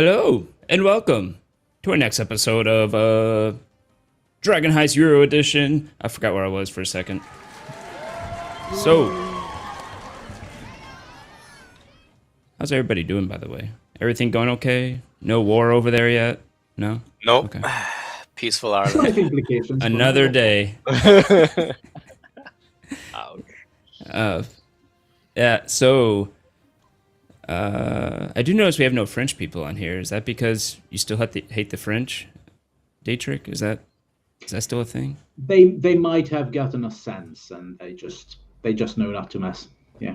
Hello, and welcome to our next episode of Dragon Heist Euro Edition. I forgot where I was for a second. So, how's everybody doing, by the way? Everything going okay? No war over there yet? No? Nope. Okay. Peaceful Ireland. Implications. Another day. Ouch. Yeah, so... I do notice we have no French people on here. Is that because you still hate the French? Dietrich, is that still a thing? They might have gotten a sense, and they just know not to mess. Yeah.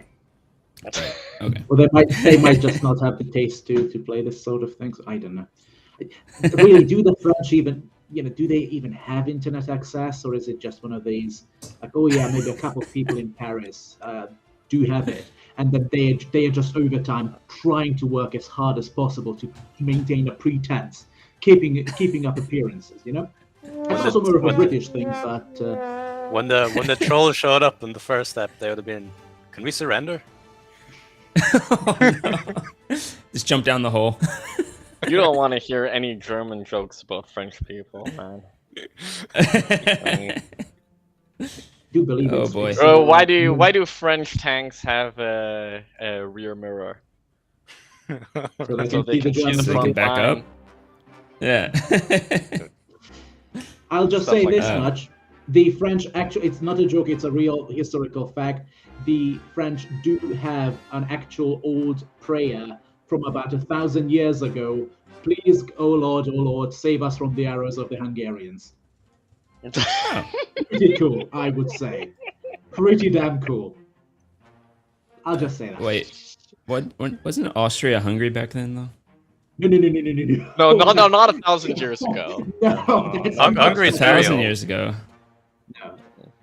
Okay. Or they might just not have the taste to play this sort of things. I don't know. Really, do the French even do they even have internet access, or is it just one of these like, oh yeah, maybe a couple of people in Paris do have it, and that they are just over time trying to work as hard as possible to maintain a pretense, keeping up appearances, you know? It's also more of a British thing, but when the troll showed up in the first step, they would have been, "Can we surrender?" Oh, no. Just jump down the hole. You don't want to hear any German jokes about French people, man. do believe Oh, it's, boy. it's, Bro, why do French tanks have a rear mirror? so they So can they see the can see German the So they can front back line. up? Yeah. I'll just Stuff say like this that. much. The French, actually, it's not a joke, it's a real historical fact. The French do have an actual old prayer from about 1,000 years ago. Please, oh Lord, save us from the arrows of the Hungarians. Pretty cool, I would say. Pretty damn cool. I'll just say that. Wait, wasn't Austria Hungary back then, though? No. No, not 1,000 years ago. No, that's Hungary is 1,000 old. years ago. No.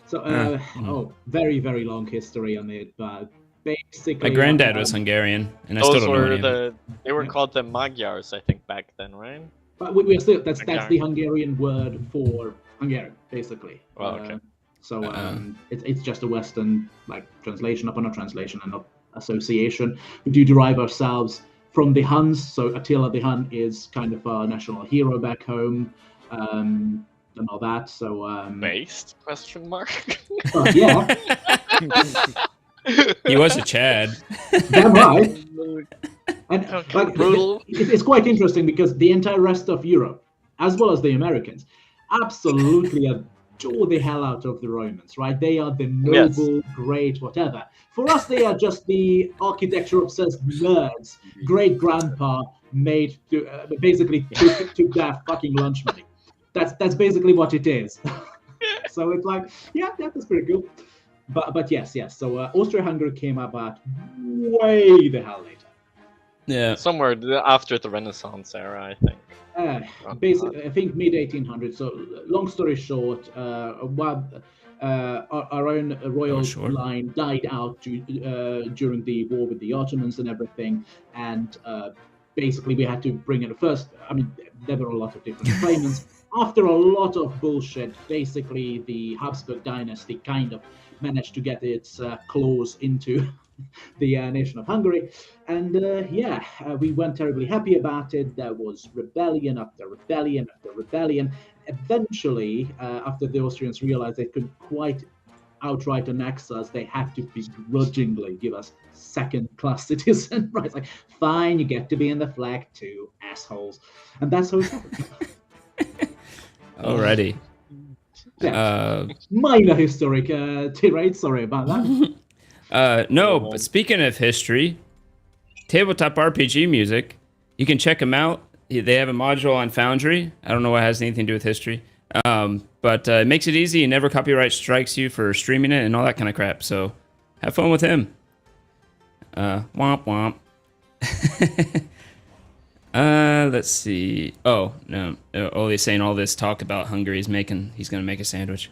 So, very, very long history on it, but basically... My granddad was Hungarian, and I still Those don't know were any of it. they were called the Magyars, I think, back then, right? But we're still, that's Okay. the Hungarian word for Hungarian, basically. Well, okay. It's just a Western translation upon a translation and not association. We do derive ourselves from the Huns, so Attila the Hun is kind of a national hero back home, and all that. So Based? Question mark. yeah, He was a Chad. damn right. And Okay, brutal. it's quite interesting because the entire rest of Europe, as well as the Americans, absolutely adore the hell out of the Romans, right? They are the noble, great, whatever. For us, they are just the architecture-obsessed nerds. Great grandpa made to basically took their fucking lunch money. That's basically what it is. So it's like, yeah, that's pretty cool. But yes. So Austria-Hungary came about way the hell later. Yeah. Somewhere after the Renaissance era, I think. Basically, I think mid 1800s. So, long story short, our own royal line died out during the war with the Ottomans and everything, and basically we had to bring in first. I mean, there were a lot of different claimants. After a lot of bullshit, basically the Habsburg dynasty kind of managed to get its claws into the nation of Hungary, and we weren't terribly happy about it. There was rebellion after rebellion after rebellion. Eventually, after the Austrians realized they couldn't quite outright annex us, they had to begrudgingly give us second-class citizen rights. Like, fine, you get to be in the flag too, assholes. And that's how it happened. Alrighty. Yeah. Minor historic tirade, sorry about that. No, but speaking of history, tabletop RPG music, you can check them out. They have a module on Foundry. I don't know what has anything to do with history, but it makes it easy. It never copyright strikes you for streaming it and all that kind of crap. So have fun with him. Womp womp. Let's see. Oh no, Ole's saying all this talk about Hungary. He's going to make a sandwich.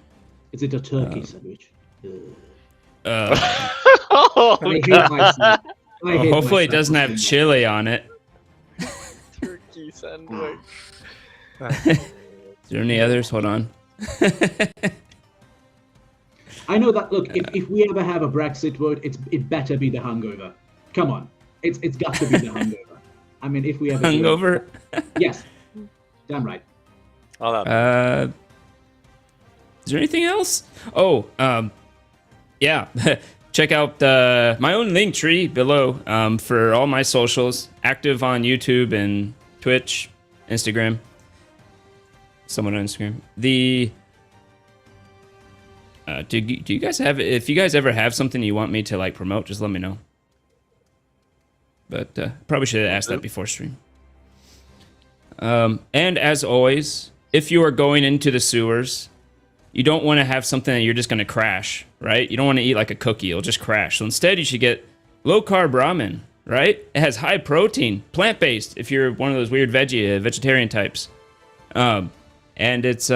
Is it a turkey sandwich? Oh, I hate myself. I hate Hopefully it myself doesn't for have saying chili on it. turkey sandwich. Is there any others? Hold on. I know that. Look, if we ever have a Brexit vote, it better be the hungover. Come on, it's got to be the hungover. I mean, if we ever do- Hungover. Yes, damn right. All that. Is there anything else? Oh, yeah. Check out my own link tree below for all my socials. Active on YouTube and Twitch, Instagram. Someone on Instagram. Do you guys have? If you guys ever have something you want me to like promote, just let me know. But probably should have asked that before stream. And as always, if you are going into the sewers, you don't want to have something that you're just going to crash, right? You don't want to eat like a cookie. It'll just crash. So instead, you should get low-carb ramen, right? It has high protein, plant-based, if you're one of those weird vegetarian types. And it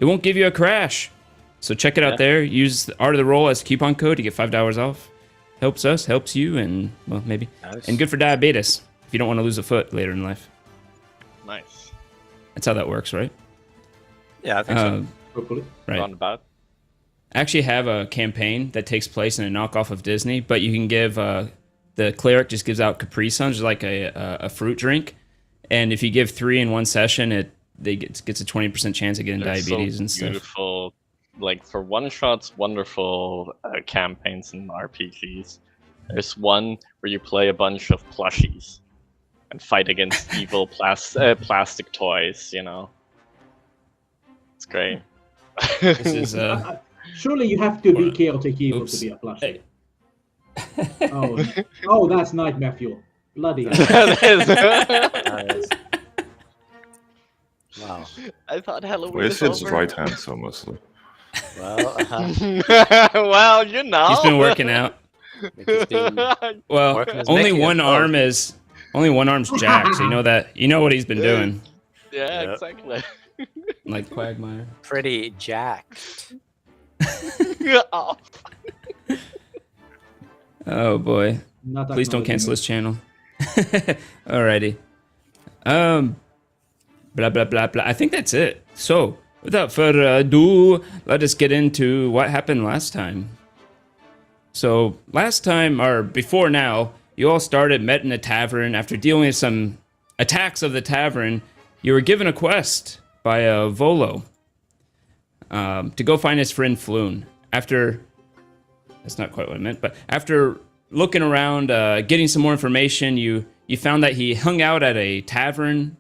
won't give you a crash. So check it out there. Use the Art of the Roll as coupon code to get $5 off. Helps us, helps you, and, well, maybe. Nice. And good for diabetes, if you don't want to lose a foot later in life. Nice. That's how that works, right? Yeah, I think so. Hopefully. Right. Roundabout. I actually have a campaign that takes place in a knockoff of Disney, but you can give the cleric just gives out Capri Suns, just like a fruit drink, and if you give 3 in one session, it gets a 20% chance of getting They're diabetes so and stuff. beautiful, like for one shots, wonderful campaigns in RPGs. There's one where you play a bunch of plushies and fight against evil plastic toys. You know, it's great. This is Surely you have to be chaotic evil to be a plushie. Oh, that's nightmare fuel. Bloody hell. Nice. Wow. I thought Halloween Where's was his over. right hand so mostly? Well, Well, you know. he's been working out. He's been Well, working his only Mickey one as well. arm's jacked, so you know what he's been doing, Yeah, Yep. exactly. like Quagmire. pretty jacked. Oh, Oh boy. Not Please don't acknowledging cancel it. this channel. Alrighty. Blah blah blah blah. I think that's it. So, without further ado, let us get into what happened last time. So, last time, or before now, you all met in a tavern. After dealing with some attacks of the tavern, you were given a quest by Volo to go find his friend Floon. That's not quite what I meant, but after looking around, getting some more information, you found that he hung out at a tavern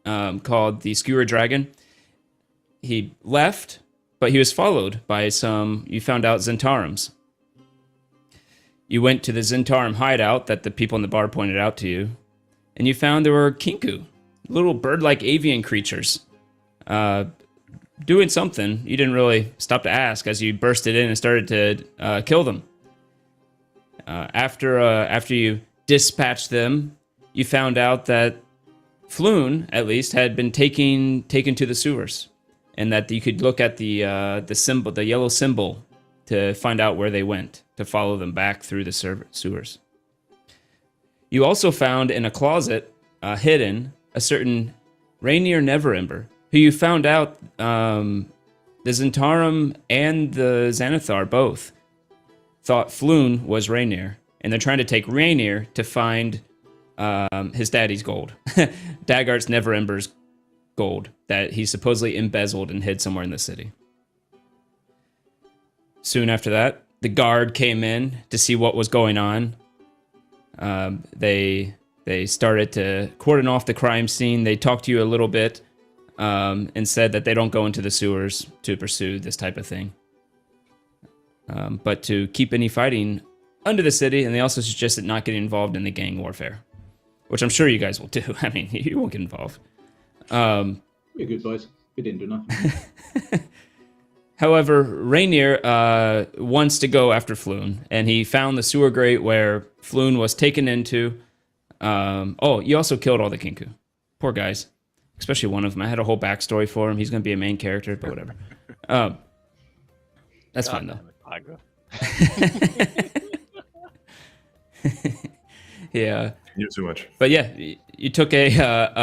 called the Skewer Dragon. He left, but he was followed by you found out, Zentarum. You went to the Zentarum hideout that the people in the bar pointed out to you, and you found there were Kinku, little bird-like avian creatures, doing something. You didn't really stop to ask as you bursted in and started to kill them. After you dispatched them, you found out that Floon, at least, had been taken to the sewers, and that you could look at the symbol, the yellow symbol, to find out where they went, to follow them back through the sewers. You also found in a closet, hidden, a certain Rainier Neverember, who you found out the Zentarum and the Xanathar both thought Floon was Rainier, and they're trying to take Rainier to find his daddy's gold, Dagart's Neverember's gold that he supposedly embezzled and hid somewhere in the city. Soon after that, the guard came in to see what was going on. They started to cordon off the crime scene. They talked to you a little bit and said that they don't go into the sewers to pursue this type of thing, but to keep any fighting under the city. And they also suggested not getting involved in the gang warfare, which I'm sure you guys will do. I mean, you won't get involved. We're good boys. We didn't do nothing. However, Rainier wants to go after Floon, and he found the sewer grate where Floon was taken into. You also killed all the Kinku. Poor guys. Especially one of them. I had a whole backstory for him. He's going to be a main character, but whatever. That's fine, though. Yeah. You too much. But yeah, you took an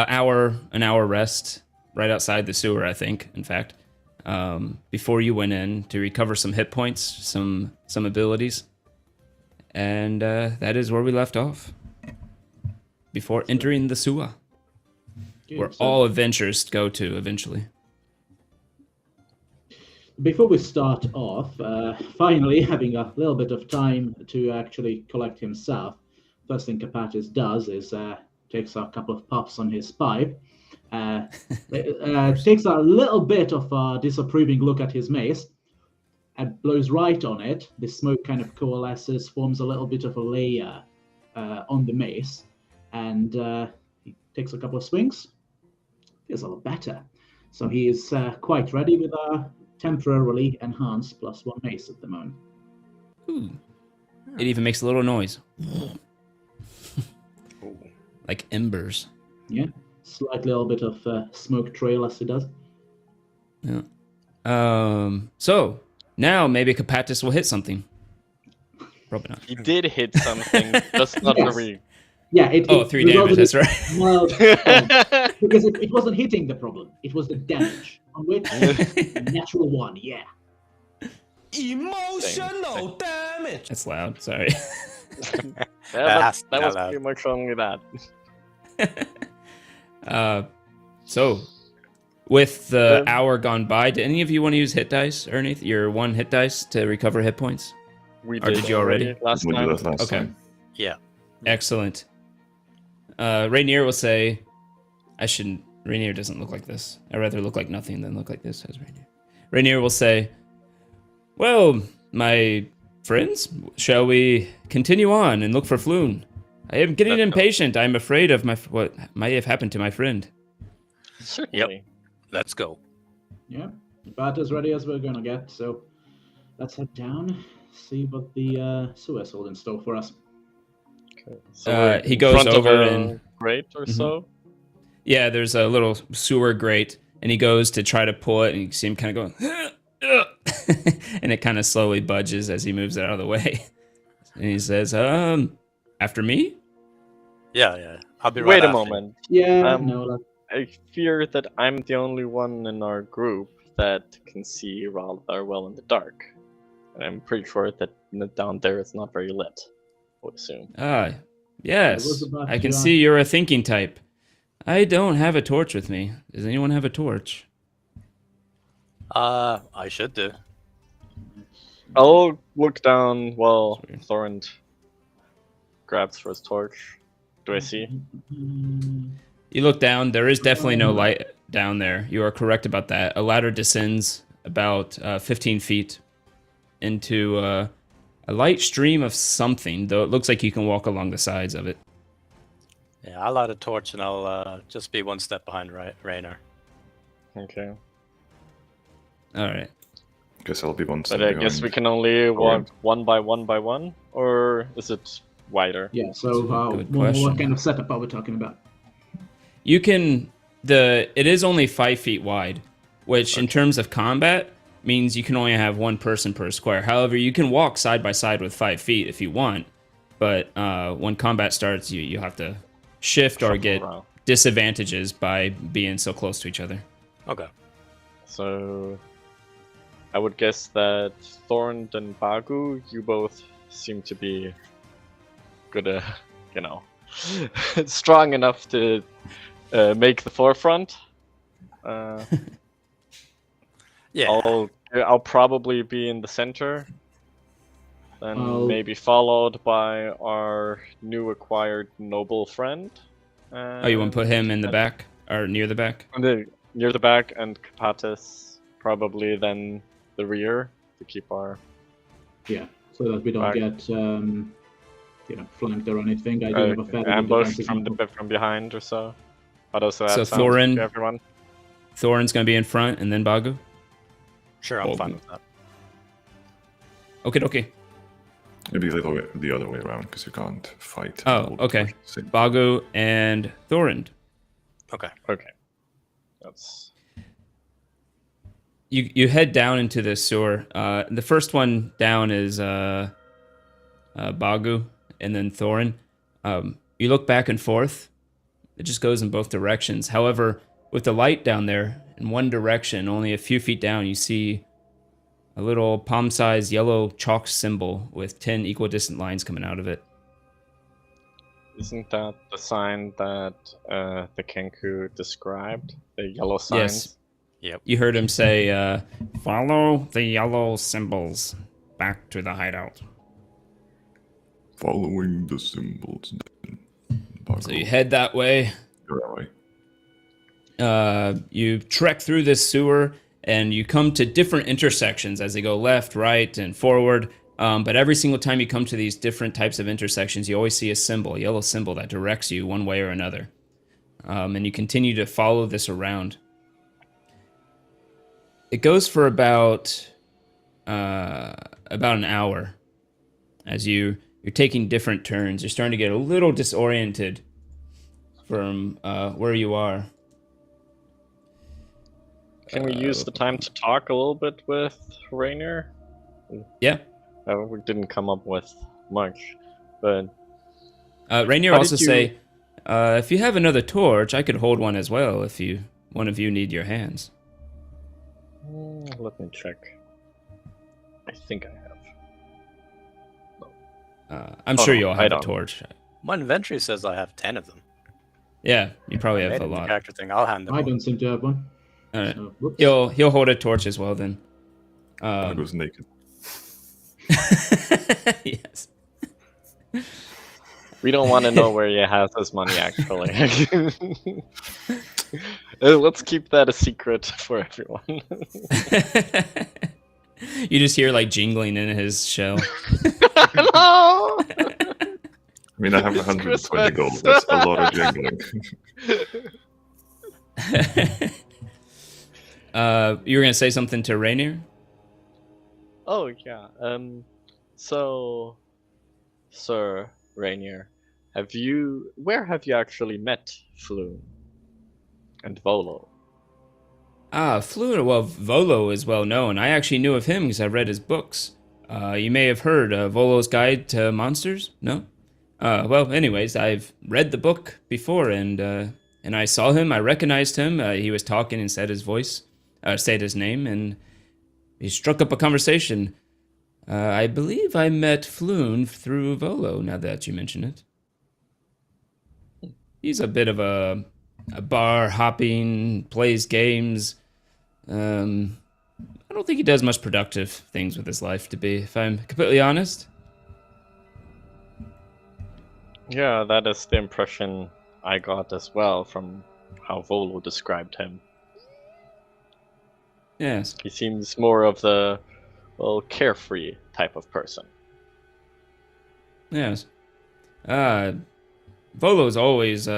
hour rest right outside the sewer, I think, in fact, before you went in to recover some hit points, some abilities. And that is where we left off. before entering the sewer, Good, where so all adventures go to eventually. before we start off, finally having a little bit of time to actually collect himself, first thing Kapatis does is takes a couple of puffs on his pipe, takes a little bit of a disapproving look at his mace, and blows right on it. The smoke kind of coalesces, forms a little bit of a layer on the mace, and he takes a couple of swings. Feels a lot better. So he is quite ready with a temporarily enhanced +1 mace at the moment. Ooh. It even makes a little noise. Like embers. Yeah, slight little bit of smoke trail as he does. Yeah. So now maybe Kapatis will hit something. Probably not. He did hit something, just not Yes. very. Yeah, it 3 damage. That's right. mild, because it wasn't hitting the problem. It was the damage, on which natural 1. Yeah. Emotional damage. That's loud. Sorry. That has to be was allowed. pretty much only that. So with the hour gone by, did any of you want to use hit dice or anything? Your 1 hit dice to recover hit points? We Or did you already? last We did time. that last Okay. time. Yeah. Excellent. Rainier will say, Rainier doesn't look like this. I'd rather look like nothing than look like this, says Rainier. Rainier will say, well, my friends, shall we continue on and look for Floon? I am getting Let's go. impatient. I'm afraid of what might have happened to my friend. Certainly. Let's go. Yeah. About as ready as we're gonna get. So let's head down, see what the sewers hold in store for us. Okay. So He in goes front of over a and- grate or so. Yeah, there's a little sewer grate, and he goes to try to pull it, and you see him kind of going, and it kind of slowly budges as he moves it out of the way. And he says, after me? Yeah. I'll be right Wait a after. moment. Yeah, Um, no, that, I fear that I'm the only one in our group that can see rather well in the dark. And I'm pretty sure that down there it's not very lit, I would assume. Yes, was about I can to see you're a thinking type. I don't have a torch with me. Does anyone have a torch? I should do. I'll look down while Thorint grabs for his torch. Do I see? You look down. There is definitely no light down there. You are correct about that. A ladder descends about 15 feet into a light stream of something, though it looks like you can walk along the sides of it. Yeah, I'll light a torch and I'll just be 1 step behind Rainer. Okay. All right. Guess I'll be one step But I guess behind. we can only walk one by one, or is it wider? yeah. So good what question. kind of setup are we talking about? You can it is only 5 feet wide, which in terms of combat means you can only have 1 person per square. However, you can walk side by side with 5 feet if you want, but when combat starts, you have to shift or Shuffle get around. disadvantages by being so close to each other. Okay. So I would guess that Thorn and Bagu, you both seem to be good, strong enough to make the forefront. Yeah. I'll probably be in the center, then maybe followed by our new acquired noble friend. Oh, you want to put him in the back or near the back? Near the back, and Kapatis probably then the rear to keep our Yeah, so that we don't Back. get flanked or anything. I do have a fairly good ambushed defensive from behind or so. But also So add sounds Thorin- to everyone. Thorin's going to be in front and then Bagu? Sure, I'm Oh. fine with that. Okay. Maybe the other way around, because you can't fight. Oh, double okay. torch. Same. Bagu and Thorin. Okay. Okay. That's You head down into the sewer. The first one down is Bagu and then Thorin. You look back and forth. It just goes in both directions. However, with the light down there in one direction, only a few feet down, you see a little palm-sized yellow chalk symbol with 10 equidistant lines coming out of it. Isn't that the sign that the Kenku described? The yellow signs? Yes. You heard him say, follow the yellow symbols back to the hideout. Following the symbols. So you head that way. Go that way. You trek through this sewer, and you come to different intersections as they go left, right, and forward. But every single time you come to these different types of intersections, you always see a symbol, a yellow symbol that directs you one way or another. And you continue to follow this around. It goes for about an hour as you're taking different turns. You're starting to get a little disoriented from where you are. Can we use the time to talk a little bit with Rainier? Yeah. We didn't come up with much, but... Rainier also say, if you have another torch, I could hold one as well if one of you need your hands. Let me check. I think I have. I'm sure you'll have a torch. My inventory says I have 10 of them. Yeah, you probably have a lot. Character thing. I'll hand them. I don't seem to have one. All right. So, He'll hold a torch as well then. I goes naked. Yes. We don't want to know where he has his money, actually. Let's keep that a secret for everyone. You just hear like jingling in his shell. No! I mean, I have 120 gold. That's a lot of jingling. You were gonna say something to Rainier? Oh yeah. So, Sir Rainier, where have you actually met Floon and Volo? Floon. Well, Volo is well known. I actually knew of him because I read his books. You may have heard Volo's Guide to Monsters. No. Well, anyways, I've read the book before, and I saw him. I recognized him. He was talking and said his name, and he struck up a conversation. I believe I met Floon through Volo, now that you mention it. He's a bit of a bar hopping, plays games. I don't think he does much productive things with his life, if I'm completely honest. Yeah, that is the impression I got as well from how Volo described him. Yes. He seems more of the, carefree type of person. Yes. Volo's always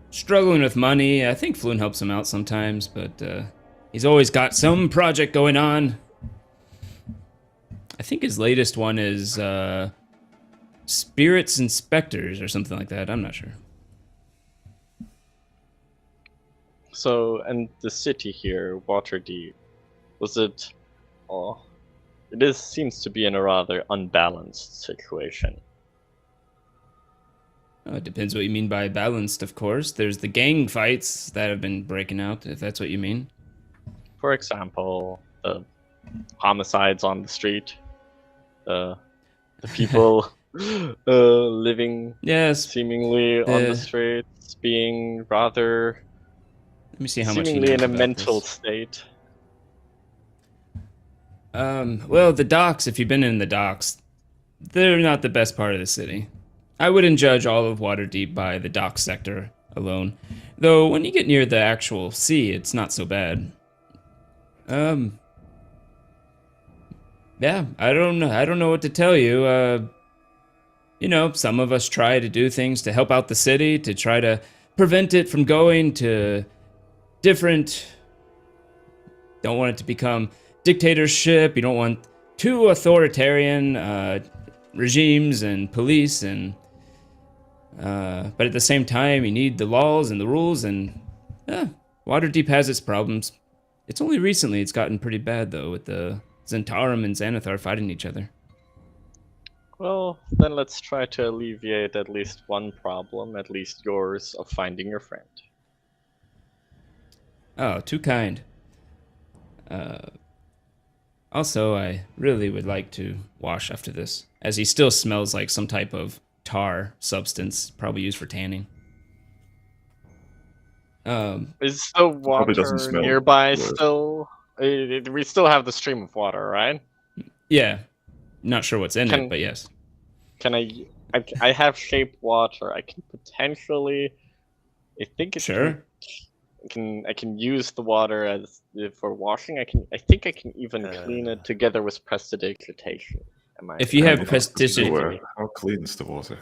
struggling with money. I think Floon helps him out sometimes, but he's always got some project going on. I think his latest one is Spirits and Specters or something like that. I'm not sure. So, and the city here, Waterdeep, was it... it seems to be in a rather unbalanced situation. Oh, it depends what you mean by balanced, of course. There's the gang fights that have been breaking out, if that's what you mean. For example, the homicides on the street, the people living seemingly on the streets, being rather... Let me see how much he seemingly knows in a about mental this. state. Well, the docks, if you've been in the docks, they're not the best part of the city. I wouldn't judge all of Waterdeep by the dock sector alone. Though, when you get near the actual sea, it's not so bad. Yeah, I don't know what to tell you. Some of us try to do things to help out the city, to try to prevent it from going to different... Don't want it to become dictatorship. You don't want too authoritarian regimes and police, and but at the same time, you need the laws and the rules, and Waterdeep has its problems. It's only recently it's gotten pretty bad, though, with the Zentarum and Xanathar fighting each other. Well, then let's try to alleviate at least one problem, at least yours, of finding your friend. Oh, too kind. Also, I really would like to wash after this, as he still smells like some type of tar substance, probably used for tanning. Is the Probably doesn't water smell nearby worse. still? We still have the stream of water, right? Yeah, not sure what's in Can- it, but yes. Can I have shaped water. I can potentially. I think it Sure. I can use the water as for washing. I think I can even clean it together with prestidigitation. If you have If prestidigitation, how clean is the water?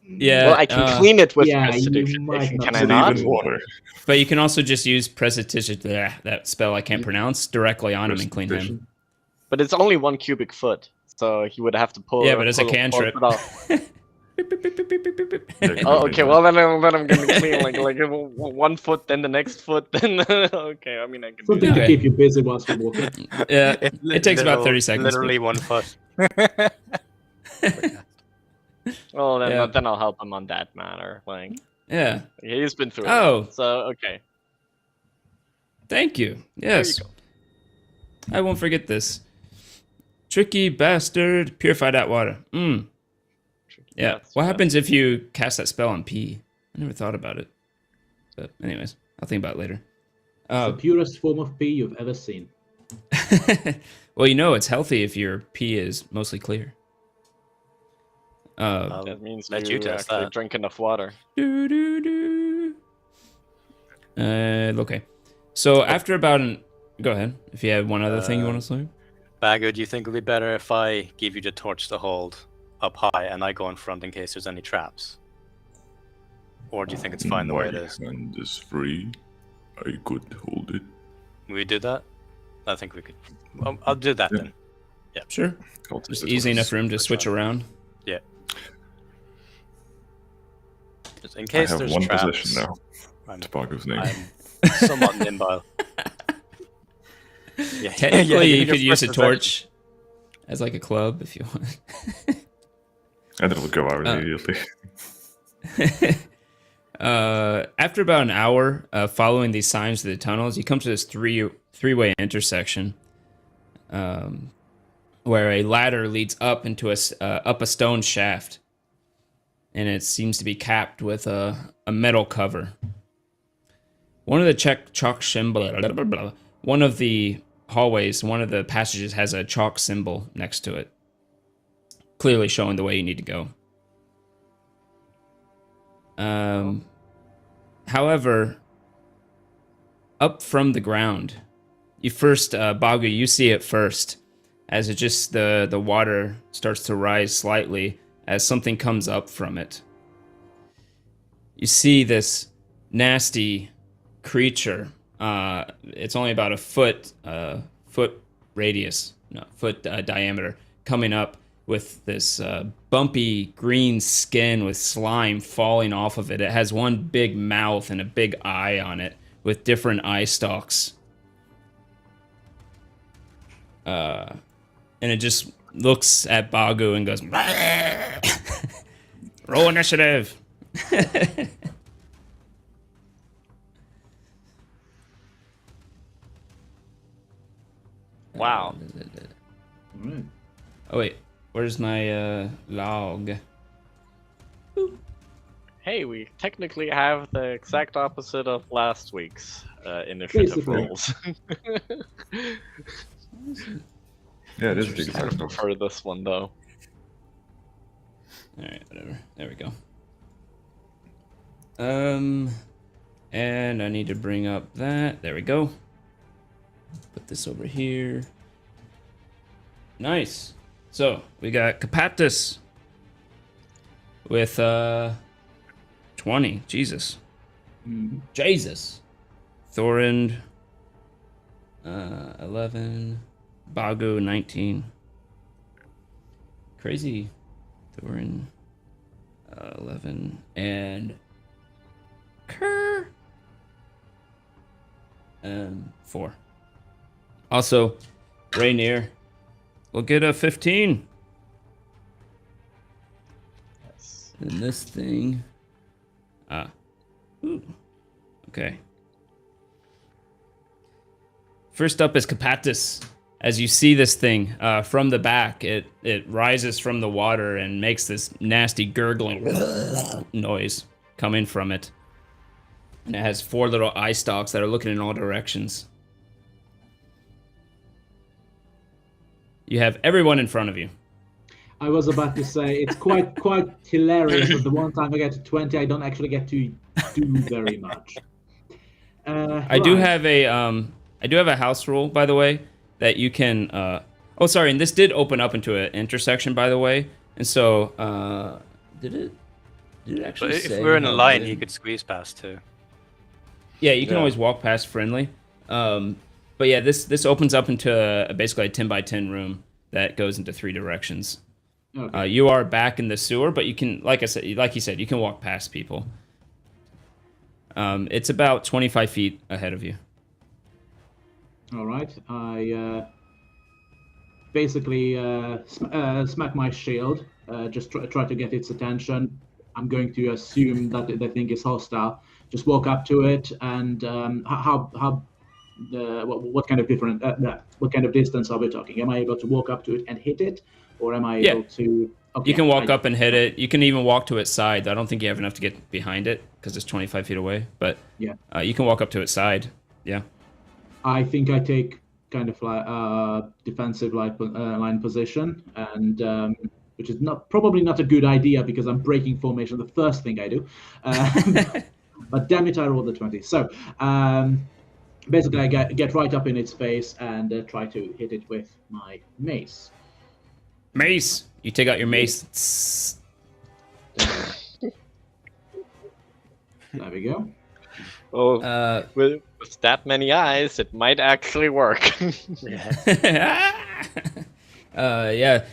yeah. Well, I can clean it with yeah, you prestidigitation. might not Can Is I it not? even water? But you can also just use prestidigitation, that spell I can't pronounce, directly on him and clean him. Prestidigitation? But it's only 1 cubic foot, so he would have to pull. Yeah, but it's a pull cantrip. it off. Yeah, Oh, okay. Well, then I'm gonna clean like 1 foot, then the next foot, then okay. I mean, I can do Something that. to Okay. keep you busy whilst you walk it. Yeah, it takes about 30 seconds. Literally 1 foot. Well, then Yeah. then I'll help him on that matter. Like Yeah. he's been through Oh. it. So okay. Thank you. There Yes. you go. I won't forget this. Tricky bastard. Purify that water. Yeah. That's What bad. happens if you cast that spell on P? I never thought about it. But anyways, I'll think about it later. The purest form of pee you've ever seen. Well, you know it's healthy if your pee is mostly clear. That means let you you test actually that. drink enough water. Okay. So after about an... Go ahead. If you have one other thing you want to say. Bago, do you think it would be better if I give you the torch to hold up high and I go in front in case there's any traps? Or do you think it's fine the way it is? My hand is free. I could hold it. We do that? I think we could. I'll do that Yeah. then. Sure. I'll take Just this easy one. enough room to switch around. Just in I case have there's one traps. possession now. I'm, Tobago's name. I'm somewhat nimble. Yeah, Technically, you your could use a first torch as like a club if you want. And it'll go out immediately. After about an hour following these signs of the tunnels, you come to this three-way intersection, where a ladder leads up into up a stone shaft, and it seems to be capped with a metal cover. One of the chalk symbol, one of the hallways, one of the passages has a chalk symbol next to it, clearly showing the way you need to go. However, up from the ground, you first, Bagu, you see it first, as it just, the water starts to rise slightly as something comes up from it. You see this nasty creature. It's only about a foot diameter, coming up with this bumpy green skin with slime falling off of it. It has one big mouth and a big eye on it with different eye stalks. And it just looks at Bagu and goes, roll initiative. Wow. Alright. Oh wait, where's my log? Hey, we technically have the exact opposite of last week's initiative Basically. rolls. Yeah, it is the I exact opposite. prefer this one though. Alright, whatever. There we go. And I need to bring up that. There we go. Put this over here. Nice. So, we got Capatus with 20. Jesus. Jesus. Thorind 11. Bagu 19. Crazy. Thorin 11 and Kerr 4. Also, Rainier will get a 15. Yes. And this thing. Ooh. Okay. First up is Capatus. as you see this thing from the back, it rises from the water and makes this nasty gurgling noise coming from it. And it has 4 little eye stalks that are looking in all directions. You have everyone in front of you. I was about to say it's quite hilarious that the one time I get to 20, I don't actually get to do very much. I do have a house rule, by the way, that you can. Oh, sorry, and this did open up into an intersection, by the way, and so did it actually? But if say we're in a how line, big? you could squeeze past too. Yeah, you can always walk past friendly. But yeah, this opens up into basically a 10 by 10 room that goes into 3 directions. Okay. You are back in the sewer, but you can, like you said, you can walk past people. It's about 25 feet ahead of you. All right. I basically smack my shield, just try to get its attention. I'm going to assume that the thing is hostile. Just walk up to it, and what kind of distance are we talking? Am I able to walk up to it and hit it, or am I able to? Okay, You can walk up and hit it. You can even walk to its side. I don't think you have enough to get behind it because it's 25 feet away. But yeah, you can walk up to its side. Yeah. I think I take kind of like defensive line position, and which is probably not a good idea because I'm breaking formation the first thing I do. But damn it, I rolled a 20. So basically, I get right up in its face and try to hit it with my mace. Mace. You take out your mace. There we go. Oh, with that many eyes, it might actually work. Yeah, that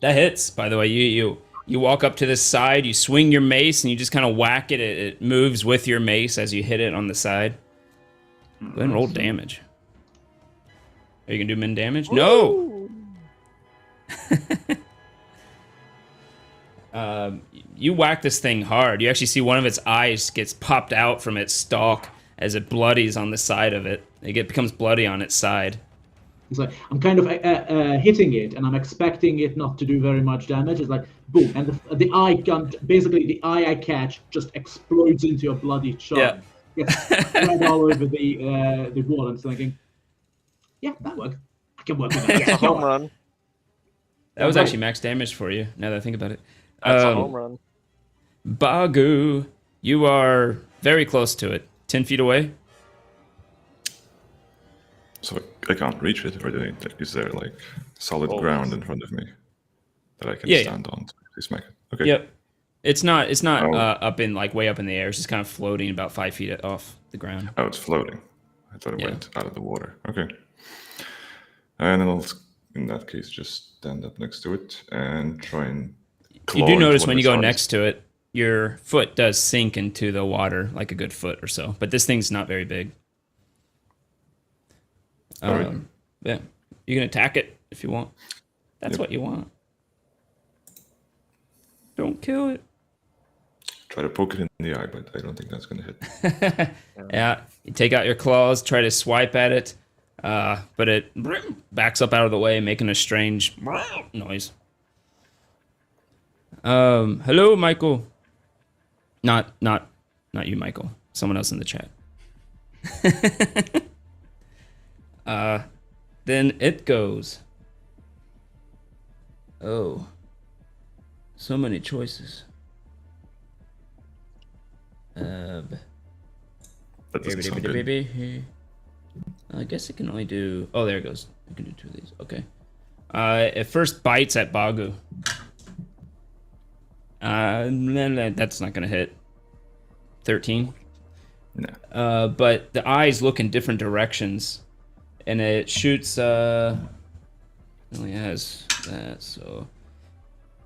hits. By the way, you walk up to this side, you swing your mace, and you just kind of whack it. It moves with your mace as you hit it on the side. Go ahead and roll damage. Are you gonna do min damage? No. You whack this thing hard. You actually see one of its eyes gets popped out from its stalk as it bloodies on the side of it. It becomes bloody on its side. It's like I'm kind of hitting it, and I'm expecting it not to do very much damage. It's like boom, and the eye gun, basically the eye I catch just explodes into a bloody chunk. Yeah. Gets spread all over the wall. I'm thinking, yeah, that worked. I can work with that. It's a home run. That was actually max damage for you. Now that I think about it. That's a home run. Bagu, you are very close to it. 10 feet away. So I can't reach it, or is there like solid ground in front of me that I can stand on to smack it? Okay. Yep. It's not up in like way up in the air. It's just kind of floating about 5 feet off the ground. Oh, it's floating. I thought it went out of the water. Okay. And then I'll, in that case, just stand up next to it and try and You do notice when you go next to it, your foot does sink into the water like a good foot or so. But this thing's not very big. Yeah, you can attack it if you want. That's what you want. Don't kill it. Try to poke it in the eye, but I don't think that's going to hit. Yeah, you take out your claws, try to swipe at it, but it backs up out of the way, making a strange noise. Hello, Michael. Not you, Michael. Someone else in the chat. Then it goes. Oh. So many choices. That doesn't sound good. I guess it can only do... Oh, there it goes. I can do 2 of these. Okay. It first bites at Bagu. That's not going to hit. 13. No. But the eyes look in different directions. And it shoots... it only has that, so...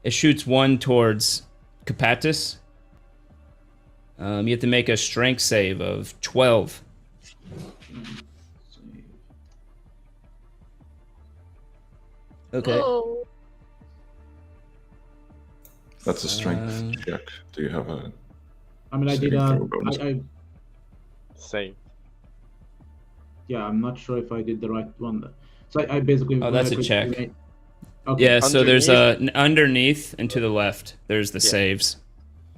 It shoots one towards Capatis. You have to make a strength save of 12. Okay. Oh. That's a strength check. Do you have a... I mean, I did Save. Yeah, I'm not sure if I did the right one. So I basically. Oh, that's a check. Okay. Yeah, so there's Underneath. underneath and to the left. There's the saves.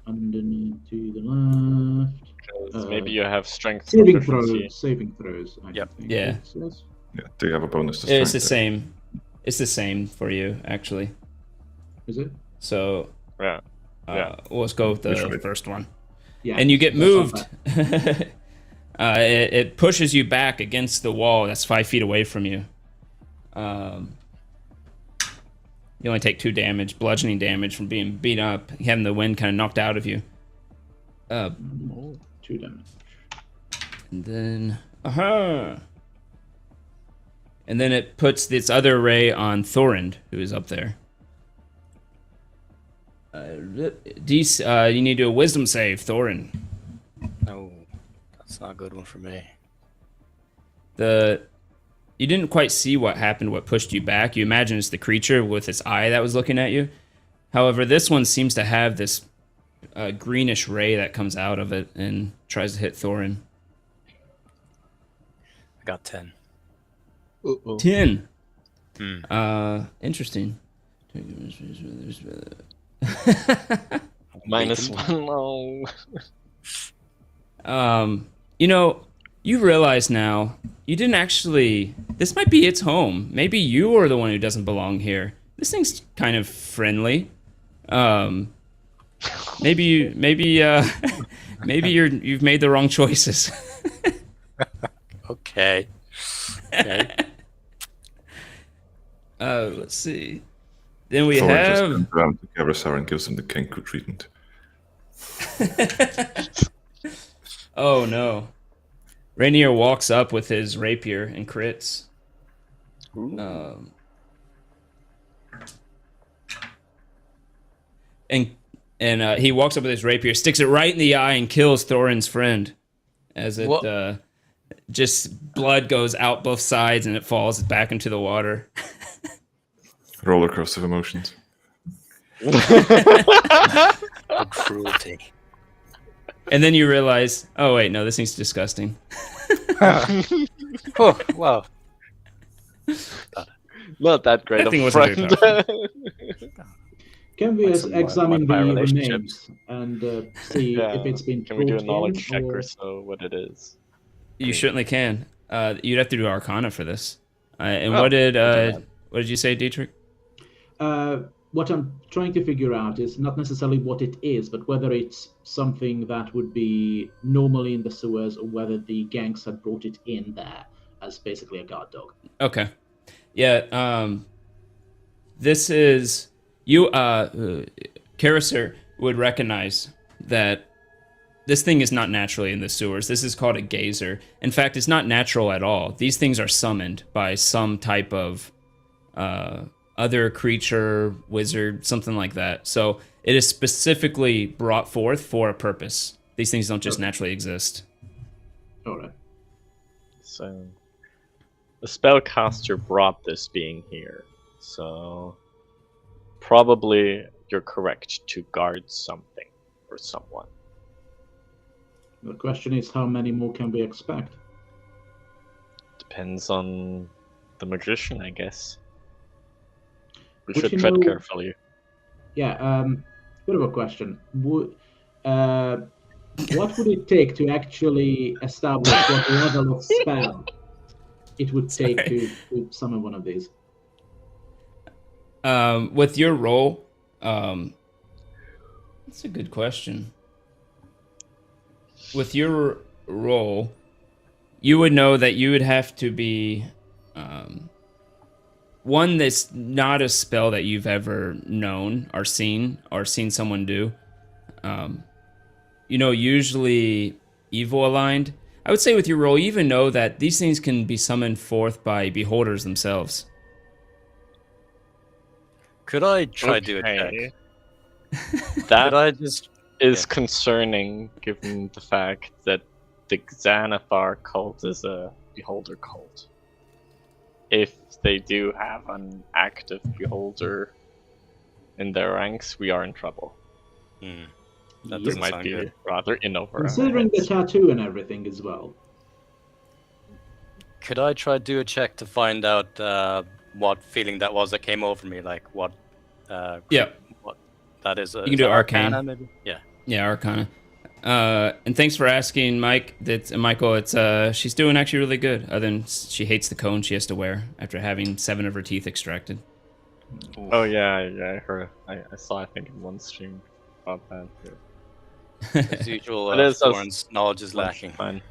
Underneath to the left. 'Cause maybe you have strength Saving proficiency. throws. Saving throws. I Yep. think Yeah. it says. Yeah, do you have a bonus to strength? It's the there? same. It's the same for you, actually. Is it? So Yeah. let's go with the Usually. first one. Yeah. And you get that's not moved. bad. It pushes you back against the wall that's 5 feet away from you. You only take 2 damage, bludgeoning damage from being beat up, having the wind kind of knocked out of you. 2 damage. And then, and then it puts this other ray on Thorund, who is up there. You need to do a wisdom save, Thorund. No, that's not a good one for me. You didn't quite see what happened, what pushed you back. You imagine it's the creature with its eye that was looking at you. However, this one seems to have this greenish ray that comes out of it and tries to hit Thorin. I got 10. 10. Hmm. Interesting. Minus Beacon. 1. No. You know, you realize now you didn't actually. This might be its home. Maybe you are the one who doesn't belong here. This thing's kind of friendly. Maybe you've made the wrong choices. Okay. Okay. Let's see. Then we Thorin just have. turns around to Kavarasar and gives him the Kenku treatment. Oh no. Rainier walks up with his rapier and crits. And he walks up with his rapier, sticks it right in the eye, and kills Thorin's friend. As it just blood goes out both sides and it falls back into the water. Roller coaster of emotions. The cruelty. And then you realize, oh wait, no, this thing's disgusting. Oh, wow. Not that great That of thing a wasn't friend. Can we That's some examine modify the relationships. remains and see Yeah. if it's been Can we do a brought knowledge in, check or- or so? What it is? You certainly can. You'd have to do Arcana for this. And Oh, what did I'll do what did you say, Dietrich? What I'm trying to figure out is not necessarily what it is, but whether it's something that would be normally in the sewers, or whether the gangs had brought it in there as basically a guard dog. Okay. Yeah, this is you Karasir would recognize that this thing is not naturally in the sewers. This is called a gazer. In fact, it's not natural at all. These things are summoned by some type of other creature, wizard, something like that. So it is specifically brought forth for a purpose. These things don't just naturally exist. All right. So the spellcaster brought this being here. So probably you're correct to guard something or someone. The question is, how many more can we expect? Depends on the magician, I guess. We Would should you tread know- carefully. Yeah. Bit of a question. What would it take to actually establish what level of spell it would take to summon one of these? With your roll, that's a good question. With your roll, you would know that you would have to be one that's not a spell that you've ever known or seen someone do. Usually evil aligned. I would say with your roll, you even know that these things can be summoned forth by beholders themselves. Could I try to do a check? Okay. Could That I just... is Yeah. concerning given the fact that the Xanathar cult is a beholder cult. If they do have an active beholder in their ranks, we are in trouble. That Yes. It doesn't might sound be good. rather in over our Considering the heads. tattoo and everything as well. Could I try to do a check to find out what feeling that was that came over me? Like what? Yeah. What that is? You can do Arcane. maybe. Yeah. Yeah, Arcana. And thanks for asking, Mike. That's Michael. It's she's doing actually really good. Other than she hates the cone she has to wear after having 7 of her teeth extracted. Oh yeah, I heard. I saw. I think in one stream about that. As usual, It is Thorn's knowledge is lacking. Fine.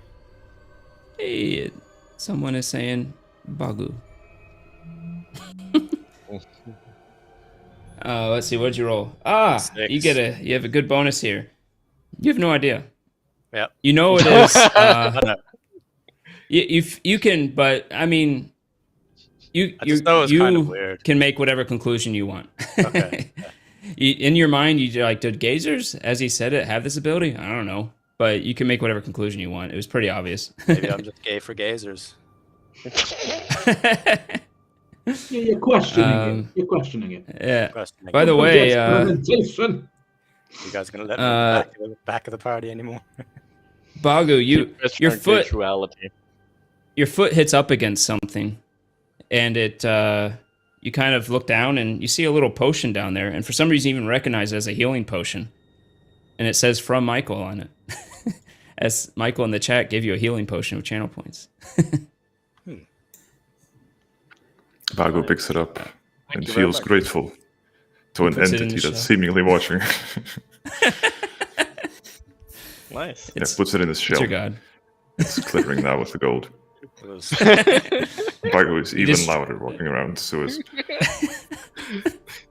Hey, someone is saying Bagu. Let's see. What'd you roll? Six. You have a good bonus here. You have no idea. Yep. You know it is. You can, but I mean, I just know it's kind of weird. can make whatever conclusion you want. Okay. In your mind, you like, did gazers, as he said it, have this ability? I don't know, but you can make whatever conclusion you want. It was pretty obvious. Maybe I'm just gay for gazers. You're questioning it. You're questioning it. Yeah. Questioning. By the way, Experimentation. You guys gonna let me back of the party anymore? Bagu, your foot Visuality. your foot hits up against something, and it you kind of look down and you see a little potion down there, and for some reason you even recognize it as a healing potion, and it says from Michael on it. As Michael in the chat gave you a healing potion with channel points. Bago picks it up and you very feels much. grateful to an puts it in entity the that's shell. seemingly watching. Nice. Yeah, puts it in his It's shell. your god. It's glittering now with the gold. It was- Bago is even just- louder walking around, so is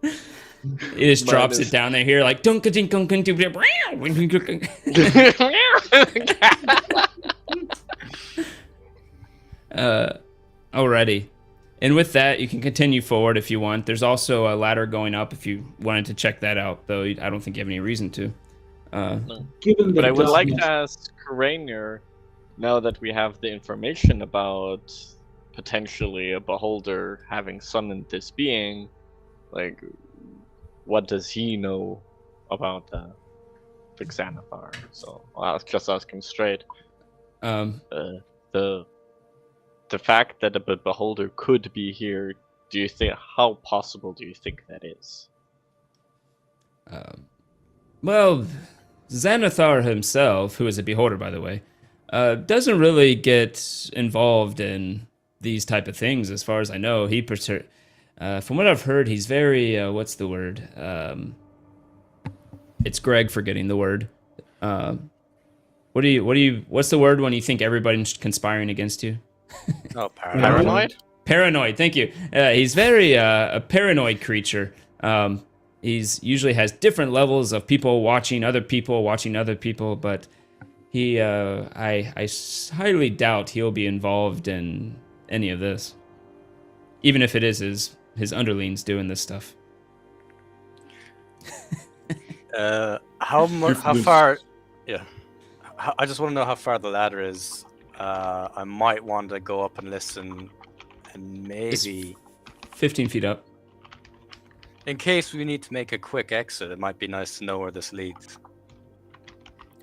It just drops is- it down there here like dunka dink dunka dink. Alrighty. And with that, you can continue forward if you want. There's also a ladder going up if you wanted to check that out, though I don't think you have any reason to. Given the But I would like to darkness- ask Rainier, now that we have the information about potentially a beholder having summoned this being, like, what does he know about the Xanathar? So I'll just ask him straight. The fact that a beholder could be here, do you think, how possible do you think that is? Well, Xanathar himself, who is a beholder, by the way, doesn't really get involved in these type of things, as far as I know. From what I've heard, he's very what's the word? It's Greg forgetting the word. What's the word when you think everybody's conspiring against you? Oh, Paranoid? Paranoid. Thank you. He's very a paranoid creature. He's usually has different levels of people watching other people, but he, I highly doubt he'll be involved in any of this, even if it is his underlings doing this stuff. How far? Yeah, I just want to know how far the ladder is. I might want to go up and listen, and maybe 15 feet up. in case we need to make a quick exit, it might be nice to know where this leads.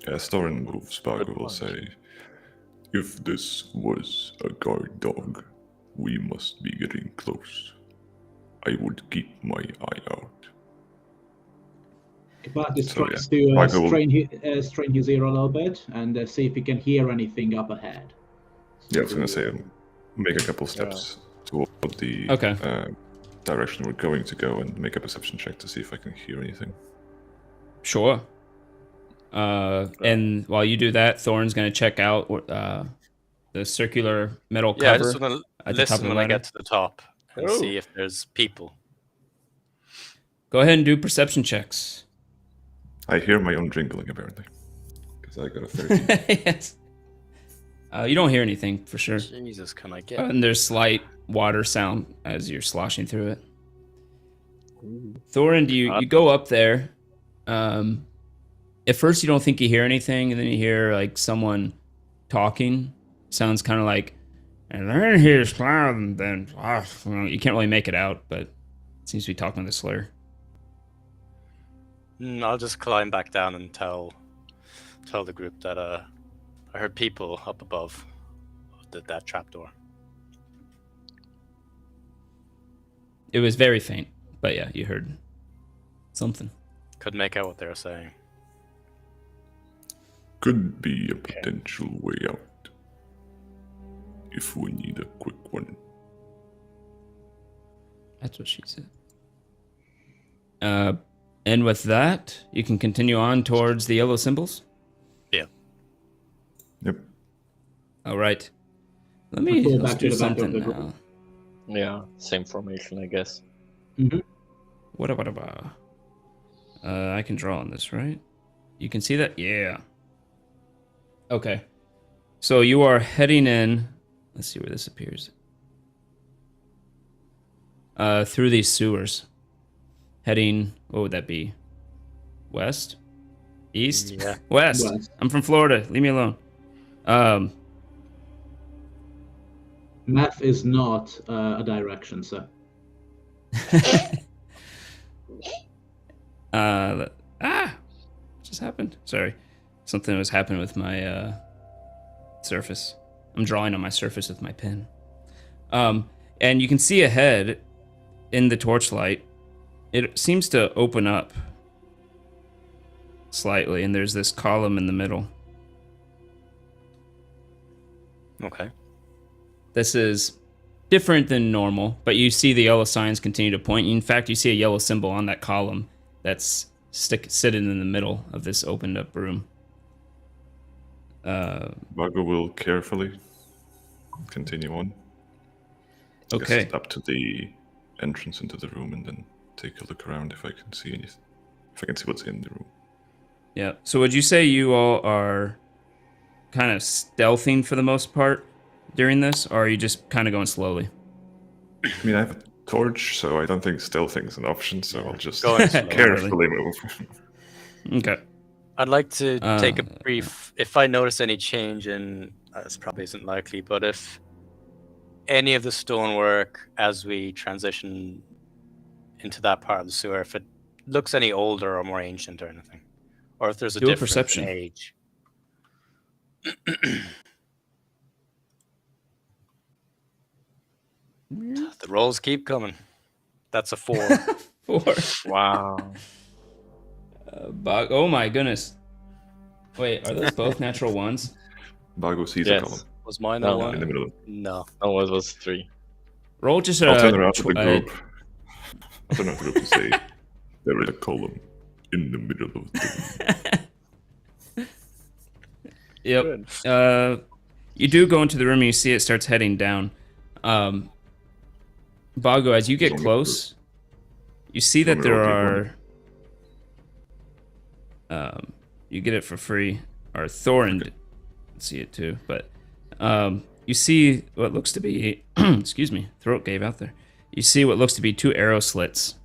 As Thorin moves, Bago will say, "If this was a guard dog, we must be getting close. I would keep my eye out." Bacchus So, tries yeah, to Michael will- strain his ear a little bit and see if he can hear anything up ahead. Yeah, I was gonna say, make a couple steps toward the Okay. Direction we're going to go and make a perception check to see if I can hear anything. Sure. And while you do that, Thorn's gonna check out the circular metal Yeah, I cover just want to at the top of listen the when I ladder. get to the top and Oh. see if there's people. Go ahead and do perception checks. I hear my own jingling apparently, because I got a 13. Yes. You don't hear anything for sure. Jesus, can I get? And there's slight water sound as you're sloshing through it. Thorin, you go up there. At first you don't think you hear anything, and then you hear like someone talking. Sounds kind of like, and then here's loud, and then you can't really make it out, but it seems to be talking with a slur. I'll just climb back down and tell the group that I heard people up above that trapdoor. It was very faint, but yeah, you heard something. Couldn't make out what they were saying. Could be a potential way out. If we need a quick one. That's what she said. And with that, you can continue on towards the yellow symbols. Yeah. Yep. All right. We'll go Let's back to do the back of something the now. group. Yeah, same formation, I guess. What about? I can draw on this, right? You can see that? Yeah. Okay. So you are heading in. Let's see where this appears. Through these sewers. Heading, what would that be? West? East? Yeah. West. West. I'm from Florida. Leave me alone. Math is not a direction, sir. Just happened. Sorry. Something was happening with my surface. I'm drawing on my surface with my pen. And you can see ahead in the torchlight, it seems to open up slightly, and there's this column in the middle. Okay. This is different than normal, but you see the yellow signs continue to point. In fact, you see a yellow symbol on that column that's sitting in the middle of this opened up room. Vago will carefully continue on. Okay. Just up to the entrance into the room and then take a look around if I can see anything. If I can see what's in the room. Yeah. So would you say you all are kind of stealthing for the most part during this, or are you just kind of going slowly? I mean, I have a torch, so I don't think stealthing is an option, so I'll just Going slowly. carefully move. Okay. I'd like to take a brief. If I notice any change in, this probably isn't likely, but if any of the stonework as we transition into that part of the sewer, if it looks any older or more ancient or anything, or if there's a Do a difference perception. in age. The rolls keep coming. That's a 4. 4. Wow. Oh my goodness. Wait, are those both natural ones? Vago sees a Yes. column Was mine No, a in the 1? middle. No. Oh, it was 3. Roll just I'll turn around to the group. I'll turn around to the group and say, there is a column in the middle of the room. Yep. Good. You do go into the room and you see it starts heading down. Bago, as you get close, you see that there are. You get it for free, or Thorin can see it too, but you see what looks to be. Excuse me, throat gave out there. You see what looks to be 2 arrow slits.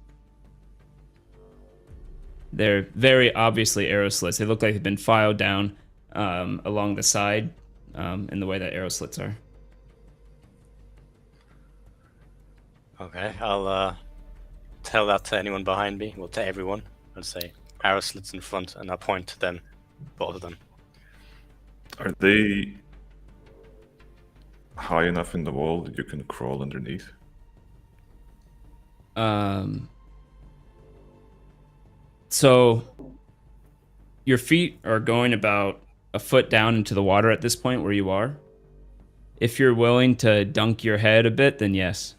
They're very obviously arrow slits. They look like they've been filed down along the side in the way that arrow slits are. Okay, I'll tell that to anyone behind me. Well, to everyone. I'll say arrow slits in front, and I'll point to them, both of them. Are they high enough in the wall that you can crawl underneath? So your feet are going about a foot down into the water at this point where you are. If you're willing to dunk your head a bit, then yes.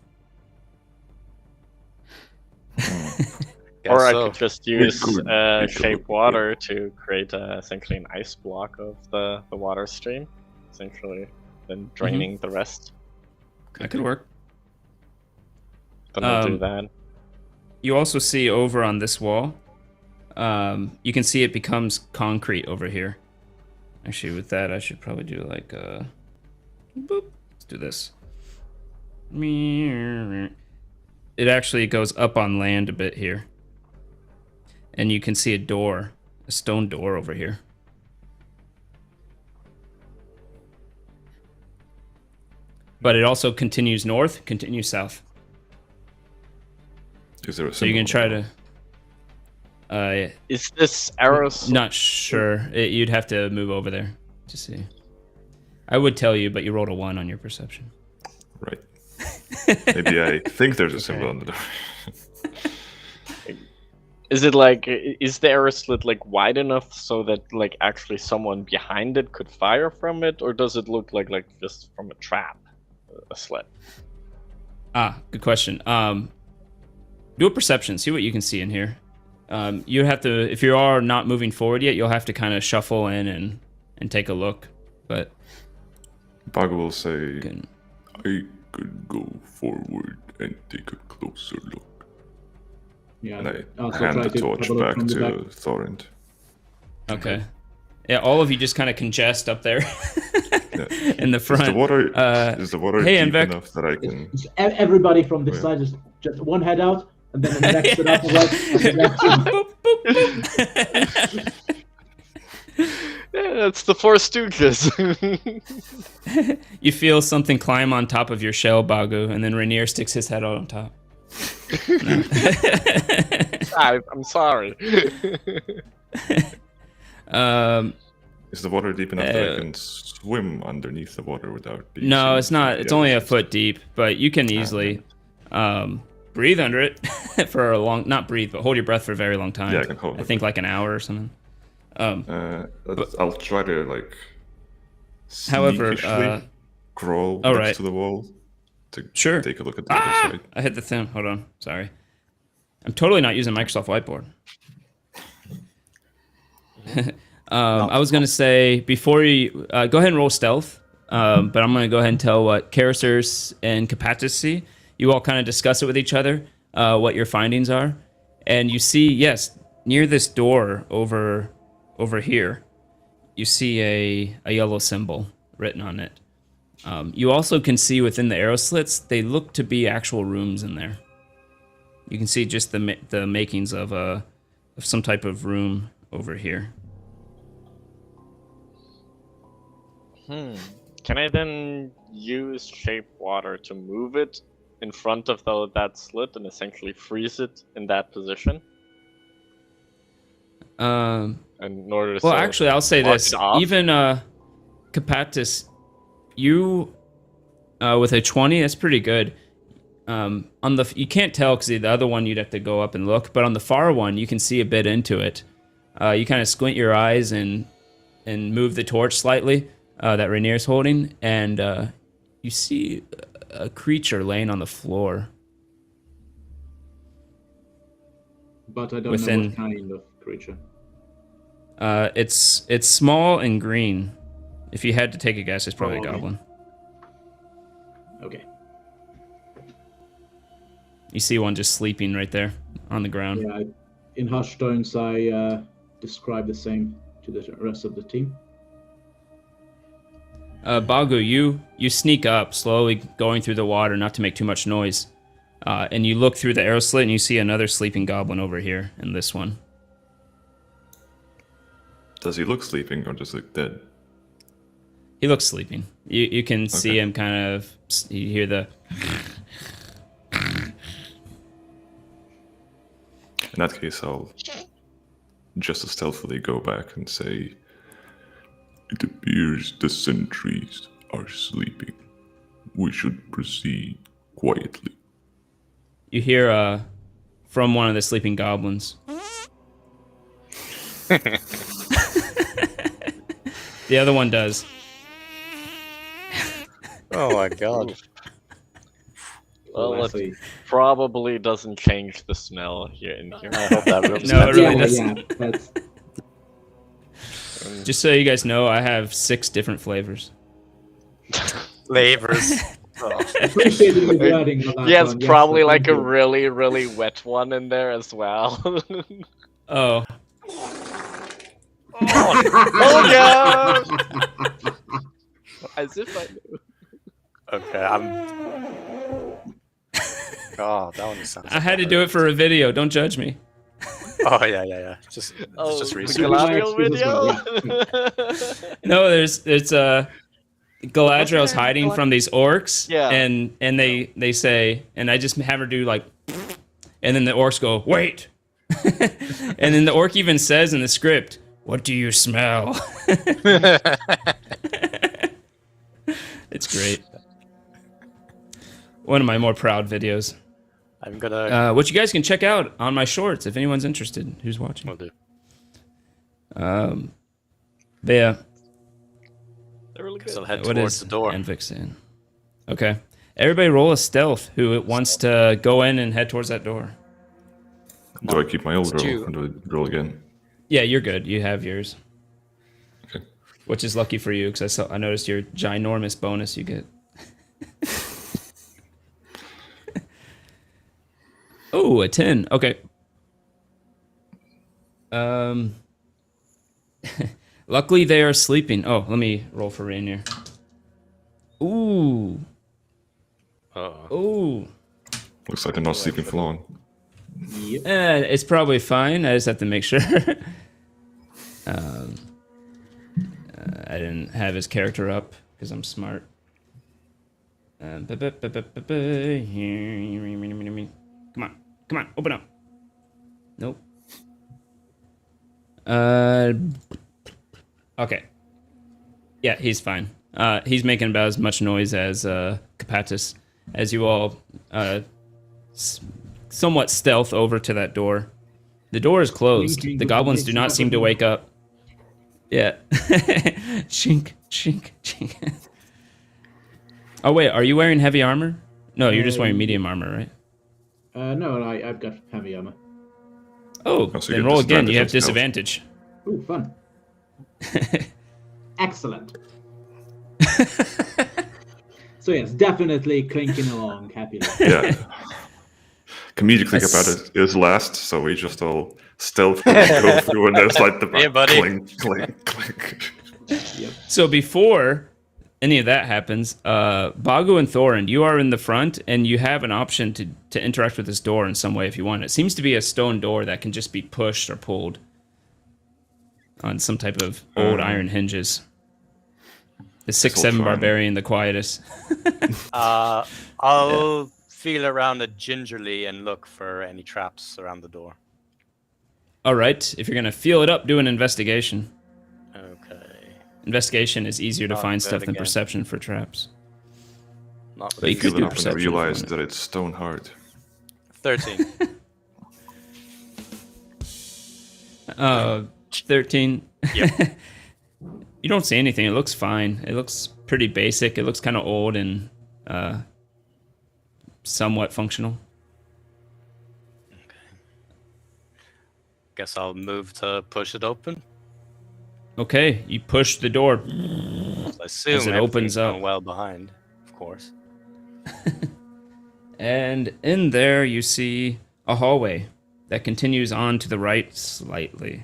Or I so. could just use could. shape water to create essentially an ice block of the water stream, essentially, then draining the rest. That could work. Then I'll do that. You also see over on this wall, you can see it becomes concrete over here. Actually, with that, I should probably do like a... Boop. Let's do this. It actually goes up on land a bit here. And you can see a door, a stone door over here. But it also continues north, continues south. Is there a So you can try symbol to... Is this arrows? Not sure. You'd have to move over there to see. I would tell you, but you rolled a 1 on your perception. Right. Maybe I think there's a symbol on the door. Is it like, is the arrow slit like wide enough so that like actually someone behind it could fire from it, or does it look like just from a trap, a slit? Good question. Do a perception. See what you can see in here. You have to, if you are not moving forward yet, you'll have to kind of shuffle in and take a look. But Bago will say, I could go forward and take a closer look. Yeah, And I also hand try the to torch have a look back from the to back. Thorint. Okay. Yeah, all of you just kind of congest up there in the front. Is the water hey, deep Envec. enough that I can... Everybody from this yeah. side just one head out, and then the next head up, right? And the next one. Yeah, that's the Four Stooges. You feel something climb on top of your shell, Bagu, and then Rainier sticks his head out on top. I'm sorry. Is the water deep enough that I can swim underneath the water without being No, seen it's not. from It's the only a others? foot deep, but you can easily breathe under it for a long, not breathe, but hold your breath for a very long time. Yeah, I can hold I it. think like an hour or something. I'll try to like However, sneakishly crawl all next right. to the wall to Sure. take a look at the other side. I hit the thing. Hold on. Sorry. I'm totally not using Microsoft Whiteboard. I was going to say, before you... go ahead and roll stealth. But I'm going to go ahead and tell what Caristers and Capatus see. You all kind of discuss it with each other, what your findings are. And you see, yes, near this door over here, you see a yellow symbol written on it. You also can see within the arrow slits, they look to be actual rooms in there. You can see just the makings of some type of room over here. Can I then use shape water to move it in front of that slit and essentially freeze it in that position? In order to Well, actually, I'll say block this. it off? Even Capatus, you with a 20, that's pretty good. You can't tell because the other one you'd have to go up and look, but on the far one you can see a bit into it. You kind of squint your eyes and move the torch slightly that Rainier's holding, and you see a creature laying on the floor. But I don't know Within- what kind of creature. It's small and green. If you had to take a guess, it's probably a Probably. goblin. Okay. You see one just sleeping right there on the ground. Yeah, in hushed tones, I describe the same to the rest of the team. Bagu, you sneak up, slowly going through the water, not to make too much noise. And you look through the arrow slit, and you see another sleeping goblin over here, in this one. Does he look sleeping or just look dead? He looks sleeping. You can see him kind of... You hear the... In that case, I'll just as stealthily go back and say, it appears the sentries are sleeping. We should proceed quietly. You hear from one of the sleeping goblins. The other one does. Oh my god. Well, it Lastly- probably doesn't change the smell here in here. I hope that room No, it really yeah, doesn't. yeah, that's Just so you guys know, I have 6 different flavors. flavors. Oh. appreciating the wording of that He has one. Yes, probably thank like a you. really, really wet one in there as well. Oh, Oh god! As if I knew. Okay, I'm. Oh, that one sounds. I had to do it for a video. Don't judge me. Oh yeah. Just Oh, just the research. Galadriel Excuse video? No, there's Galadriel's hiding from these orcs. Yeah. And they say, and I just have her do like, and then the orcs go, wait. And then the orc even says in the script, what do you smell? It's great. One of my more proud videos. I'm gonna. Which you guys can check out on my shorts if anyone's interested who's watching. Will do. But yeah. They're really good. I'll head What towards is the door. Anvix saying? Okay. Everybody roll a stealth who wants to go in and head towards that door. Do I keep my old roll? Stu. Or do I roll again? Yeah, you're good. You have yours. Okay. Which is lucky for you because I noticed your ginormous bonus you get. Oh, a 10. Okay. Luckily they are sleeping. Oh, let me roll for Rainier. Ooh. Ooh. Looks like they're not sleeping for long. Yep. It's probably fine. I just have to make sure. I didn't have his character up because I'm smart. Come on, open up. Nope. Okay. Yeah, he's fine. He's making about as much noise as Capatus, as you all somewhat stealth over to that door. The door is closed. The goblins do not seem to wake up. Yeah. Chink, chink, chink. Oh wait, are you wearing heavy armor? No, you're just wearing medium armor, right? No, I've got heavy armor. Oh, so you then have roll again. You have disadvantage disadvantage. Ooh, fun. Excellent. So yes, definitely clinking along happily. Yeah. Comedically, Capatus is last, so we just all stealthily go through, and there's like the Hey, buddy. clink, clink, clink. So before any of that happens, Bagu and Thorin, you are in the front, and you have an option to interact with this door in some way if you want. It seems to be a stone door that can just be pushed or pulled on some type of old iron hinges. The 6'7" fine. barbarian, the quietest. I'll feel around it gingerly and look for any traps around the door. All right, if you're gonna feel it up, do an investigation. Okay. Investigation is easier to Not find good stuff than again. perception for traps. Not But you with could Feel it do up and perception. if you realize wanted. that it's stone hard. 13. 13. Yep. You don't see anything. It looks fine. It looks pretty basic. It looks kind of old and somewhat functional. Guess I'll move to push it open. Okay, you push the door. I assume As it opens everything's up. going well behind, of course. And in there you see a hallway that continues on to the right slightly.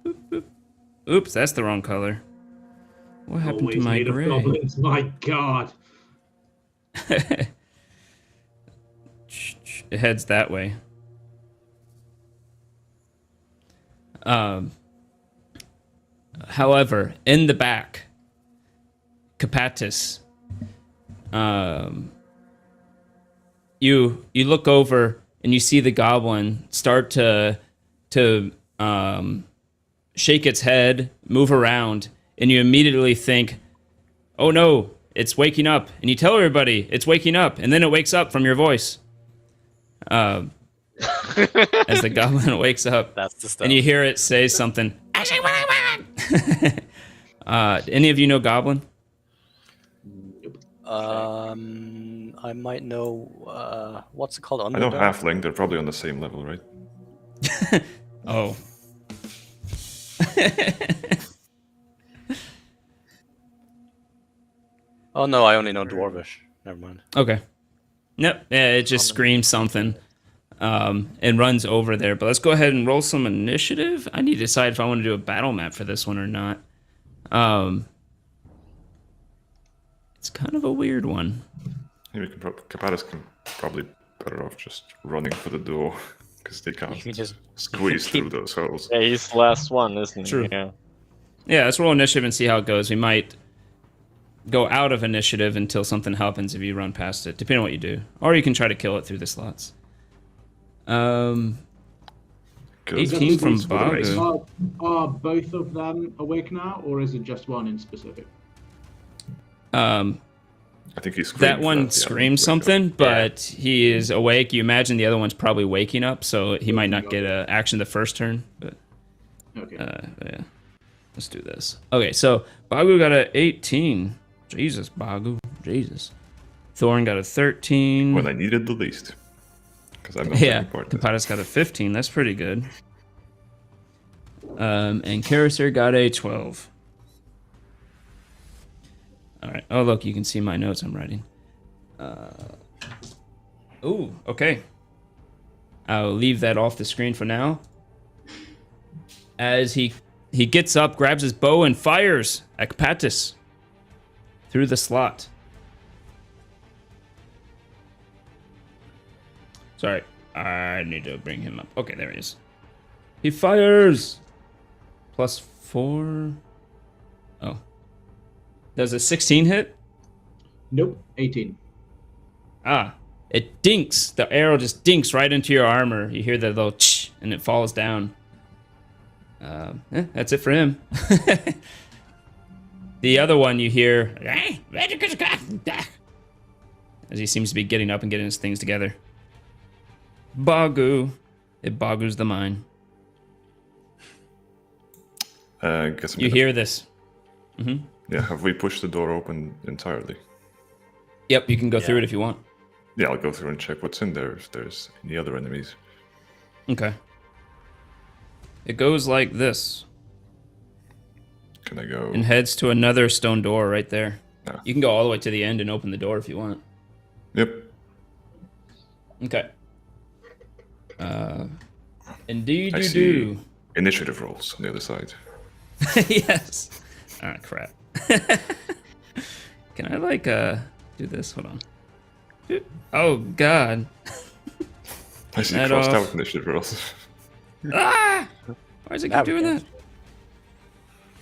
Boop, boop. Oops, that's the wrong color. What happened Always to my made of gray? goblins. My God. It heads that way. However, in the back, Capatus, you look over and you see the goblin start to shake its head, move around, and you immediately think, "Oh no, it's waking up!" And you tell everybody it's waking up, and then it wakes up from your voice. As the goblin wakes up, That's the stuff. and you hear it say something. Any of you know Goblin? I might know, what's it called? I know Underdark? halfling. They're probably on the same level, right? Oh. Oh no, I only know Dwarvish. Never mind. Okay. Nope. Yeah, it just screams something and runs over there. But let's go ahead and roll some initiative. I need to decide if I want to do a battle map for this one or not. It's kind of a weird one. Yeah, Capatus can probably better off just running for the door because they can't You can just squeeze through those holes. Yeah, he's the last one, isn't he? True. Yeah. Yeah, let's roll initiative and see how it goes. We might go out of initiative until something happens if you run past it, depending on what you do. Or you can try to kill it through the slots. 18 from Bagu. Are both of them awake now, or is it just one in specific? I think he's That one screams something, but he is awake. You imagine the other one's probably waking up, so he might not get action the first turn. But Okay. yeah, let's do this. Okay, so Bagu got a 18. Jesus, Bagu, Jesus. Thorin got a 13. When I needed the least, because I'm not Yeah, taking part. Kapatis got a 15. That's pretty good. And Karaser got a 12. All right. Oh, look, you can see my notes I'm writing. Ooh, okay. I'll leave that off the screen for now. As he gets up, grabs his bow, and fires at Kapatis through the slot. Sorry, I need to bring him up. Okay, there he is. He fires! +4. Oh. Does a 16 hit? Nope, 18. Ah. It dinks. The arrow just dinks right into your armor. You hear the little ch, and it falls down. That's it for him. The other one you hear... as he seems to be getting up and getting his things together. Bagu. It boggles the mind. Guess I'm You gonna- hear this. Mm-hmm. Yeah, have we pushed the door open entirely? Yep, you can go through it if you want. Yeah, I'll go through and check what's in there, if there's any other enemies. Okay. It goes like this Can I go? and heads to another stone door right there. Ah. You can go all the way to the end and open the door if you want. Yep. Okay. Indeed I you see. do. Initiative rolls on the other side. Yes. Ah, crap. Can I, like, do this? Hold on. Oh, God. I see That crossed off. out initiative rolls. Ah! Why is it keep doing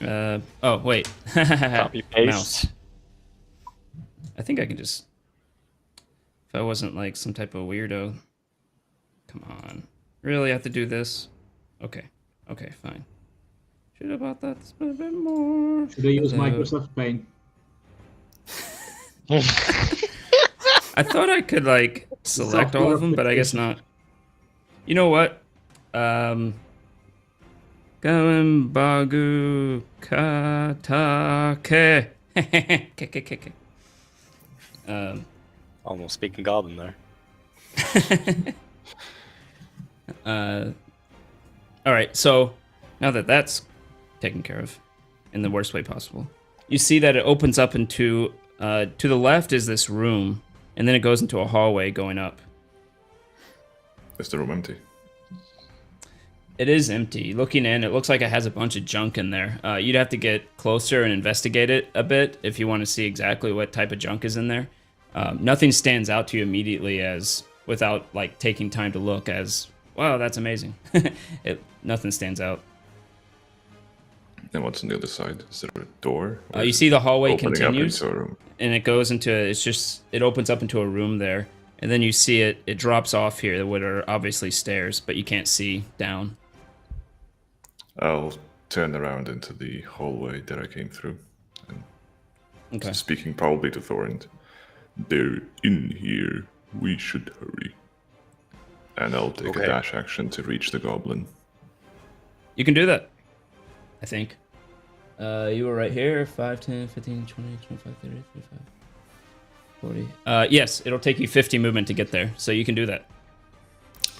that? Oh, wait. Copy paste. Mouse. I think I can just... If I wasn't, like, some type of weirdo. Come on. Really have to do this? Okay. Okay, fine. Should have bought that a bit more. Should I use Microsoft Paint? I thought I could, like, select all of them, but I guess not. You know what? Gawen Bagu Katake. Almost speaking Goblin there. All right, so now that that's taken care of in the worst way possible, you see that it opens up into, to the left is this room, and then it goes into a hallway going up. Is the room empty? It is empty. Looking in, it looks like it has a bunch of junk in there. You'd have to get closer and investigate it a bit if you want to see exactly what type of junk is in there. Nothing stands out to you immediately as, without like taking time to look, as, wow, that's amazing. Nothing stands out. And what's on the other side? Is there a door? Or You is see the hallway opening up continues, into a room? and it goes into, it opens up into a room there, and then you see it drops off here, what are obviously stairs, but you can't see down. I'll turn around into the hallway that I came through. And Okay. speaking probably to Thorin. They're in here. We should hurry. And I'll take a dash action to reach the goblin. You can do that, I think. You were right here. 5, 10, 15, 20, 25, 30, 35, 40. Yes, it'll take you 50 movement to get there, so you can do that.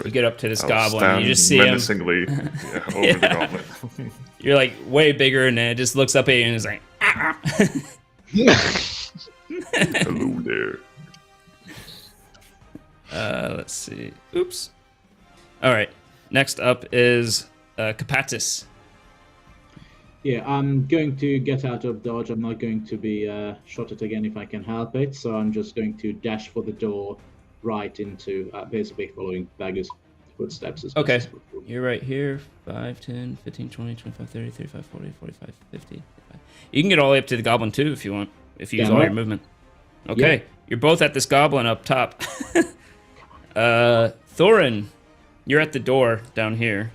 You get up to this I'll goblin, and you just see him. menacingly over the goblin. You're like way bigger, and it just looks up at you and is like, ah. Hello there. Let's see. Oops. All right. Next up is Kapatis. Yeah, I'm going to get out of dodge. I'm not going to be shot at again if I can help it. So I'm just going to dash for the door right into, basically following Bagu's footsteps. As Okay. best as possible. You're right here. 5, 10, 15, 20, 25, 30, 35, 40, 45, 50. 55. You can get all the way up to the goblin too if you want, if you use all your movement. Okay. Yeah. You're both at this goblin up top. Thorin, you're at the door down here.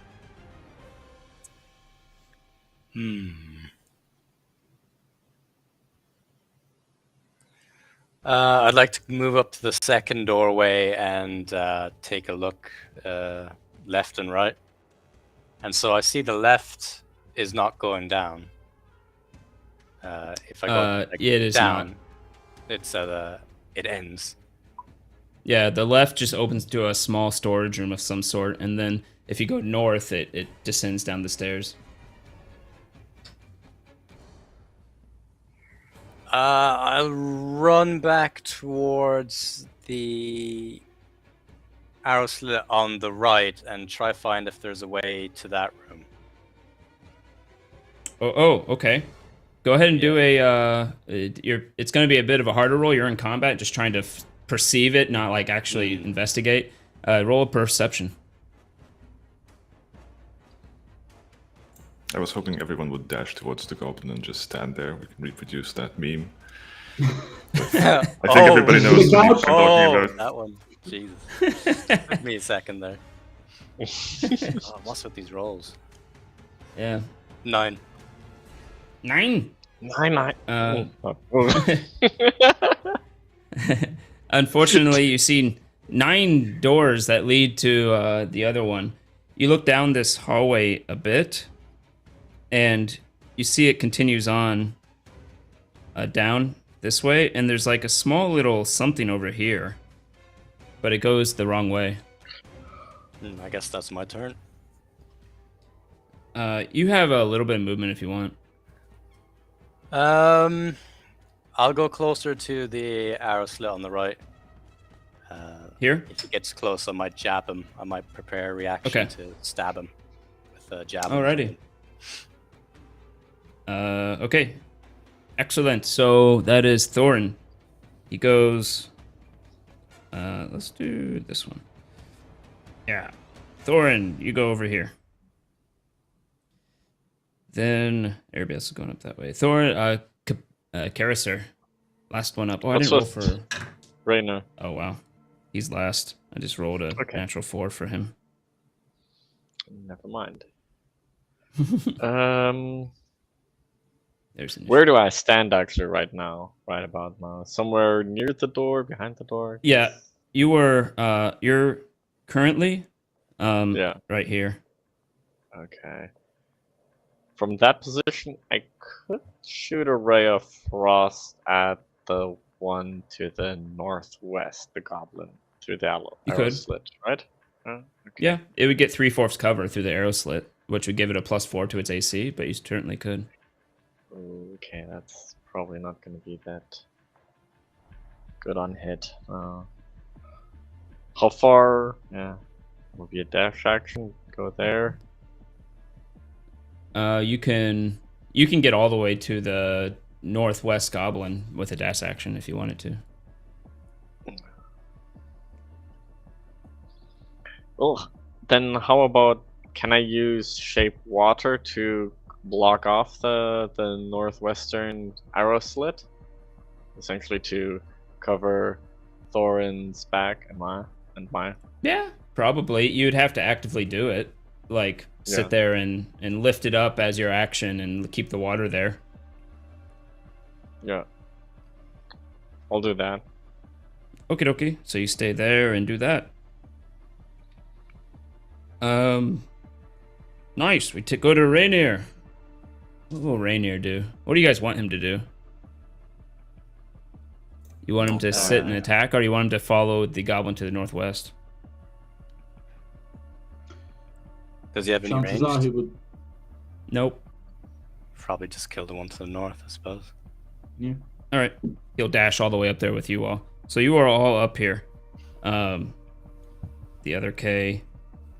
I'd like to move up to the second doorway and take a look left and right. And so I see the left is not going down. If I go yeah, it is down, not. it ends. Yeah, the left just opens to a small storage room of some sort, and then if you go north, it descends down the stairs. I'll run back towards the arrow slit on the right and try find if there's a way to that room. Oh, okay. Go ahead and do it's going to be a bit of a harder roll. You're in combat, just trying to perceive it, not like actually investigate. Roll a perception. I was hoping everyone would dash towards the goblin and just stand there. We can reproduce that meme. I think everybody knows what I'm talking about. That one. Jesus. Took me a second there. What's with these rolls? Yeah. 9. 9? 9. Unfortunately, you see 9 doors that lead to the other one. You look down this hallway a bit, and you see it continues on down this way, and there's like a small little something over here, but it goes the wrong way. I guess that's my turn. You have a little bit of movement if you want. I'll go closer to the arrow slit on the right. Here? If he gets close, I might jab him. I might prepare a reaction to stab him with a jab. Alrighty. Okay. Excellent. So that is Thorin. He goes... let's do this one. Yeah. Thorin, you go over here. Then everybody else is going up that way. Thorin, Carisser, last one up. Oh, I didn't roll for Rainer. Oh wow, he's last. I just rolled a natural 4 for him. Never mind. There's where do I stand actually right now? Right about now, somewhere near the door, behind the door. Yeah, you were. You're currently, right here. Okay. From that position, I could shoot a ray of frost at the one to the northwest, the goblin, through the arrow slit, right? Okay. Yeah, it would get 3/4 cover through the arrow slit, which would give it a +4 to its AC, but you certainly could. Okay, that's probably not going to be that good on hit. How far? Yeah, will be a dash action. Go there. You can get all the way to the northwest goblin with a dash action if you wanted to. Well, then how about, can I use shape water to block off the northwestern arrow slit? Essentially to cover Thorin's back and my. Yeah, probably. You'd have to actively do it. Like, sit there and lift it up as your action and keep the water there. Yeah. I'll do that. Okie dokie. So you stay there and do that. Nice. We go to Rainier. What will Rainier do? What do you guys want him to do? You want him to sit and attack, or you want him to follow the goblin to the northwest? Does he have any range? Chances are he would. Nope. Probably just kill the one to the north, I suppose. Yeah. All right. He'll dash all the way up there with you all. So you are all up here. The other K,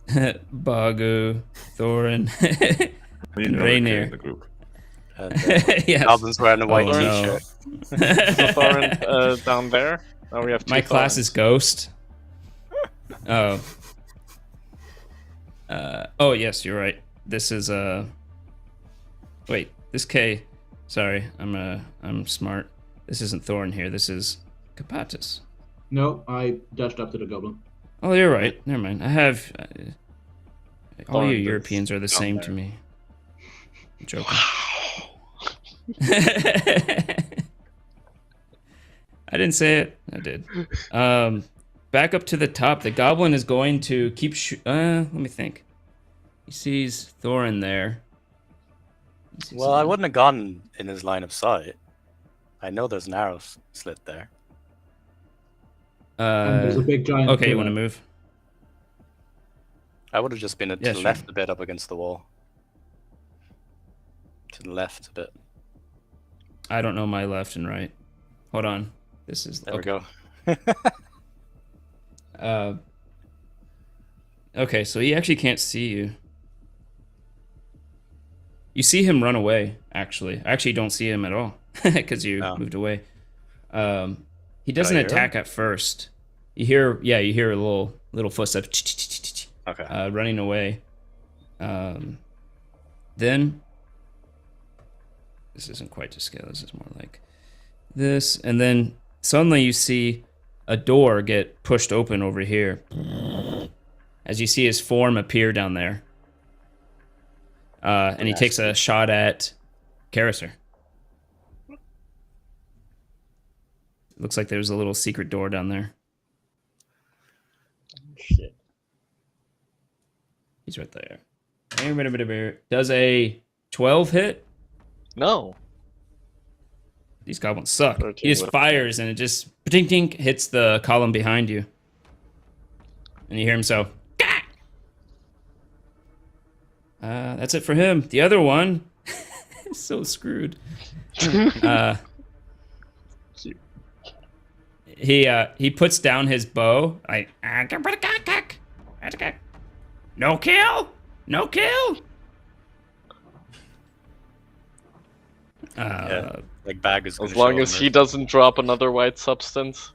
Bagu, Thorin, and Rainier. The group. Yes. Goblins wearing a white no. t-shirt. So Thorin down there. Now we have two My class is Ghost. Oh. Oh yes, you're right. This is wait, this K. Sorry, I'm smart. This isn't Thorin here. This is Capatus. No, I dashed up to the goblin. Oh, you're right. Never mind. I have. All you Thorin Europeans are the down same there. to me. I'm joking. I didn't say it. I did. Back up to the top. The goblin is going to keep. Let me think. He sees Thorin there. Well, I wouldn't have gone in his line of sight. I know there's an arrow slit there. And there's a big giant. Okay, you pillar. want to move? I would have just been to the sure. left a bit up against the wall. To the left a bit. I don't know my left and right. Hold on. This is There okay. we go. Okay, so he actually can't see you. You see him run away, actually. I actually don't see him at all, because you moved away. He doesn't hear attack at first. You hear a little footsteps. Okay. Running away. Then, this isn't quite to scale. This is more like this. And then suddenly you see a door get pushed open over here. As you see his form appear down there. And he takes a shot at Caricer. Looks like there's a little secret door down there. Shit. He's right there. Does a 12 hit? No. These goblins suck. 13 He just with- fires and it just ding ding hits the column behind you. And you hear him so. That's it for him. The other one is so screwed. He puts down his bow. No kill. No kill. Yeah, like bag is. As long as he doesn't drop another white substance.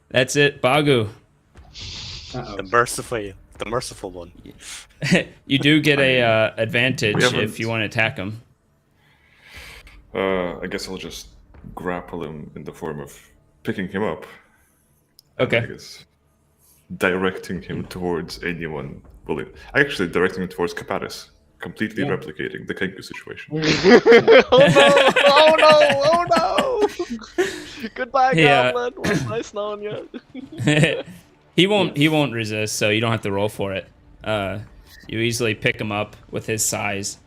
That's it, Bagu. The merciful one. You do get a advantage We haven't- if you want to attack him. I guess I'll just grapple him in the form of picking him up. I Okay. guess directing him towards anyone willing. Actually, directing him towards Capatis. Completely replicating the Kenku situation. Oh no! Goodbye, Yeah. Goblin. Was nice knowing you. He won't resist, so you don't have to roll for it. You easily pick him up with his size.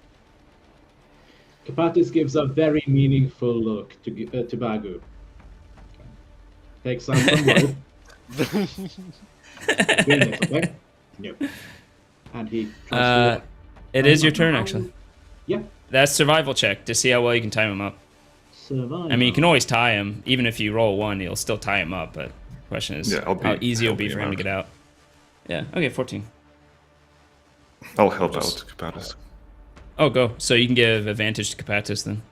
Kapatis gives a very meaningful look to Bagu. Takes out some rope. Okay? No. And he tries to... It is your turn, actually. Yeah. That's survival check to see how well you can time him up. Survive. I mean, you can always tie him. Even if you roll 1, you'll still tie him up. But the question is how easy it'll be for him to get out. Yeah, okay, 14. I'll help out Capatis. Oh, go. So you can give advantage to Capatis then.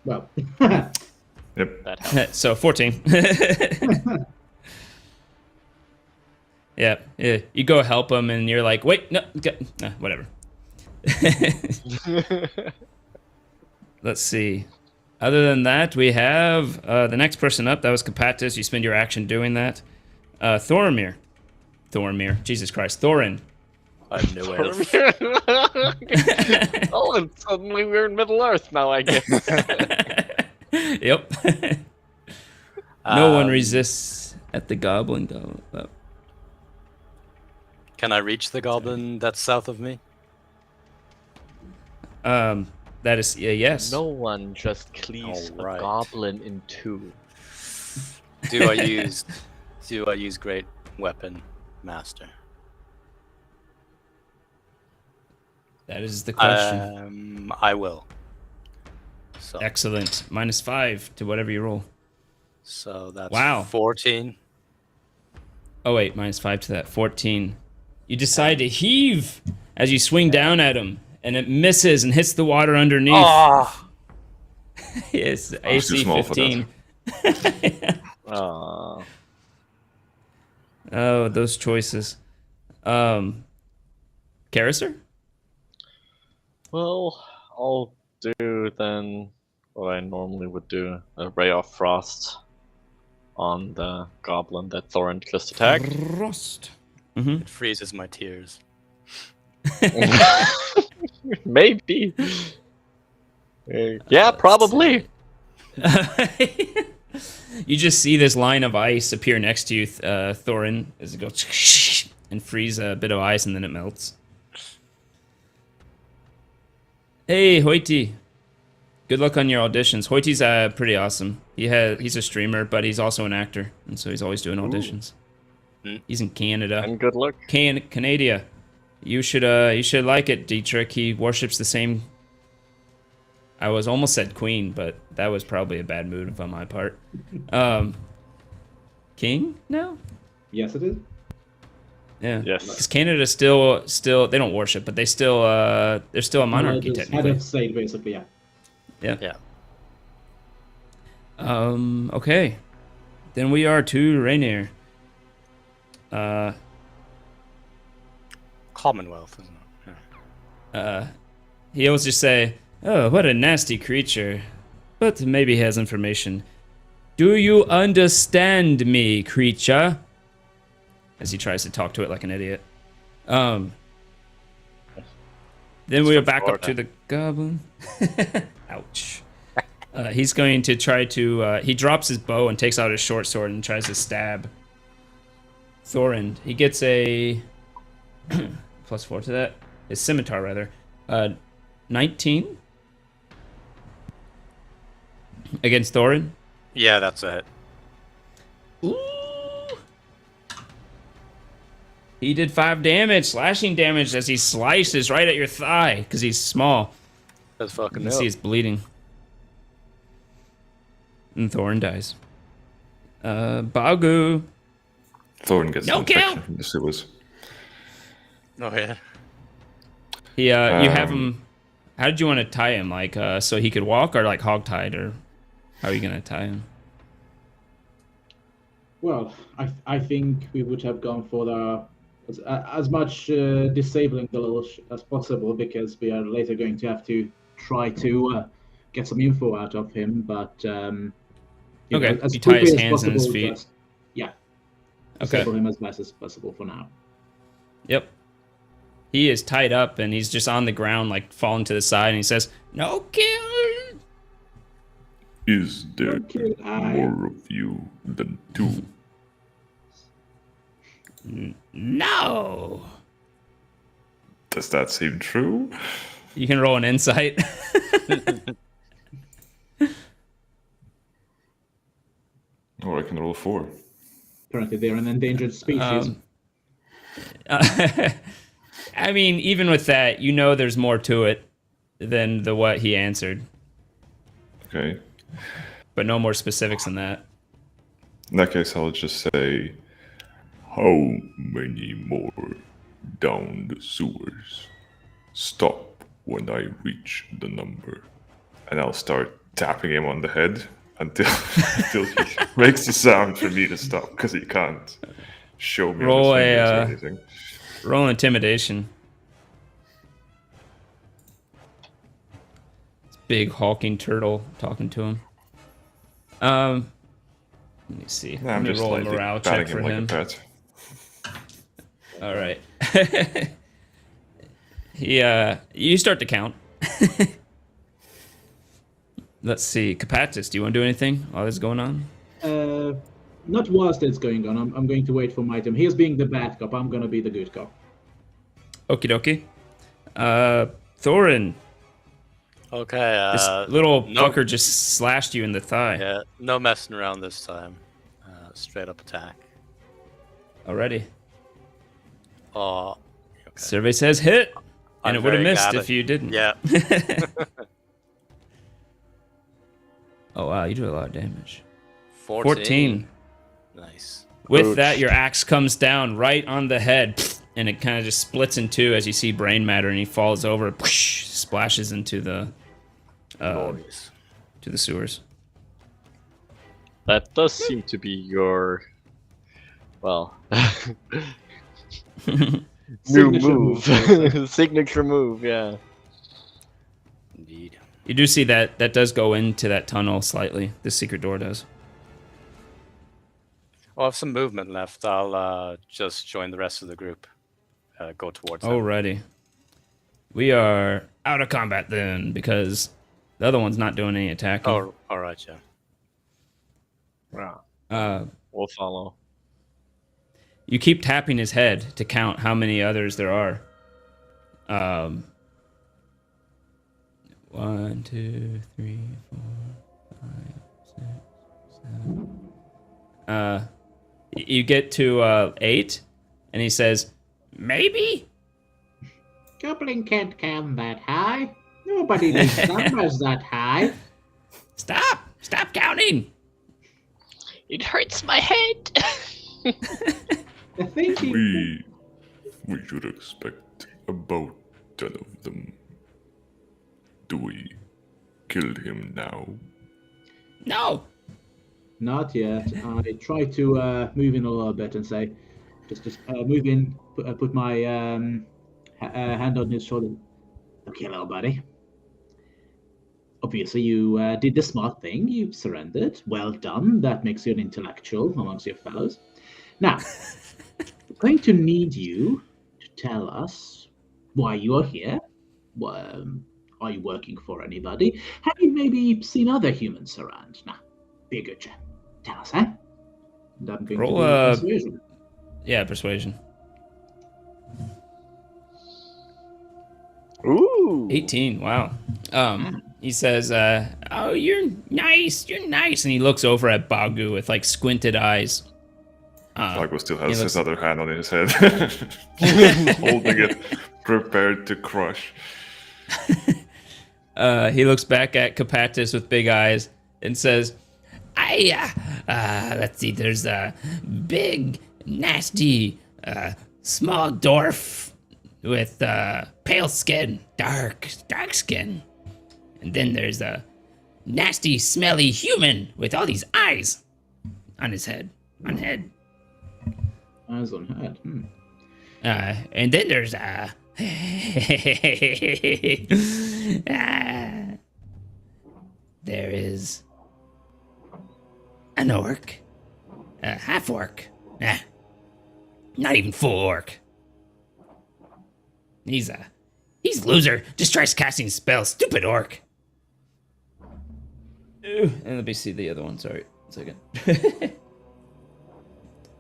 Well. Yep. That helps. So 14. Yeah. You go help him, and you're like, wait, no, whatever. Let's see. Other than that, we have the next person up. That was Capatis. You spend your action doing that. Thorin. Jesus Christ. Thorin. I knew it. Oh, and suddenly we're in Middle Earth now, I guess. Yep. No one resists at the goblin. Can I reach the goblin that's south of me? That is yes. No one just cleaves Alright. a goblin in two. Do I use great weapon master? That is the question. I will. So Excellent. -5 to whatever you roll. So that's Wow. 14. Oh wait, -5 to that. 14. You decide to heave as you swing down at him, and it misses and hits the water underneath. Oh, Yes, too AC small for 15. Uh, Oh, those choices. Caricer? well, I'll do then what I normally would do: a ray of frost on the goblin that Thorin just attacked. Frost. Mm-hmm. it freezes my tears. Maybe. Yeah, probably. You just see this line of ice appear next to you, Thorin, as it goes and freeze a bit of ice, and then it melts. Hey, Hoity. Good luck on your auditions. Hoity's pretty awesome. He's a streamer, but he's also an actor, and so he's always doing auditions. He's in Canada. And good luck. Canada. You should like it, Dietrich. He worships the same. I was almost said queen, but that was probably a bad move on my part. King? No. Yes, it is. Yeah. Yes. Because Canada still they don't worship, but they're still a monarchy Just technically. head of state, basically, yeah. Yeah. Okay. Then we are to Rainier. Commonwealth, isn't it? Yeah. He always just say, "Oh, what a nasty creature," but maybe he has information. Do you understand me, creature? As he tries to talk to it like an idiot. Then we are back up to the goblin. Ouch. He's going to try to. He drops his bow and takes out his short sword and tries to stab Thorin. He gets a +4 to that. His scimitar, rather. 19 against Thorin. Yeah, that's a hit. Ooh. He did 5 damage, slashing damage, as he slices right at your thigh because he's small. That's fucking You can see it's bleeding. And Thorin dies. Bagu. Thorin gets No an infection kill! from the sewers. Oh yeah. He, you have him. How did you want to tie him? Like, so he could walk, or like hog-tied, or how are you gonna tie him? Well, I think we would have gone for the as much disabling the leash as possible, because we are later going to have to try to get some info out of him. But you Okay, know, as you tie his quickly as hands and his possible, feet. just- yeah, Okay. disable him as best as possible for now. Yep. He is tied up and he's just on the ground, like falling to the side, and he says, "No kill." Is there Okay, more of you than 2? No. Does that seem true? You can roll an insight. Or I can roll 4. Currently, they're an endangered species. I mean, even with that, you know there's more to it than what he answered, Okay. but no more specifics than that. In that case, I'll just say, how many more down the sewers? Stop when I reach the number. And I'll start tapping him on the head until he makes a sound for me to stop, because he can't show me Roll on his fingers or a, anything. Roll intimidation. It's big hulking turtle talking to him. Let me see. Nah, Let I'm me just roll a lightly morale patting check for him him. like a pet. All right. You start to count. Let's see. Capatis, do you want to do anything while this is going on? Not whilst it's going on. I'm going to wait for my turn. He's being the bad cop. I'm going to be the good cop. Okie dokie. Thorin, Okay. this little no- fucker just slashed you in the thigh. Yeah, no messing around this time. Straight up attack. Already. Oh. Okay. Survey says hit. And I'm it would have very missed glad if you didn't. Yeah. Oh, wow. You do a lot of damage. 14. Nice. With Ouch. that, your axe comes down right on the head, and it kind of just splits in two as you see brain matter, and he falls over, splashes into the Glorious. to the sewers. That does seem to be your, well, new Signature move. move. Signature move, yeah. Indeed. You do see that does go into that tunnel slightly. The secret door does. Well, I have some movement left. I'll just join the rest of the group. Go towards them. Alrighty. We are out of combat then, because The other one's not doing any attacking. Oh, all right, yeah. We'll follow. You keep tapping his head to count how many others there are. 1, 2, 3, 4, 5, 6, 7. You get to 8, and he says, "Maybe." Goblin can't count that high. Nobody needs numbers that high. Stop counting. It hurts my head. The thing is, We should expect about 10 of them. Do we kill him now? No. not yet. I try to move in a little bit and say, just move in, put my hand on his shoulder. Okay, little buddy. Obviously, you did the smart thing. You surrendered. Well done. That makes you an intellectual amongst your fellows. Now, we're going to need you to tell us why you are here. Are you working for anybody? Have you maybe seen other humans around? Now, be a good chap. Tell us, eh? And I'm going Roll, to do persuasion. Yeah, persuasion. Ooh. 18. Wow. He says, "Oh, you're nice. You're nice." And he looks over at Bagu with like squinted eyes. Bagu still has he his looks- other hand on his head, holding it, prepared to crush. He looks back at Capatis with big eyes and says, let's see, there's a big, nasty, small dwarf with pale skin, dark skin. And then there's a nasty, smelly human with all these eyes on his head, Eyes on head. And then there's there is an orc, a half orc, not even full orc. He's loser, just tries casting spells, stupid orc. And let me see the other one, sorry, 1 second.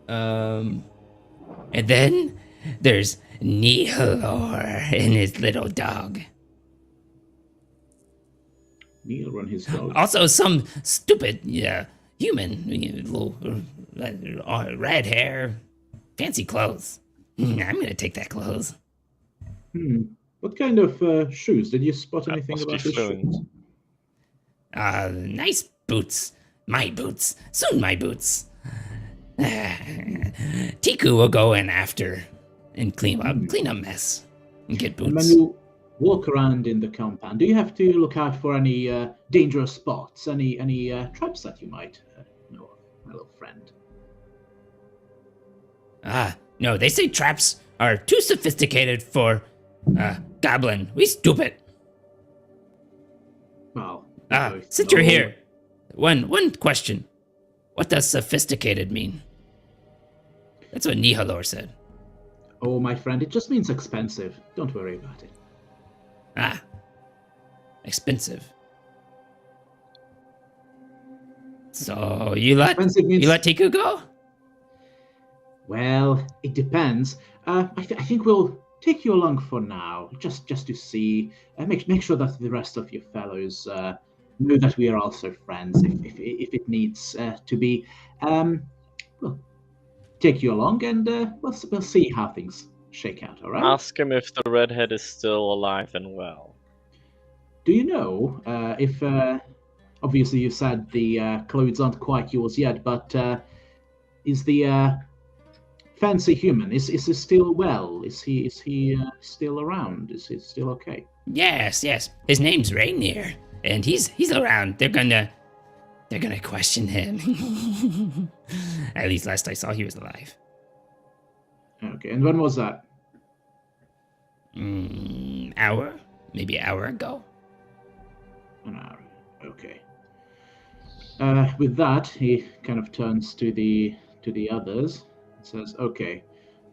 And then there's Nihilor and his little dog. Neil run his dog. Also, some stupid human, little red hair, fancy clothes. I'm gonna take that clothes. What kind of shoes? Did you spot That anything must be about his fluent. shoes? Nice boots. My boots. Soon my boots. Tiku will go in after and clean up mess and get And when boots. you walk around in the compound, do you have to look out for any dangerous spots, any traps that you might know of, my little friend? No, they say traps are too sophisticated for goblin. We stupid. Well, Since you're here, one question. What does sophisticated mean? That's what Nihilor said. Oh, my friend, it just means expensive. Don't worry about it. Expensive. So you let Expensive means... Tiku go? Well, it depends. I think we'll take you along for now, just to see, make sure that the rest of your fellows know that we are also friends. If it needs to be, we'll take you along, and we'll see how things shake out. All right? Ask him if the redhead is still alive and well. Do you know if? Obviously, you said the clothes aren't quite yours yet, but is the fancy human? Is he still well? Is he still around? Is he still okay? Yes. His name's Rainier, and he's around. They're gonna question him. At least last I saw, he was alive. Okay, and when was that? Maybe an hour ago. An hour. Okay. With that, he kind of turns to the others and says, "Okay,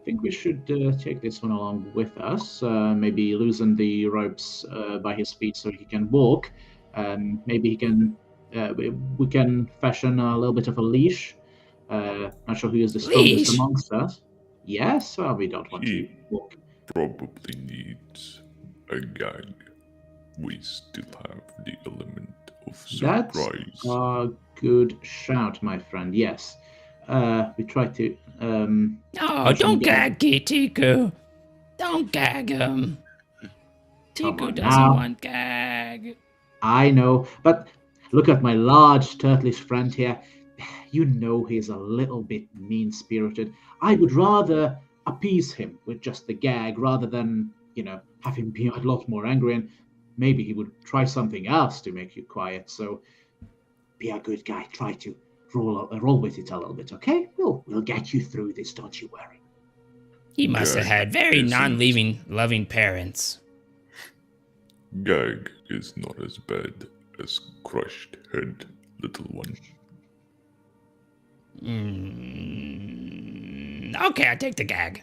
I think we should take this one along with us. Maybe loosen the ropes by his feet so he can walk. Maybe he can. We can fashion a little bit of a leash. Not sure who is the strongest Leash? amongst us. Yes, well, we don't want to He walk. probably needs a gag. We still have the element of That's surprise. a good shout, my friend. Yes. We try to. Oh, fashion don't a gag. gag Tiku. Don't gag him. Come Tiku on doesn't now. want gag. I know, but look at my large turtlish friend here. You know he's a little bit mean spirited. I would rather appease him with just the gag rather than, have him be a lot more angry, and maybe he would try something else to make you quiet. So be a good guy. Try to roll with it a little bit, okay? We'll get you through this, don't you worry. He must have Gag had very isn't- non-leaving, loving parents. Gag is not as bad as crushed head, little one. Okay, I take the gag.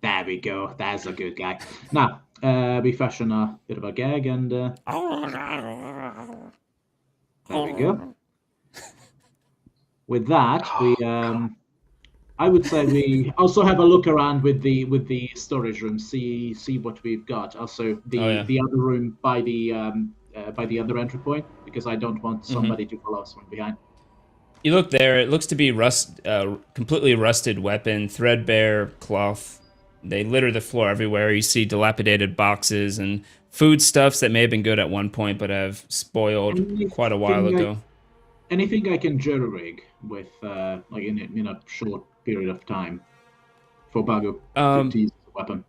There we go. That's a good guy. Now, we fashion a bit of a gag, and there we go. With that, I would say we also have a look around with the storage room, see what we've got. Also, the other room by the other entry point, because I don't want somebody to follow us from behind. You look there, it looks to be completely rusted weapon, threadbare cloth. They litter the floor everywhere. You see dilapidated boxes and foodstuffs that may have been good at one point but have spoiled quite a while ago. Anything I can jury rig with, like in a short period of time, for Bago to use the weapon.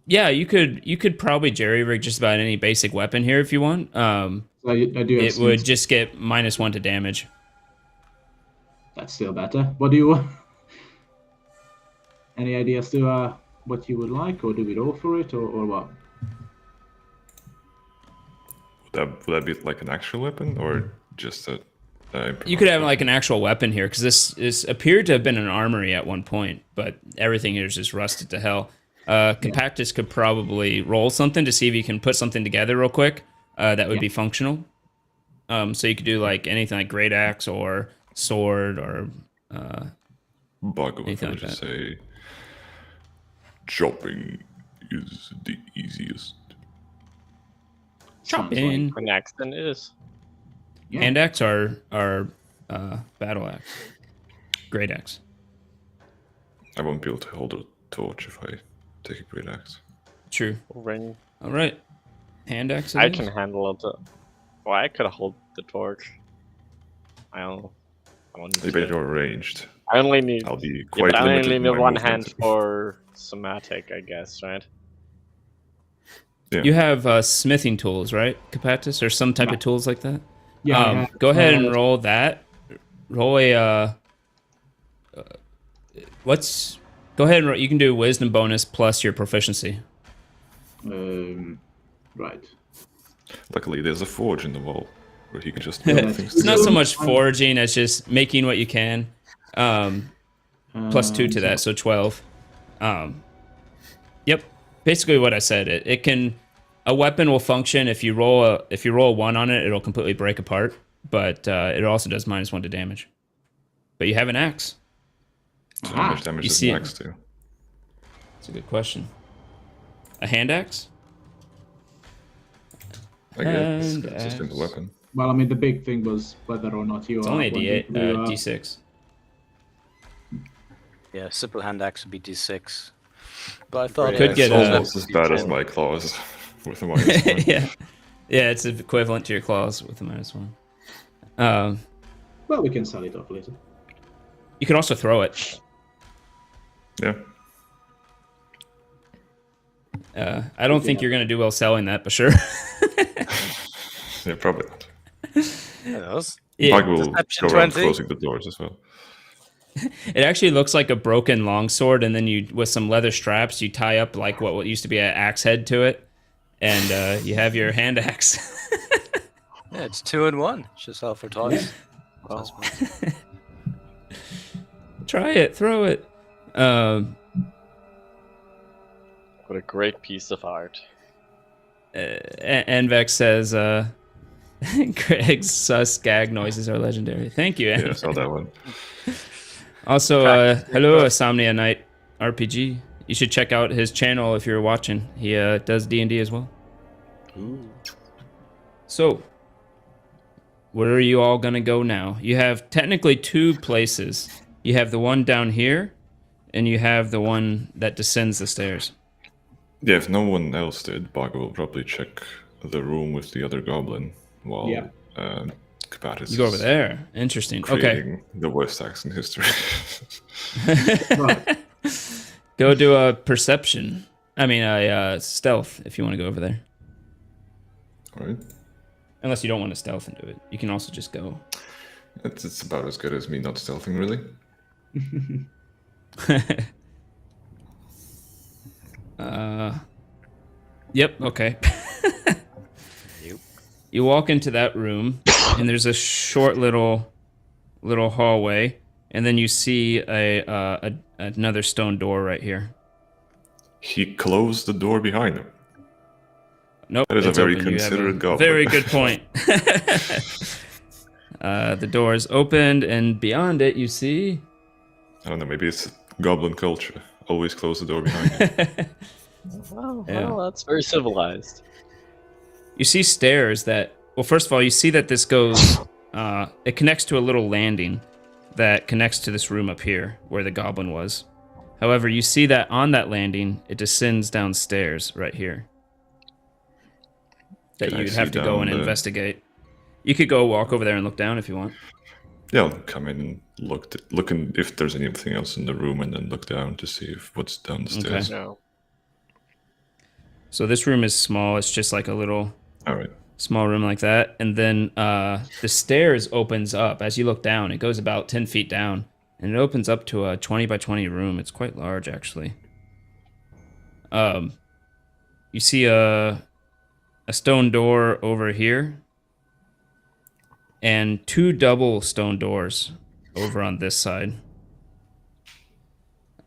Yeah, you could probably jerry rig just about any basic weapon here if you want. So I do have It would just get -1 to damage. That's still better. What do you want? Any ideas to what you would like, or do we roll for it, or what? Would that be like an actual weapon or just a? You could have like an actual weapon here because this appeared to have been an armory at one point, but everything here is just rusted to hell. Compactus could probably roll something to see if he can put something together real quick that would be functional. So you could do like anything like great axe or sword or Bug, I anything would like just that. say chopping is the easiest. Chopping. An axe then is. Yeah. Hand axe or battle axe. Great axe. I won't be able to hold a torch if I take a great axe. True. Ring. All right. Hand axe. I can handle it. Well, I could hold the torch. I don't know. You better you're ranged. I only need. I'll be Yeah, quite but I limited only in need my one movement. hand for somatic, I guess, right? Yeah. You have smithing tools, right, Capatus, or some type of tools like that? Yeah. Go ahead and roll that. Roll a. Go ahead and roll, you can do wisdom bonus plus your proficiency. Right. Luckily, there's a forge in the wall where he can just Yeah, build things It's not so together. much foraging as just making what you can. Plus 2 to that, so 12. Yep. Basically what I said. It can. A weapon will function if you roll a 1 on it, it'll completely break apart. But it also does -1 to damage. But you have an axe. So how much damage You does see an it. axe do? That's a good question. A hand axe? I guess And it's just in the axe. weapon. Well, I mean, the big thing was whether or not you It's are. only a D8, wanting to, D6. Yeah, simple hand axe would be D6. But I thought Could It's get almost as bad as D10. my claws with a -1. Yeah, it's equivalent to your claws with a -1. Well, we can sell it off later. You can also throw it. Yeah. I don't think you're gonna do well selling that, but sure. Yeah, probably not. Yeah. Bug will Deception go around 20. closing the doors as well. It actually looks like a broken longsword, and then you, with some leather straps, you tie up like what used to be an axe head to it, and you have your hand axe. Yeah, it's 2 in 1. Should sell for twice. Well, Try it, throw it. what a great piece of art. Envex says, Greg's gag noises are legendary. Thank you, Yeah, I Anna. saw that one. Also, hello, Asomnia Knight RPG. You should check out his channel if you're watching. He does D&D as well. Ooh. So, where are you all gonna go now? You have technically two places. You have the one down here, and you have the one that descends the stairs. Yeah, if no one else did, Bago will probably check the room with the other goblin while Yeah. Kapatis You go over is there. Interesting. Okay. creating the worst acts in history. Right. Go do a perception. I mean, stealth if you want to go over there. Alright. Unless you don't want to stealth into it. You can also just go. It's about as good as me not stealthing, really. Yep, okay. You walk into that room, and there's a short little hallway, and then you see another stone door right here. He closed the door behind him. Nope. That is a it's very open. You have considerate a goblin. Very good point. The door is opened, and beyond it, you see. I don't know, maybe it's goblin culture. Always close the door behind you. Well, Yeah. well, that's very civilized. You see stairs that. Well, first of all, you see that this goes. It connects to a little landing that connects to this room up here where the goblin was. However, you see that on that landing, it descends downstairs right here. That Can I you'd see have to go down and the- investigate. You could go walk over there and look down if you want. Yeah, I'll come in and look if there's anything else in the room, and then look down to see if what's down the stairs. No. So this room is small. It's just like a little All right. small room like that. And then the stairs opens up. As you look down, it goes about 10 feet down. And it opens up to a 20 by 20 room. It's quite large, actually. You see a stone door over here. And two double stone doors over on this side.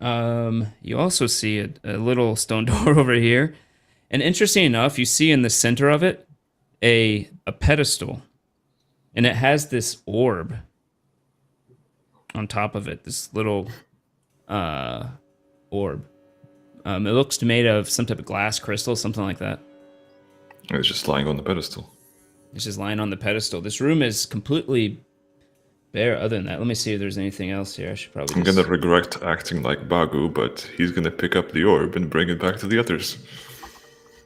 You also see a little stone door over here. And interesting enough, you see in the center of it a pedestal. And it has this orb on top of it, this little orb. It looks made of some type of glass crystal, something like that. It's just lying on the pedestal. It's just lying on the pedestal. This room is completely bare other than that. Let me see if there's anything else here. I should probably I'm just... gonna regret acting like Bagu, but he's gonna pick up the orb and bring it back to the others.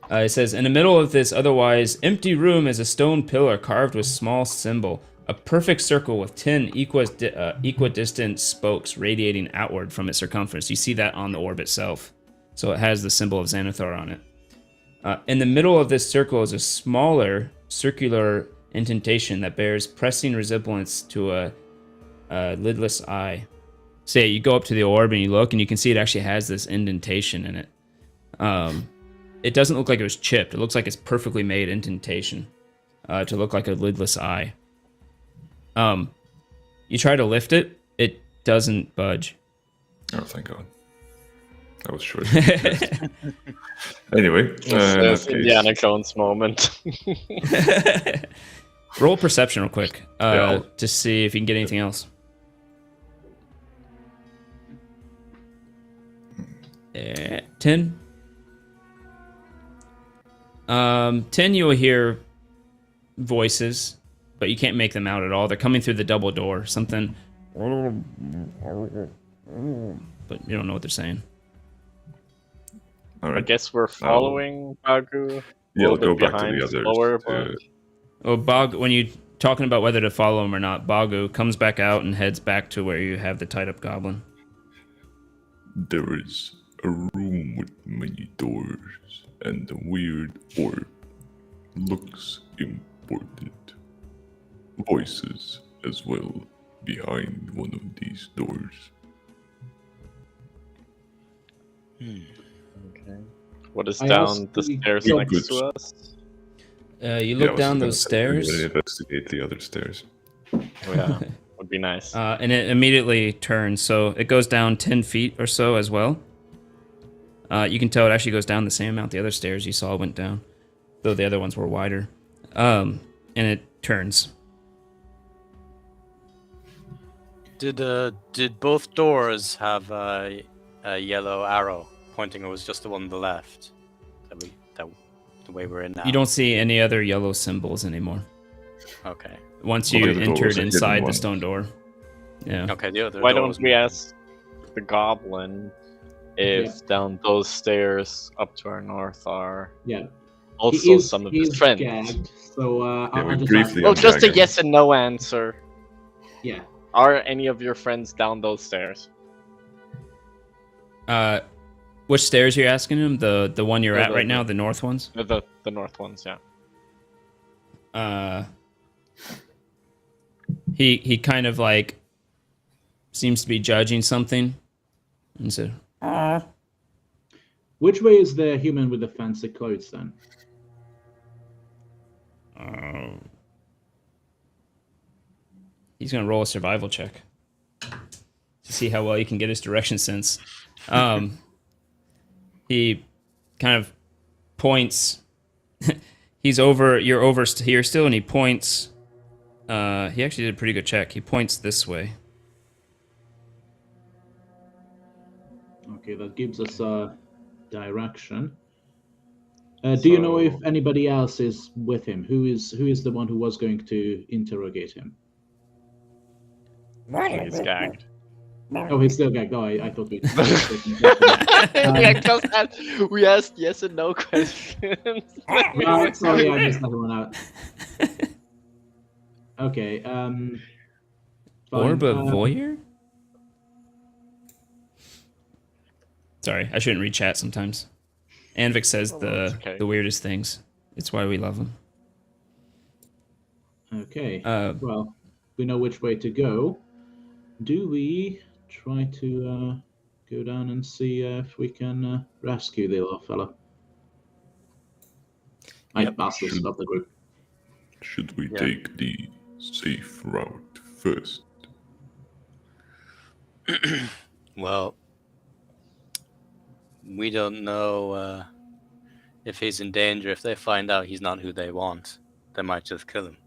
It says, in the middle of this otherwise empty room is a stone pillar carved with small symbol. A perfect circle with 10 equidistant spokes radiating outward from its circumference. You see that on the orb itself. So it has the symbol of Xanathar on it. In the middle of this circle is a smaller circular indentation that bears pressing resemblance to a lidless eye. Say you go up to the orb and you look and you can see it actually has this indentation in it. It doesn't look like it was chipped. It looks like it's perfectly made indentation to look like a lidless eye. You try to lift it, it doesn't budge. Oh, thank God. I was sure. Anyway, in that This case- Indiana Jones moment. Roll perception real quick Yeah. to see if you can get anything else. 10. 10, you'll hear voices, but you can't make them out at all. They're coming through the double door. Something, but you don't know what they're saying. All I right. guess we're following Bagu. Yeah, I'll little go bit back to behind, the others. slower, to- Well, when you're talking about whether to follow him or not, Bagu comes back out and heads back to where you have the tied up goblin. There is a room with many doors and a weird orb. Looks important. Voices as well behind one of these doors. Okay. What is I down also the think- stairs Yeah, next good. to us? You Yeah, I look was down gonna those say, I'm gonna stairs, investigate the other stairs. Oh, yeah, would be nice. and it immediately turns. So it goes down 10 feet or so as well. You can tell it actually goes down the same amount the other stairs you saw went down, though the other ones were wider. And and it turns. Did both doors have a yellow arrow pointing, or was just the one on the left? The way we're in now. You don't see any other yellow symbols anymore. Okay. Once you Okay, the door was entered a hidden inside the one. stone door. Yeah. Okay. The other. Why door don't was we moving. ask the goblin if down those stairs up to our north are Yeah. also some of his friends? Gagged, so Yeah, I'll we just briefly Well, ask. just a ungagging. yes and no answer. Yeah. Are any of your friends down those stairs? Which stairs are you asking him? The one you're at right now, the north ones? The north ones, yeah. He kind of like seems to be judging something, and so Which way is the human with the fancy clothes then? he's gonna roll a survival check to see how well you can get his direction sense. He kind of points. You're over here still, and he points. He actually did a pretty good check. He points this way. Okay, that gives us a direction. Do you know if anybody else is with him? Who is the one who was going to interrogate him? He's gagged. Oh, he's still gagged. Oh, I thought we. We asked yes and no questions. Sorry, I missed that one out. Okay. Fine. Orb of Voyeur? Sorry, I shouldn't read chat sometimes. Anvik says the weirdest things. It's why we love him. Okay. Well, we know which way to go. Do we try to go down and see if we can rescue the little fella? I asked this of the group. Should we take the safe route first? Well, we don't know if he's in danger. If they find out he's not who they want, they might just kill him.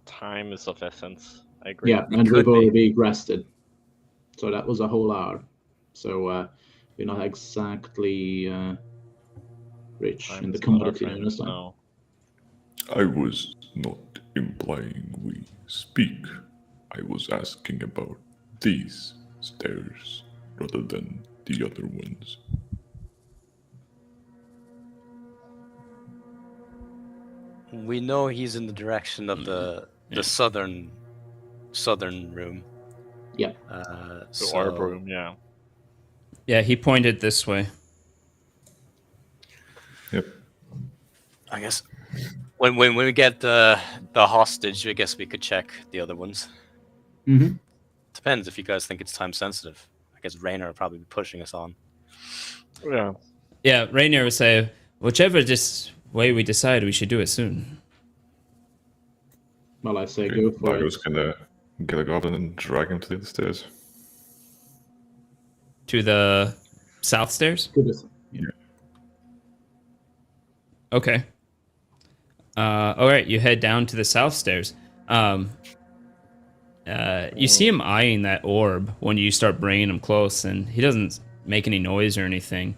Time is of essence. I agree. Yeah, and we've already rested. So that was a whole hour. So we're not exactly rich in the commodity, you understand? No. I was not implying we speak. I was asking about these stairs rather than the other ones. We know he's in the direction of the southern room. Yeah. The orb room, yeah. Yeah, he pointed this way. Yep. I guess when we get the hostage, I guess we could check the other ones. Mm-hmm. Depends if you guys think it's time sensitive. I guess Rainer will probably be pushing us on. Yeah. Yeah, Rainier would say, whichever way we decide, we should do it soon. Well, I say go for Mario's it. gonna get a goblin and drag him to the other stairs. To the south stairs? Yeah. Okay. All right, you head down to the south stairs. You see him eyeing that orb when you start bringing him close, and he doesn't make any noise or anything.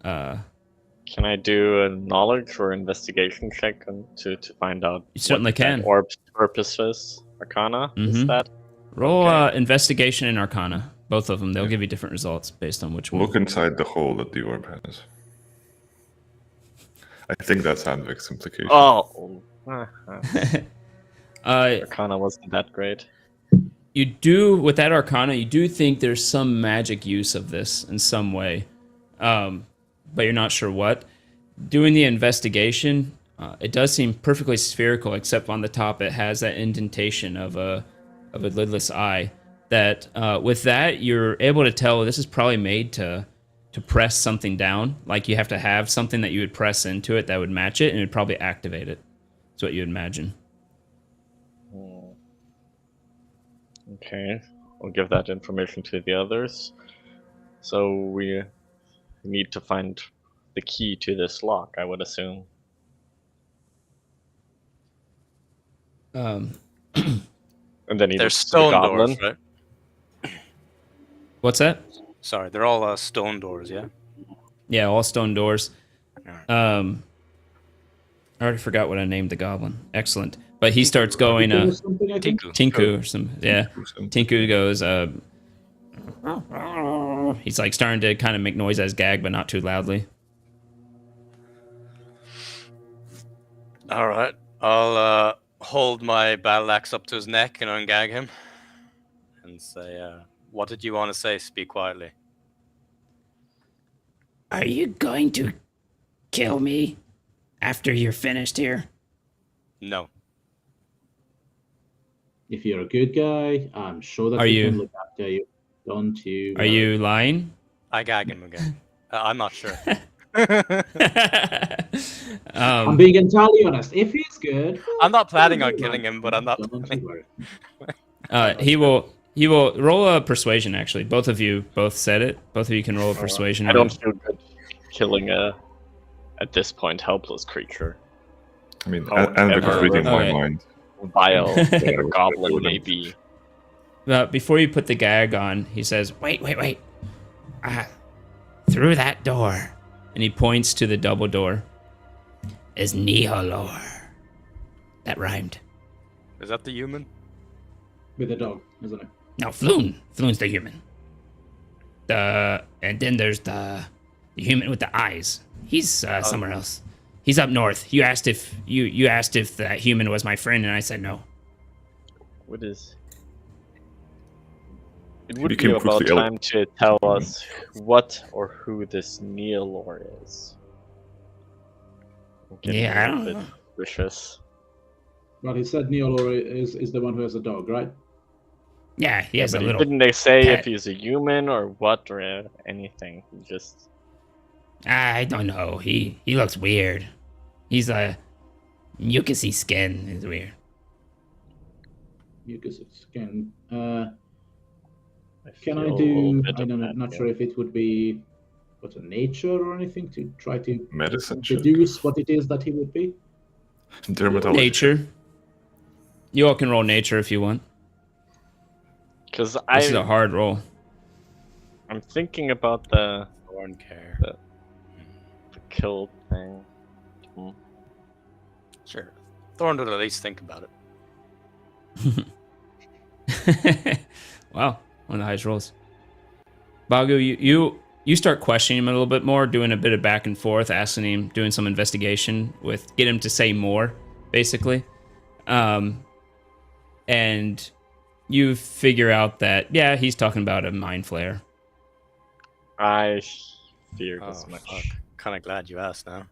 Can I do a knowledge or investigation check to find out You certainly what can. that orb's purpose is? Arcana? Is that? Roll Okay. investigation and arcana. Both of them. They'll give you different results based on which one. Look inside the hole that the orb has. I think that's Anvik's implication. Oh! Uh, Arcana wasn't that great. you do, with that arcana, you do think there's some magic use of this in some way, but you're not sure what. Doing the investigation, it does seem perfectly spherical, except on the top it has that indentation of a lidless eye. That with that, you're able to tell this is probably made to press something down. Like you have to have something that you would press into it that would match it, and it would probably activate it. That's what you would imagine. Okay, I'll give that information to the others. So we need to find the key to this lock, I would assume. Um, And then he They're looks to the stone goblin. doors, right? what's that? Sorry, they're all stone doors, yeah? Yeah, all stone doors. Alright. I already forgot what I named the goblin. Excellent. But he starts going, Or something, I think. Tinku. Tinku or some, yeah. Tinku goes, he's like starting to kind of make noise as gag, but not too loudly. Alright. I'll hold my battle axe up to his neck and ungag him. And say, what did you want to say? Speak quietly. Are you going to kill me after you're finished here? No. If you're a good guy, I'm sure that Are we you- can look after you. Don't you? Are you lying? I gag him again. I'm not sure. I'm being entirely honest. If he's good, I'm not planning on killing him, but I'm not. Don't you worry. He will roll a persuasion. Actually, both of you both said it. Both of you can roll a persuasion. I don't feel good killing a, at this point, helpless creature. I mean, However- Anvik is reading my Okay. mind. Vile Yeah, goblin, wouldn't. maybe. Before you put the gag on, he says, "Wait. Through that door," and he points to the double door. Is Nihalor. That rhymed. Is that the human? With a dog, isn't it? No, Floon. Floon's the human. And then there's the human with the eyes. He's somewhere else. He's up north. You asked if you asked if that human was my friend, and I said no. What is... It He would be became about quickly time to tell us what or who this Neolor is. I'm getting Yeah, I a don't bit know. suspicious. Well, he said Neolor is the one who has a dog, right? Yeah, he has a But little. didn't they say pet. if he's a human or what or anything? He just... I don't know. He looks weird. He's a mucusy skin. Is weird. Mucus skin. Can I feel a do? little bit I of don't know. that, Not yeah. sure if it would be what a nature or anything to try to Medicine check. deduce what it is that he would be. Dermatology. Nature. You all can roll nature if you want. Because This is a hard roll. I'm thinking about the Thorn care. kill thing. Sure. Thorn would at least think about it. Wow, one of the highest rolls. Bagu, you start questioning him a little bit more, doing a bit of back and forth, asking him, doing some investigation with get him to say more, basically. And you figure out that he's talking about a mind flare. I feared Oh, as much. fuck. Kind of glad you asked now.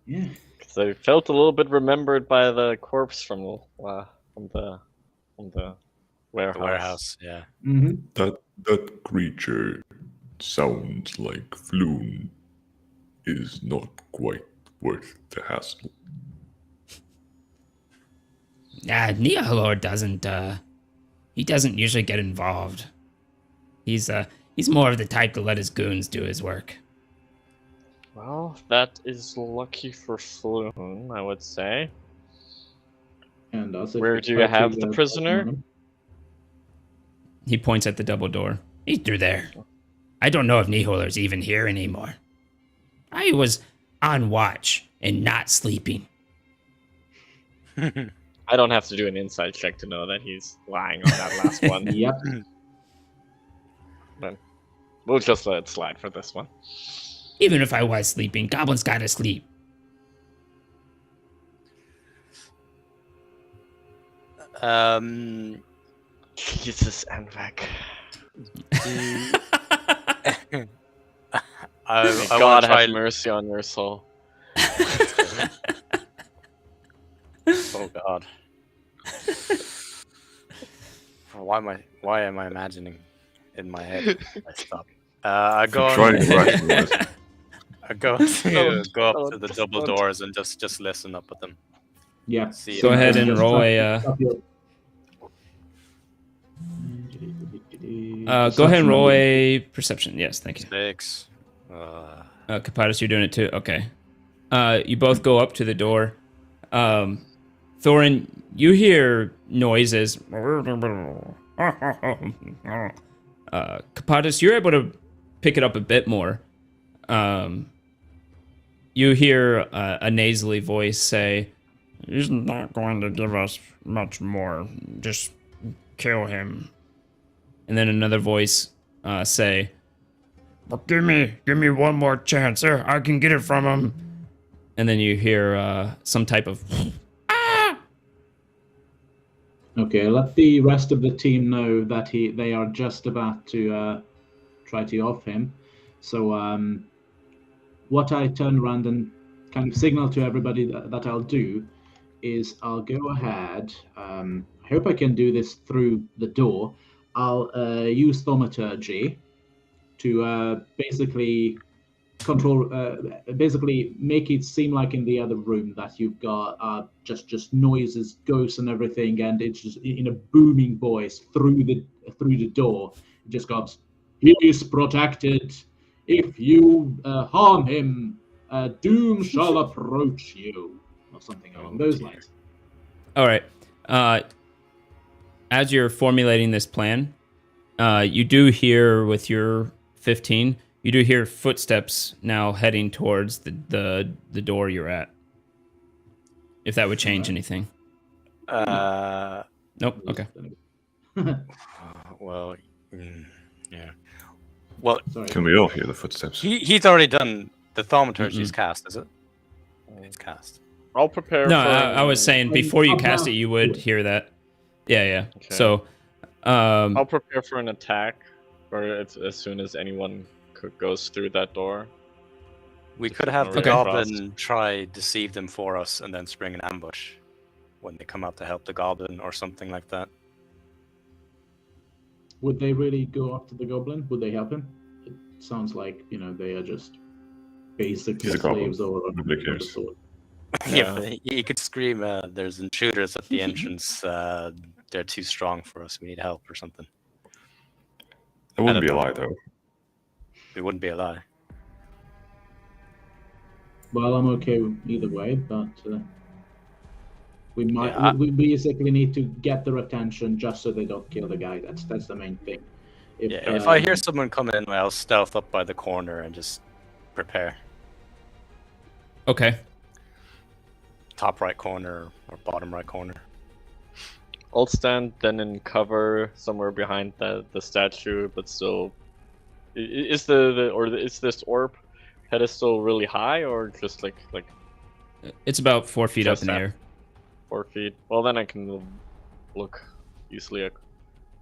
Yeah. Because I felt a little bit remembered by the corpse from the warehouse. The warehouse, yeah. Mm-hmm. That creature sounds like Floon is not quite worth the hassle. Nihalor doesn't he doesn't usually get involved. He's more of the type to let his goons do his work. Well, that is lucky for Floon, I would say. And also, Where do you have the prisoner? He points at the double door. He's through there. I don't know if Nihalor's even here anymore. I was on watch and not sleeping. I don't have to do an inside check to know that he's lying on that last one. Yep. But we'll just let it slide for this one. Even if I was sleeping, goblins gotta sleep. Jesus, Anvak. I God want to try. have mercy on your soul. Oh God. Why am I imagining in my head? I stop. I go. Try to rationalize. I go up to the double doors and just listen up at them. Yeah. See Go if- ahead and Just roll stop- a. stop your- Go ahead and roll a perception. Yes, thank you. 6. Kapatis, you're doing it too. Okay. You both go up to the door. Thorin, you hear noises. Kapatis, you're able to pick it up a bit more. You hear a nasally voice say, "He's not going to give us much more. Just kill him." And then another voice say, "Well, give me one more chance. I can get it from him." And then you hear some type of Okay, let the rest of the team know that they are just about to try to off him. So what I turn around and kind of signal to everybody that I'll do is I'll go ahead. I hope I can do this through the door. I'll use thaumaturgy to basically control, basically make it seem like in the other room that you've got just noises, ghosts, and everything, and it's just in a booming voice through the door. It just goes, "He is protected. If you harm him, doom shall approach you," or something along those lines. All right. As you're formulating this plan, you do hear with your 15, you do hear footsteps now heading towards the door you're at. If that would change anything. Nope. Okay. Well, yeah. Well, Sorry. Can we all hear the footsteps? he's already done the thaumaturgy's cast, is it? It's cast. I'll prepare. No, for I was saying before you cast it, you would hear that. Yeah. Okay. So, I'll prepare for an attack, or as soon as anyone goes through that door. We could have the Okay. goblin try deceive them for us, and then spring an ambush when they come out to help the goblin, or something like that. Would they really go after the goblin? Would they help him? It sounds like, they are just basically He's a goblin. slaves or Nobody cares. Yeah, but he could scream, "There's intruders at the entrance. They're too strong for us. We need help," or something. That wouldn't I be a don't know. lie, though. It wouldn't be a lie. Well, I'm okay with either way, but we might. Yeah, we basically need to get their attention just so they don't kill the guy. That's the main thing. If I hear someone coming in, I'll stealth up by the corner and just prepare. okay. Top right corner or bottom right corner. I'll stand then in cover somewhere behind the statue, but still, is is this orb pedestal really high, or just like It's about 4 feet up Just in the that. air. 4 feet? Well, then I can look easily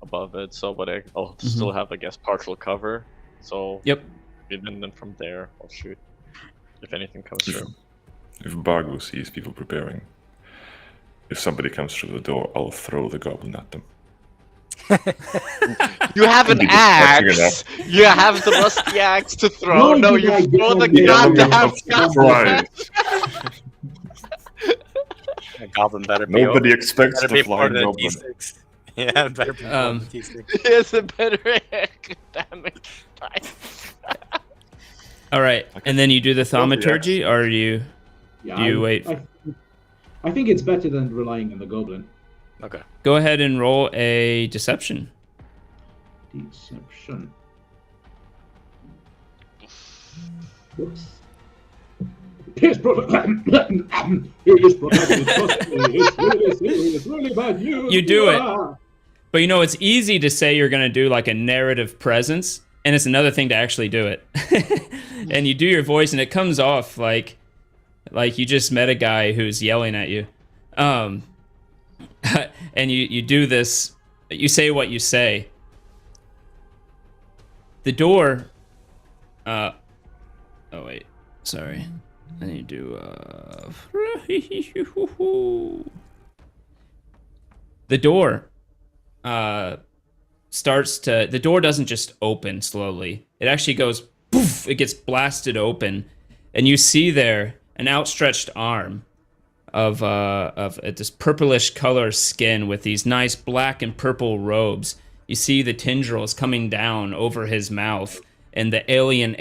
above it. So, but I'll still have, I guess, partial cover. So Yep. and then from there I'll shoot if anything comes through. If Bargo sees people preparing, if somebody comes through the door, I'll throw the goblin at them. You have an Be distracting axe. You have the rusty axe to throw. No, No, you you guys throw the don't. goddamn Right. A goblin better be Nobody expects better the be more flying than a goblin. D6. Yeah, better be more than a D6. It's a better damage. All right. And then you do the thaumaturgy, or do you wait? I think it's better than relying on the goblin. Okay. Go ahead and roll a deception. Deception. Whoops. He is protected. He is protected. Trust me. It's really serious. Really bad news. You do it. But it's easy to say you're going to do like a narrative presence, and it's another thing to actually do it. And you do your voice, and it comes off like you just met a guy who's yelling at you. And you do this, you say what you say. The door, oh wait, sorry. I need to the door, the door doesn't just open slowly. It actually goes poof, it gets blasted open, and you see there an outstretched arm of this purplish color skin with these nice black and purple robes. You see the tendrils coming down over his mouth and the alien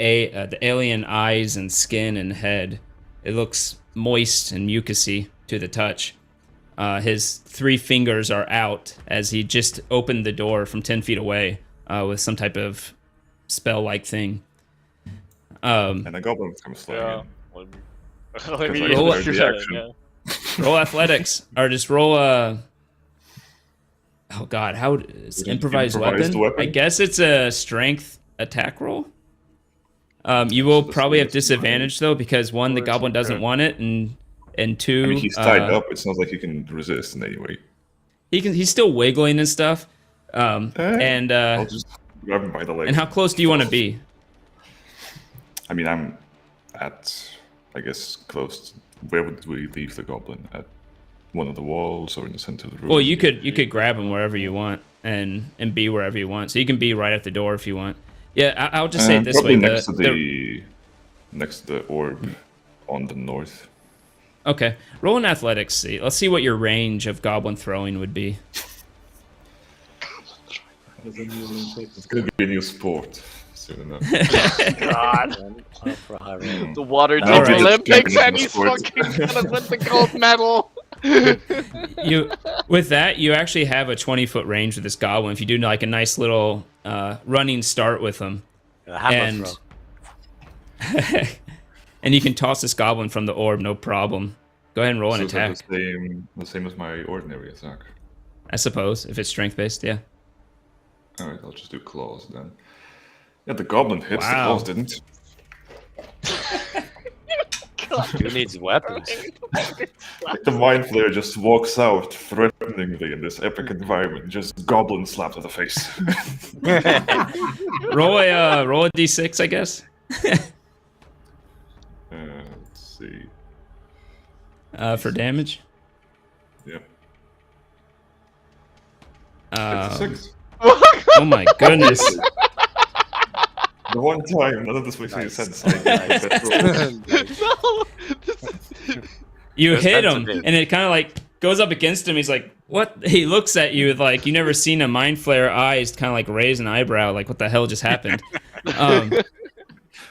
eyes and skin and head. It looks moist and mucousy to the touch. his 3 fingers are out as he just opened the door from 10 feet away with some type of spell-like thing. And a goblin comes flying in. roll the roll athletics, or just roll a... Oh god, how is improvised weapon? I guess it's a strength attack roll. You will probably have disadvantage though, because 1, the goblin doesn't want it, and 2, I mean, he's tied up. It sounds like he can resist in any way. He's still wiggling and stuff. I'll just grab him by the leg. And how close do you want to be? I mean, I'm at, I guess, close. Where would we leave the goblin? At one of the walls or in the center of the room? Well, you could grab him wherever you want and be wherever you want. So you can be right at the door if you want. Yeah, I'll just say it this way. Next to the orb on the north. Okay, roll an athletics. See, let's see what your range of goblin throwing would be. It's gonna be a new sport soon enough. God. The water I'll team be the Olympics, champion and of he's sports. fucking gonna win the gold medal. With that, you actually have a 20-foot range with this goblin. If you do like a nice little running start with him, A hammer throw. and you can toss this goblin from the orb, no problem. Go ahead and roll an So attack. is that the same as my ordinary attack. I suppose if it's strength based, yeah. All right, I'll just do claws then. Yeah, the goblin hits. Wow. The claws didn't. Who needs weapons? The mind flayer just walks out threateningly in this epic environment, just goblin slapped to the face. Roll a d6, I guess. Let's see. For damage. Yep. 56. Oh my goodness! The one time, none of this makes any sense. You That's hit him, sensitive. and it kind of like goes up against him. He's like, "What?" He looks at you with like you never seen a mind flare eyes kind of like raise an eyebrow, like what the hell just happened.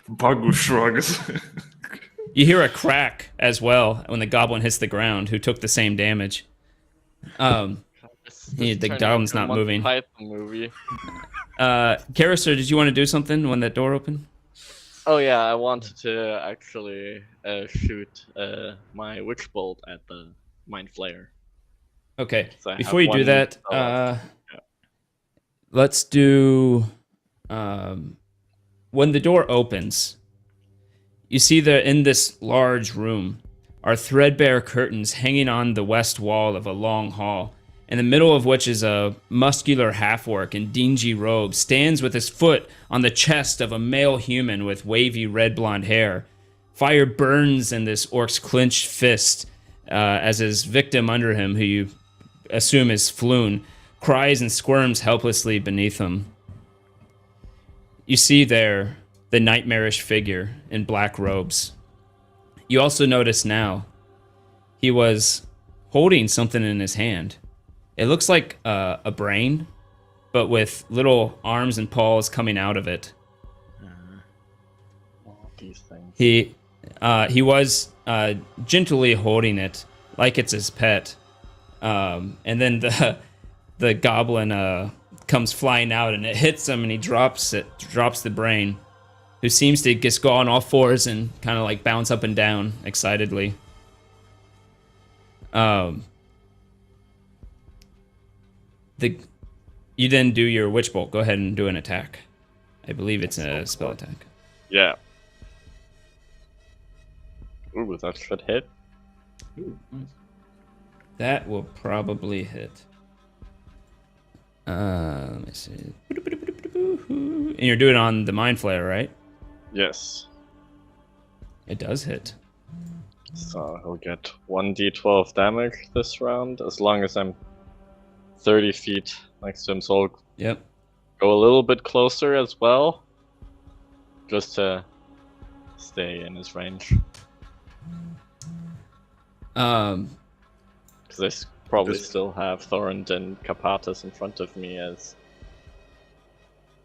Bagu shrugs. You hear a crack as well when the goblin hits the ground, who took the same damage. The goblin's not moving. Python movie. Carister, did you want to do something when that door opened? Oh yeah, I wanted to actually shoot my witch bolt at the mind flayer. Okay. So I Before have you do one that, spell. let's do. When the door opens, you see that in this large room are threadbare curtains hanging on the west wall of a long hall, in the middle of which is a muscular half-orc in dingy robes, stands with his foot on the chest of a male human with wavy red blonde hair. Fire burns in this orc's clenched fist as his victim under him, who you assume is Floon, cries and squirms helplessly beneath him. You see there the nightmarish figure in black robes. You also notice now he was holding something in his hand. It looks like a brain, but with little arms and paws coming out of it. These things. He was gently holding it like it's his pet, and then the goblin comes flying out and it hits him and he drops the brain, who seems to just go on all fours and kind of like bounce up and down excitedly. You then do your witch bolt. Go ahead and do an attack. I believe it's a spell attack. Yeah. Ooh, that should hit. Ooh, nice. That will probably hit. Let me see. And you're doing it on the mind flayer, right? Yes. It does hit. So he'll get 1d12 damage this round, as long as I'm 30 feet next to him. So I'll Yep. go a little bit closer as well, just to stay in his range. Because I probably still have Thorond and Capatus in front of me as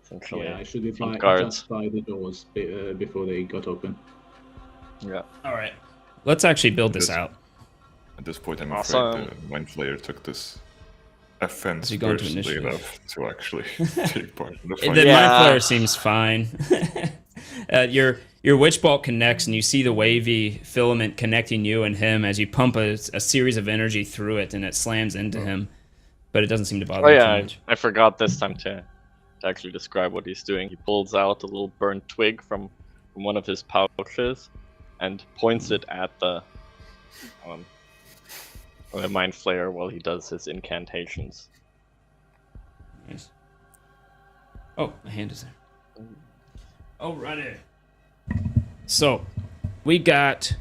essentially Yeah, I should be by, guards. just by the doors before they got open. Yeah. All right. Let's actually build this out. At this point, I'm Awesome. afraid the Mind Flayer took this offense Has he gone to personally initiative? enough to actually take part in the The fight. Mind Yeah. Flayer seems fine. Your Witch Bolt connects, and you see the wavy filament connecting you and him as you pump a series of energy through it, and it slams into him. But it doesn't seem to bother Oh him yeah, too much. I forgot this time to actually describe what he's doing. He pulls out a little burnt twig from one of his pouches and points it at the Mind Flayer while he does his incantations. Nice. Oh, my hand is there. Alrighty. So, we got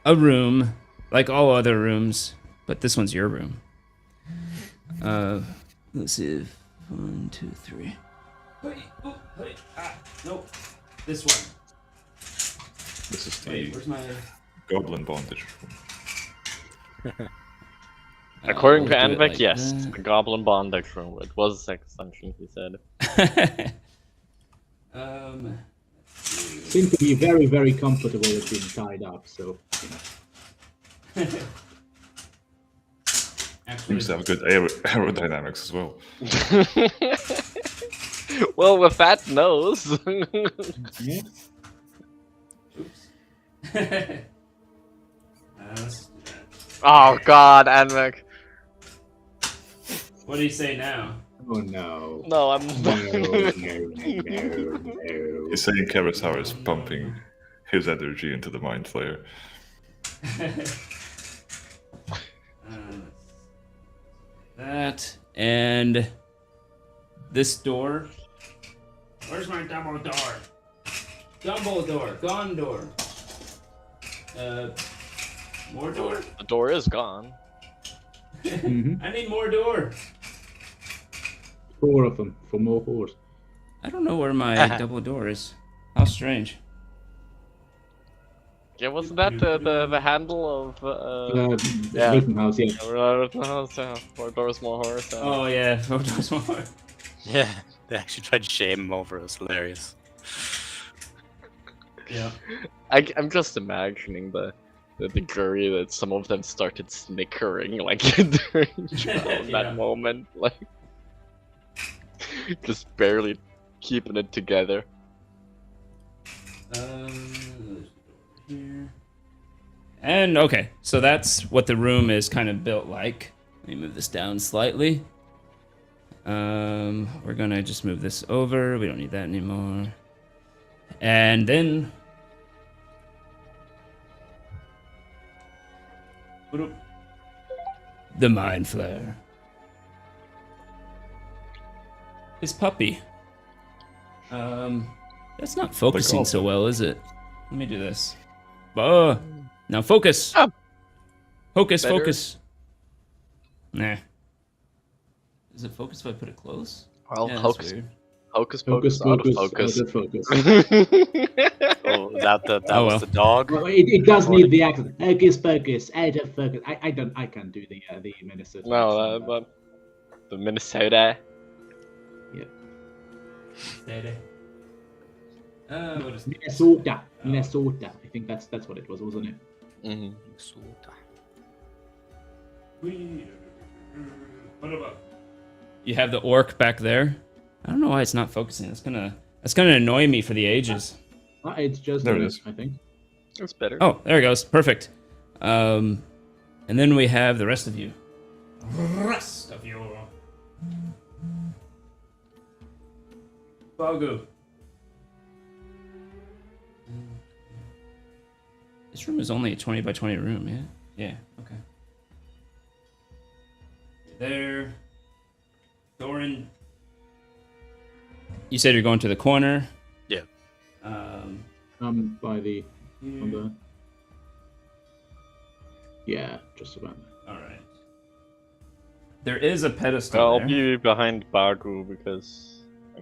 a room, like all other rooms, but this one's your room. Let's see. 1, 2, 3. Nope. This one. This is the Wait, where's my... goblin bondage room. According to we'll do it Anvek, like yes, that. the Goblin Bondage Room. It was an extension, he said. Seem to be very, very comfortable with being tied up. So, Actually, Seems to have good aerodynamics as well. Well, with that nose. yeah. oops. Let's do that. Oh god, Anvek. What do you say now? Oh no. No, I'm. No. He's saying Karasaur is pumping his energy into the Mind Flayer. That and this door. Where's my double door? Dumbledore, Gondor. More door? The door is gone. I need more door. 4 of them for more horse. I don't know where my double door is. How strange. Yeah, wasn't that the handle of Yeah. Rittenhouse, yeah. More doors, more horse. Oh yeah, more doors, more. Yeah, they actually tried to shame him over it. It was hilarious. Yeah. I'm just imagining the degree that some of them started snickering like during Yeah. that moment, like just barely keeping it together. Here. And okay, so that's what the room is kind of built like. Let me move this down slightly. We're gonna just move this over. We don't need that anymore. And then the Mind Flayer. His puppy. That's not focusing so well, is it? Let me do this. Now focus. Oh. Focus, Better. focus. Nah. Does it focus if I put it close? Well, Yeah, that's hocus, weird. hocus Focus, pocus, out of focus, focus. out of focus. Oh, that Oh, was well. the dog. Well, it does need the accent. Hocus pocus, out of focus. I can't do the Minnesota. No, accent, but the Minnesota. Steady. What is Minnesota. I think that's what it was, wasn't it? Mm-hmm. You have the orc back there. I don't know why it's not focusing. That's gonna annoy me for the ages. It's just There it is. I think. It's better. Oh, there it goes. Perfect. And then we have the rest of you. Rest of you. Bagu. This room is only a 20 by 20 room, yeah? Yeah, okay. There. Thorin. You said you're going to the corner. Yeah. By the on Here. the. Yeah, just about. All right. There is a pedestal I'll there. be behind Bagu because I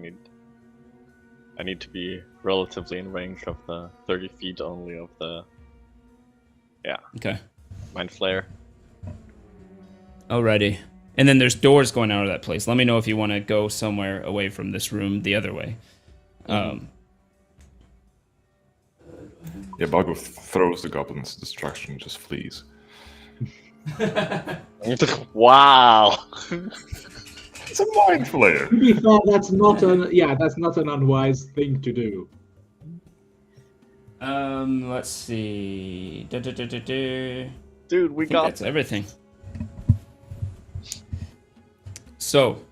need to be relatively in range of the 30 feet only of the Okay. Mind Flayer. Alrighty. And then there's doors going out of that place. Let me know if you want to go somewhere away from this room the other way. Yeah, Bago throws the goblin's distraction and just flees. Wow. It's a mind flayer. To be fair, that's not an unwise thing to do. Let's see. Dude, we I think got that's everything. So,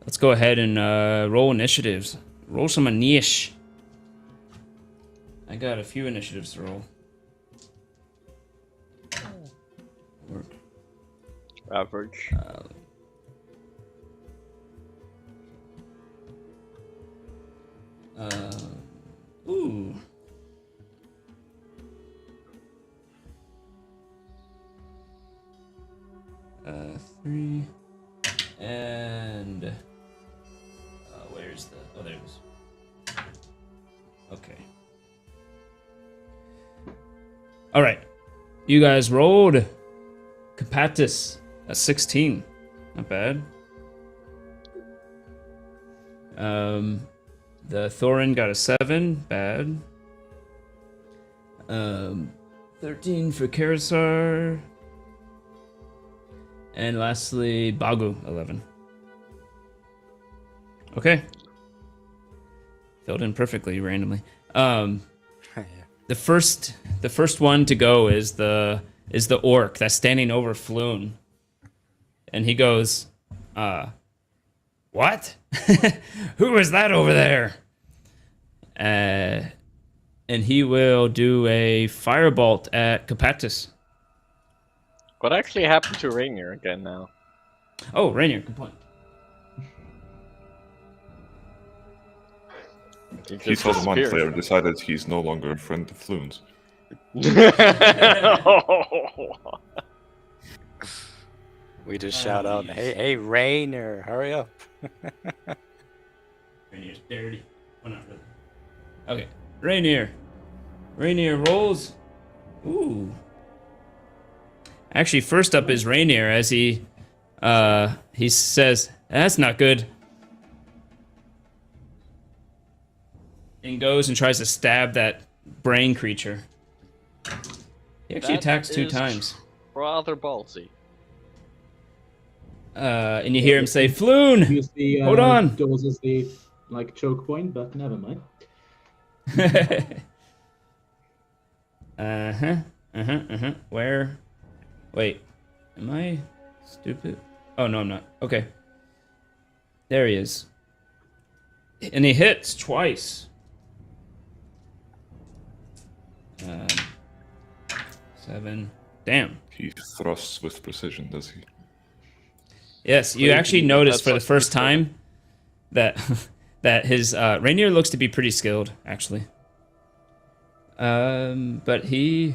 let's go ahead and roll initiatives. Roll some anish. I got a few initiatives to roll. Work. average. Ooh. Three. And where's the? Oh, there it is. Okay. All right. You guys rolled. Capatis a 16. Not bad. The Thorin got a 7. Bad. 13 for Karisar. And lastly, Bagu, 11. Okay. Filled in perfectly randomly. The first one to go is the orc that's standing over Floon. And he goes, what? Who is that over there? And he will do a firebolt at Capatis. What actually happened to Rainier again now? Oh, Rainier, good point. He saw the mind flayer and decided he's no longer a friend of Floon's. We just shout out, hey, Rainer, hurry up. Rainier's dirty. Well, not really. Okay, Rainier. Rainier rolls. Ooh. Actually, first up is Rainier as he says, that's not good. And goes and tries to stab that brain creature. He actually attacks 2 times. Rather ballsy. And you hear him say, Floon! Use the Hold on! doors as the choke point, but never mind. Where? Wait. Am I stupid? Oh, no, I'm not. Okay. There he is. And he hits twice. 7. Damn. He thrusts with precision, does he? Yes, you actually notice for the first time that that his Rainier looks to be pretty skilled, actually. But he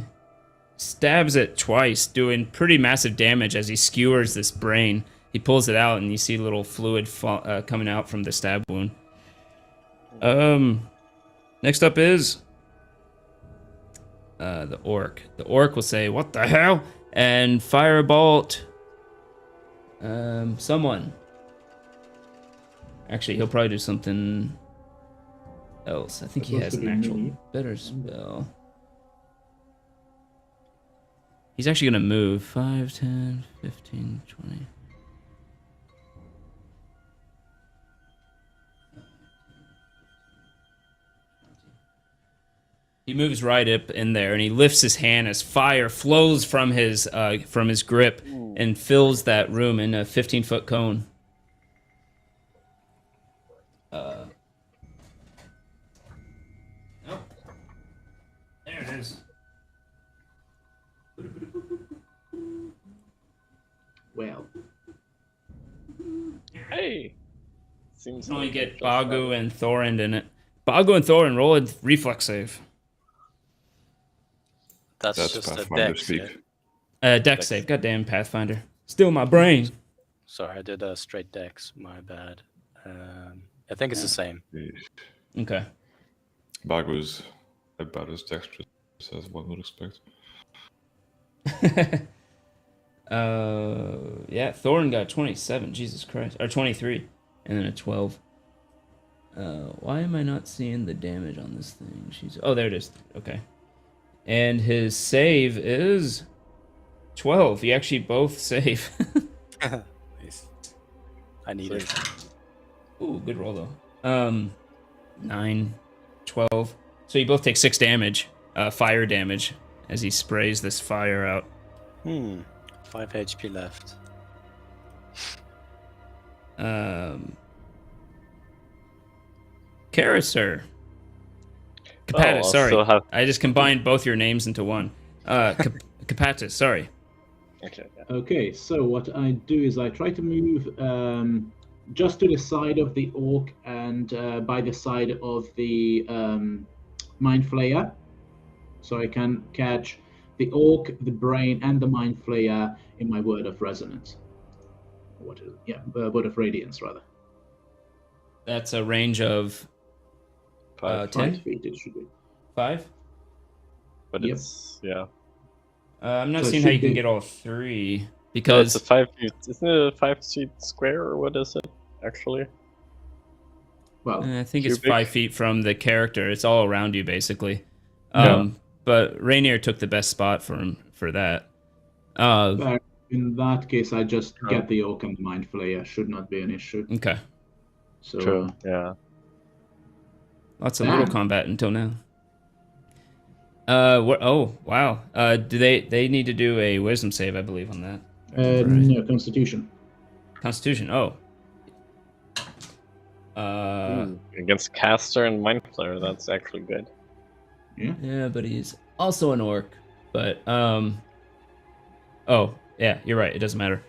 stabs it twice, doing pretty massive damage as he skewers this brain. He pulls it out, and you see little fluid coming out from the stab wound. Next up is the orc. The orc will say, "What the hell?" and firebolt. Someone. Actually, he'll probably do something else. I think he has an actual better spell. He's actually gonna move 5, 10, 15, 20. He moves right up in there, and he lifts his hand as fire flows from his grip and fills that room in a 15-foot cone. Oh, there it is. Well, Hey! Seems You only like get just Bagu and Thorin in it. Bagu and Thorin, roll a reflex save. That's That's just a Pathfinder dex. speak. Dex save. Goddamn Pathfinder. Steal my brain. Sorry, I did a straight dex. My bad. I think it's the same. Okay. Bagu's about as dexterous as one would expect. Yeah, Thorin got 27. Jesus Christ. Or 23. And then a 12. Why am I not seeing the damage on this thing? Oh, there it is. Okay. And his save is 12. You actually both save. Nice. I need it. Ooh, good roll though. 9, 12. So you both take 6 damage, fire damage, as he sprays this fire out. 5 HP left. Carisser. Capatus, I'll sorry. still have- I just combined both your names into one. Capatus, sorry. Okay. Yeah. Okay, so what I do is I try to move just to the side of the orc and by the side of the mind flayer, so I can catch the orc, the brain, and the mind flayer in my word of resonance. What is it? Yeah, word of radiance rather. That's a range of 5. 10? 5 feet it should be. 5? But Yep. it's yeah. I'm not So it seeing how should you can be- get all 3 No, it's because a 5 feet. Isn't it a 5 feet square or what is it actually? Well, I think it's Cubic? 5 feet from the character. It's all around you basically. Yeah. But Rainier took the best spot for him for that. in that case, I just Oh. get the orc and the mind flayer. Should not be an issue. Okay. So True. Yeah. Lots of little Damn. combat until now. Oh wow. Do they need to do a wisdom save? I believe on that. Right. no, Constitution. Constitution. Oh. Against caster and mind flayer, that's actually good. Yeah. Yeah, but he's also an orc. But oh yeah, you're right. It doesn't matter.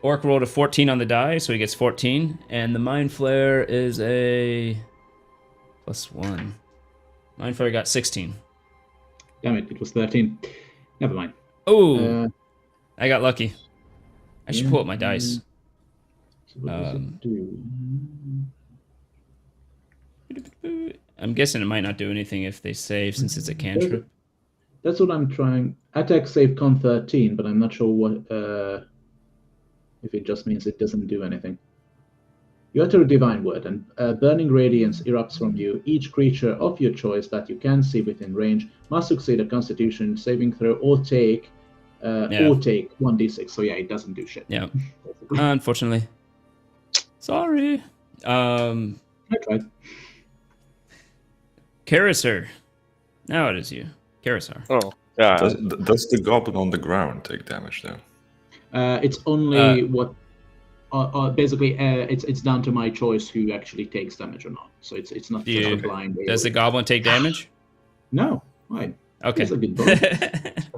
Orc rolled a 14 on the die, so he gets 14, and the mind flare is a +1. Mind flare got 16. Damn it! It was 13. Never mind. Oh, Uh, I got lucky. I should yeah. pull up my dice. So what does it do? I'm guessing it might not do anything if they save since it's a cantrip. That's what I'm trying. Attack save con 13, but I'm not sure what if it just means it doesn't do anything. You utter a divine word, and burning radiance erupts from you. Each creature of your choice that you can see within range must succeed a Constitution saving throw or take 1d6. So yeah, it doesn't do shit. Yeah. Unfortunately. Sorry. I tried. Carisser. Now it is you. Carisar. Oh, yeah. Does the goblin on the ground take damage though? It's only what. Basically, it's down to my choice who actually takes damage or not. So it's not just a blind. Does the goblin take damage? No. Why? Okay. He's a good boy.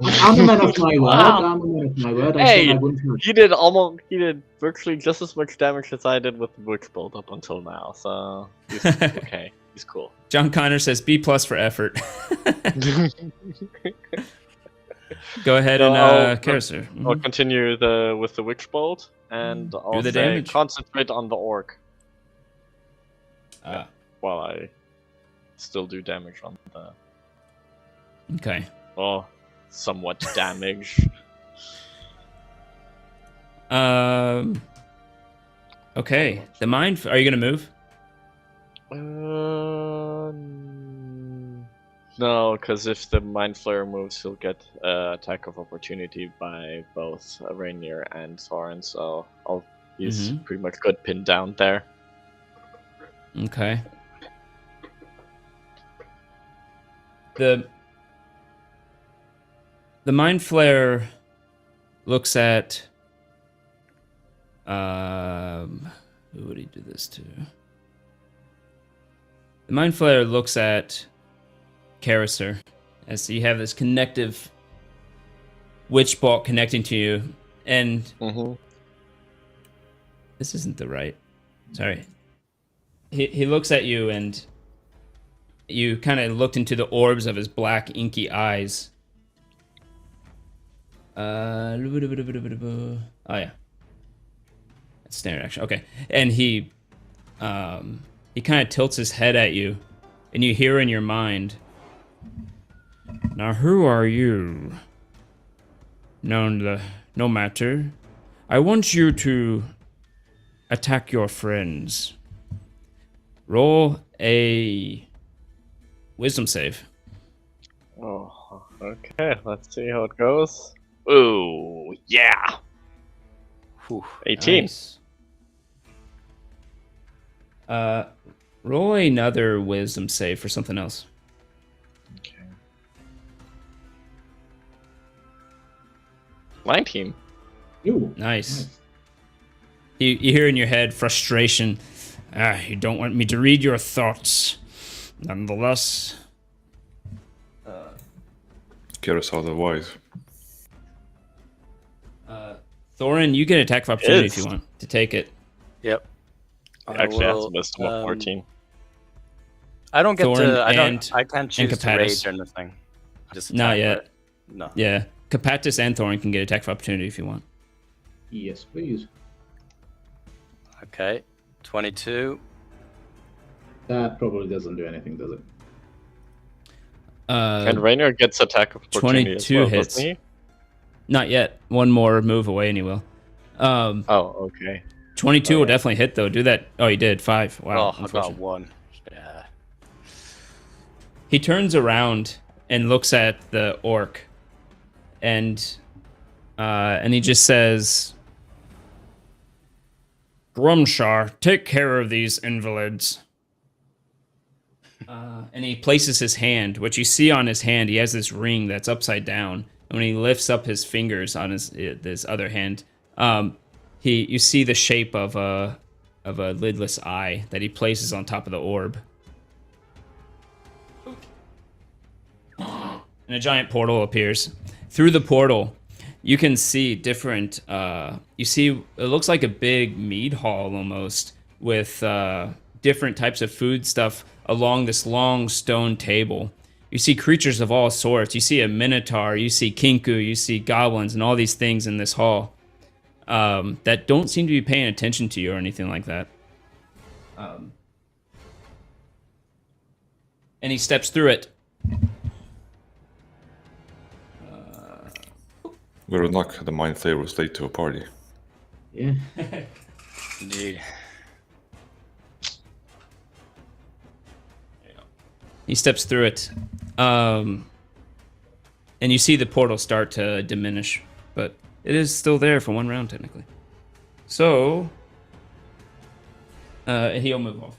I'm a man of my word. Wow. I'm a man of my word. I Hey, said I wouldn't hurt. He did virtually just as much damage as I did with the Witch Bolt up until now, so he's okay. He's cool. John Connor says B+ for effort. Go ahead No, and Carisser. I'll continue with the Witch Bolt, and I'll the say damage. concentrate on the orc Ah, while I still do damage on the okay. somewhat damage. Okay. The mind. Are you gonna move? No, because if the Mind Flayer moves, he'll get attack of opportunity by both Rainier and Soren, so he's pretty much good pinned down there. Okay. The mind flare looks at who would he do this to? The mind flare looks at Carisser as you have this connective witch bolt connecting to you, and this isn't the right. Sorry. He looks at you, and you kind of looked into the orbs of his black, inky eyes. Oh yeah, that's standard action. Okay, and he kind of tilts his head at you, and you hear in your mind, "Now who are you? No matter. I want you to attack your friends. Roll a wisdom save." Oh, okay. Let's see how it goes. Ooh, yeah. Whew. 18. Nice. Roll another wisdom save for something else. Okay. 19. Ooh, Nice. You hear in your head frustration. You don't want me to read your thoughts. Nonetheless. Cares otherwise. Thorin, you get attack of opportunity if Yes. you want to take it. Yep. It I actually has a will, wisdom of 14. I don't get Thorin to. and- I can't choose to Capatis. rage or anything. Just Not attack, yet. right? No. Yeah. Capatis and Thorin can get attack of opportunity if you want. yes, please. Okay. 22. That probably doesn't do anything, does it? And Raynor gets attack of opportunity as 22 well, hits. doesn't he? Not yet. One more move away and he will. Oh, okay. 22 Oh, will yeah. definitely hit though. Do that. Oh, he did. 5. Wow. Oh, I got Unfortunate. 1. Yeah. He turns around and looks at the orc, and he just says, "Grumshar, take care of these invalids." And he places his hand. What you see on his hand, he has this ring that's upside down. And when he lifts up his fingers on his other hand, you see the shape of a lidless eye that he places on top of the orb. And a giant portal appears. Through the portal, you can see different. You see, it looks like a big mead hall almost, with different types of food stuff along this long stone table. You see creatures of all sorts. You see a minotaur. You see kinku. You see goblins, and all these things in this hall that don't seem to be paying attention to you or anything like that. And he steps through it. We're luck the Mind Flayer was late to a party. Yeah. Indeed. He steps through it. And you see the portal start to diminish, but it is still there for one round, technically. So, he'll move off.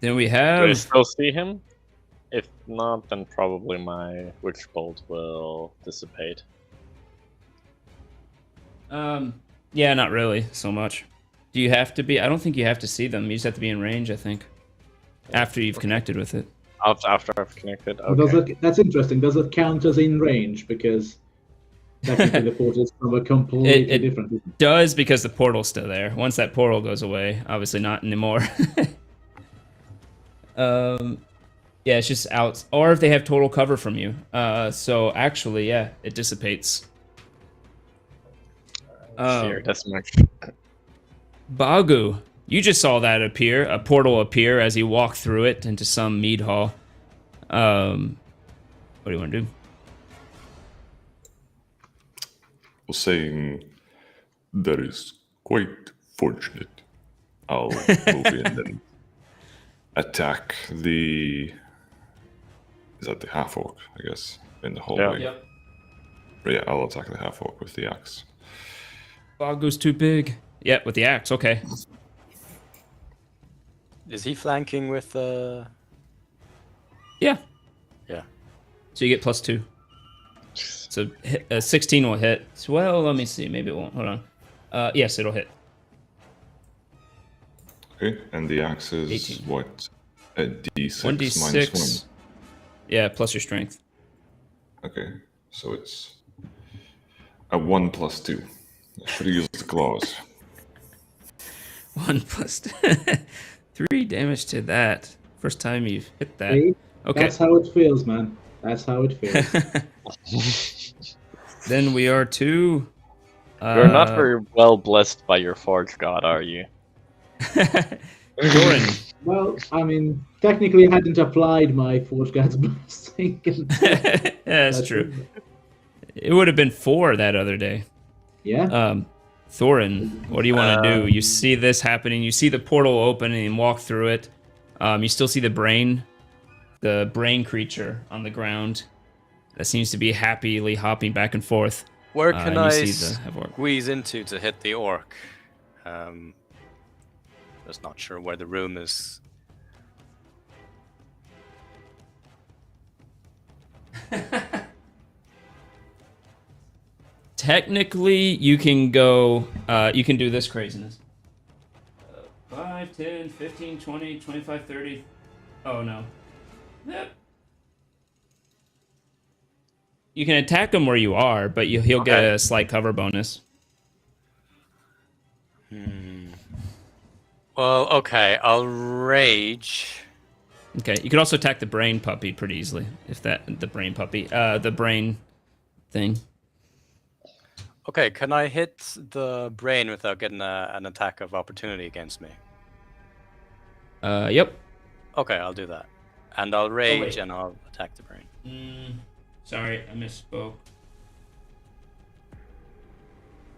Then we Do I have... still see him? If not, then probably my Witch Bolt will dissipate. Yeah, not really so much. Do you have to be? I don't think you have to see them. You just have to be in range, I think. After you've connected with it. After I've connected, Well, okay. that's interesting. Does it count as in range? Because technically the portal is from a completely It different. does because the portal's still there. Once that portal goes away, obviously not anymore. Yeah, it's just out. Or if they have total cover from you. So actually, yeah, it dissipates. Here, that's much. Bagu, you just saw that appear, a portal appear as you walk through it into some mead hall. What do you want to do? Was saying that is quite fortunate. I'll move in and attack the. Is that the half orc? I guess in the hallway. Yep. But yeah, I'll attack the half orc with the axe. Bagu's too big. Yeah, with the axe, okay. Is he flanking with Yeah. Yeah. So you get +2. So 16 will hit. So, well, let me see. Maybe it won't. Hold on. Yes, it'll hit. Okay, and the axe is 18. what? A d6 1d6. minus 1. Yeah, plus your strength. Okay, so it's a 1 plus 2. I should have used the claws. 1 plus 3 damage to that. First time you've hit that. See? Okay. That's how it feels, man. That's how it feels. Then we are to... You're not very well blessed by your Forge God, are you? Doran. Well, I mean, technically I hadn't applied my Forge Guard's blessing. Yeah, that's true. It would have been 4 that other day. Yeah. Thorin, what do you want to do? You see this happening. You see the portal open and walk through it. You still see the brain creature on the ground. that seems to be happily hopping back and forth. Where can and you I see the orc. squeeze into to hit the orc? Just not sure where the room is. Technically, you can go, you can do this craziness. 5, 10, 15, 20, 25, 30. Oh, no. Yep. You can attack him where you are, but he'll get a slight cover bonus. Well, okay, I'll rage. Okay, you can also attack the brain puppy pretty easily, if the brain puppy, the brain thing. Okay, can I hit the brain without getting an attack of opportunity against me? Yep. Okay, I'll do that. And I'll rage and I'll attack the brain. Sorry, I misspoke.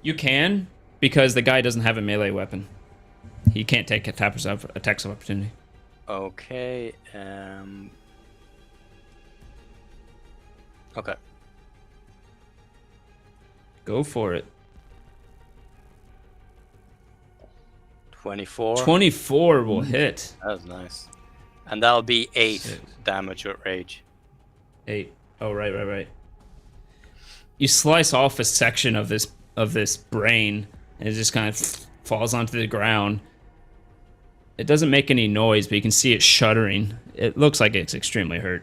You can, because the guy doesn't have a melee weapon. He can't take attacks of opportunity. Okay, okay. Go for it. 24. 24 will hit. That was nice. And that'll be 8 6. damage with rage. 8. Oh, right. You slice off a section of this brain, and it just kind of falls onto the ground. It doesn't make any noise, but you can see it shuddering. It looks like it's extremely hurt.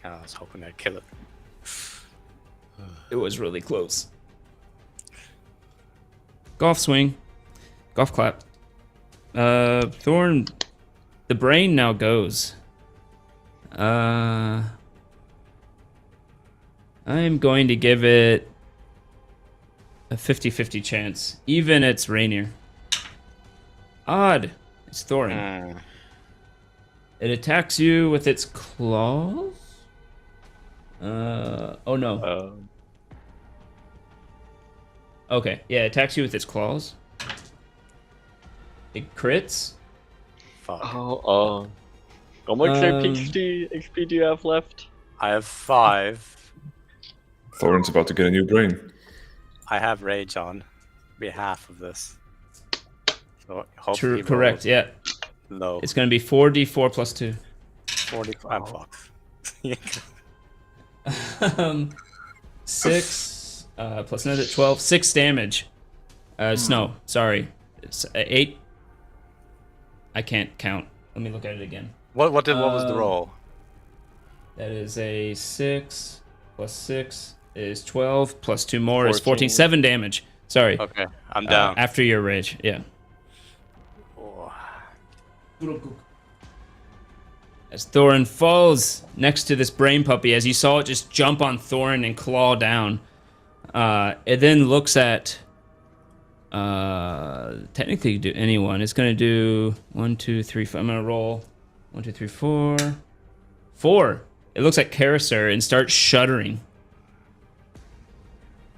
I was hoping I'd kill it. It was really close. Golf swing. Golf clap. Thorn. The brain now goes. I am going to give it a 50-50 chance. Even it's Rainier. Odd. It's Thorin. It attacks you with its claws? Oh no. Okay, yeah, it attacks you with its claws. It crits. Fuck. How much HP do you have left? I have 5. Thorin's about to get a new brain. I have rage on behalf of this. So hopefully True, correct, yeah. Low. It's going to be 4d4 plus 2. 45 bucks. 6 plus another 12. 6 damage. No, sorry. It's 8. I can't count. Let me look at it again. What was the roll? That is a 6 plus 6 is 12 plus 2 more is 14. 7 damage. Sorry. Okay, I'm down. After your rage, yeah. As Thorin falls next to this brain puppy, as you saw it just jump on Thorin and claw down, it then looks at technically do anyone. It's gonna do 1, 2, 3, 4. I'm gonna roll 1, 2, 3, 4. 4. It looks like Carisar and starts shuddering.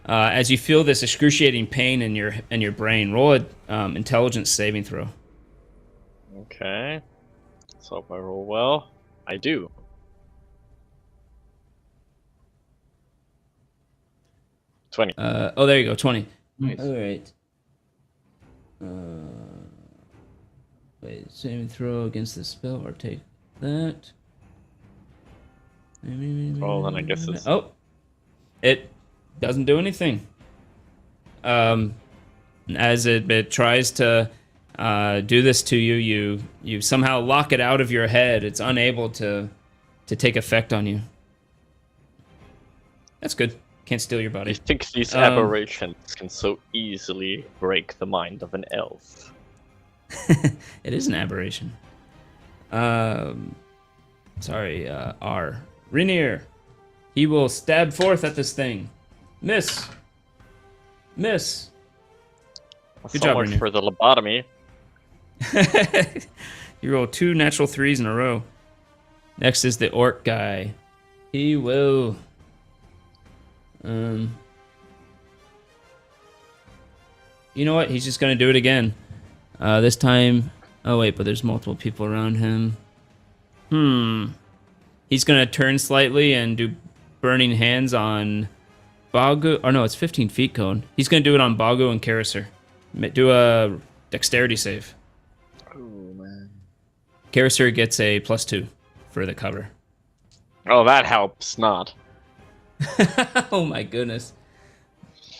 As you feel this excruciating pain in your brain, roll a intelligence saving throw. Okay. Let's hope I roll well. I do. $20. Oh, there you go, 20. Nice. All right. Wait, saving throw against the spell or take that. Well, then I guess it's... Oh, it doesn't do anything. As it tries to do this to you, you somehow lock it out of your head. It's unable to take effect on you. That's good. Can't steal your I body. think these aberrations can so easily break the mind of an elf. It is an aberration. Sorry, R. Rainier. He will stab forth at this thing. Miss. Good So job, much Rainier. for the lobotomy. You roll 2 natural 3s in a row. Next is the orc guy. He will... You know what? He's just gonna do it again. This time... Oh wait, but there's multiple people around him. He's gonna turn slightly and do Burning Hands on Bagu. Oh no, it's 15 feet cone. He's gonna do it on Bagu and Karaser. Do a dexterity save. Oh man. Karaser gets a +2 for the cover. Oh, that helps not. Oh my goodness.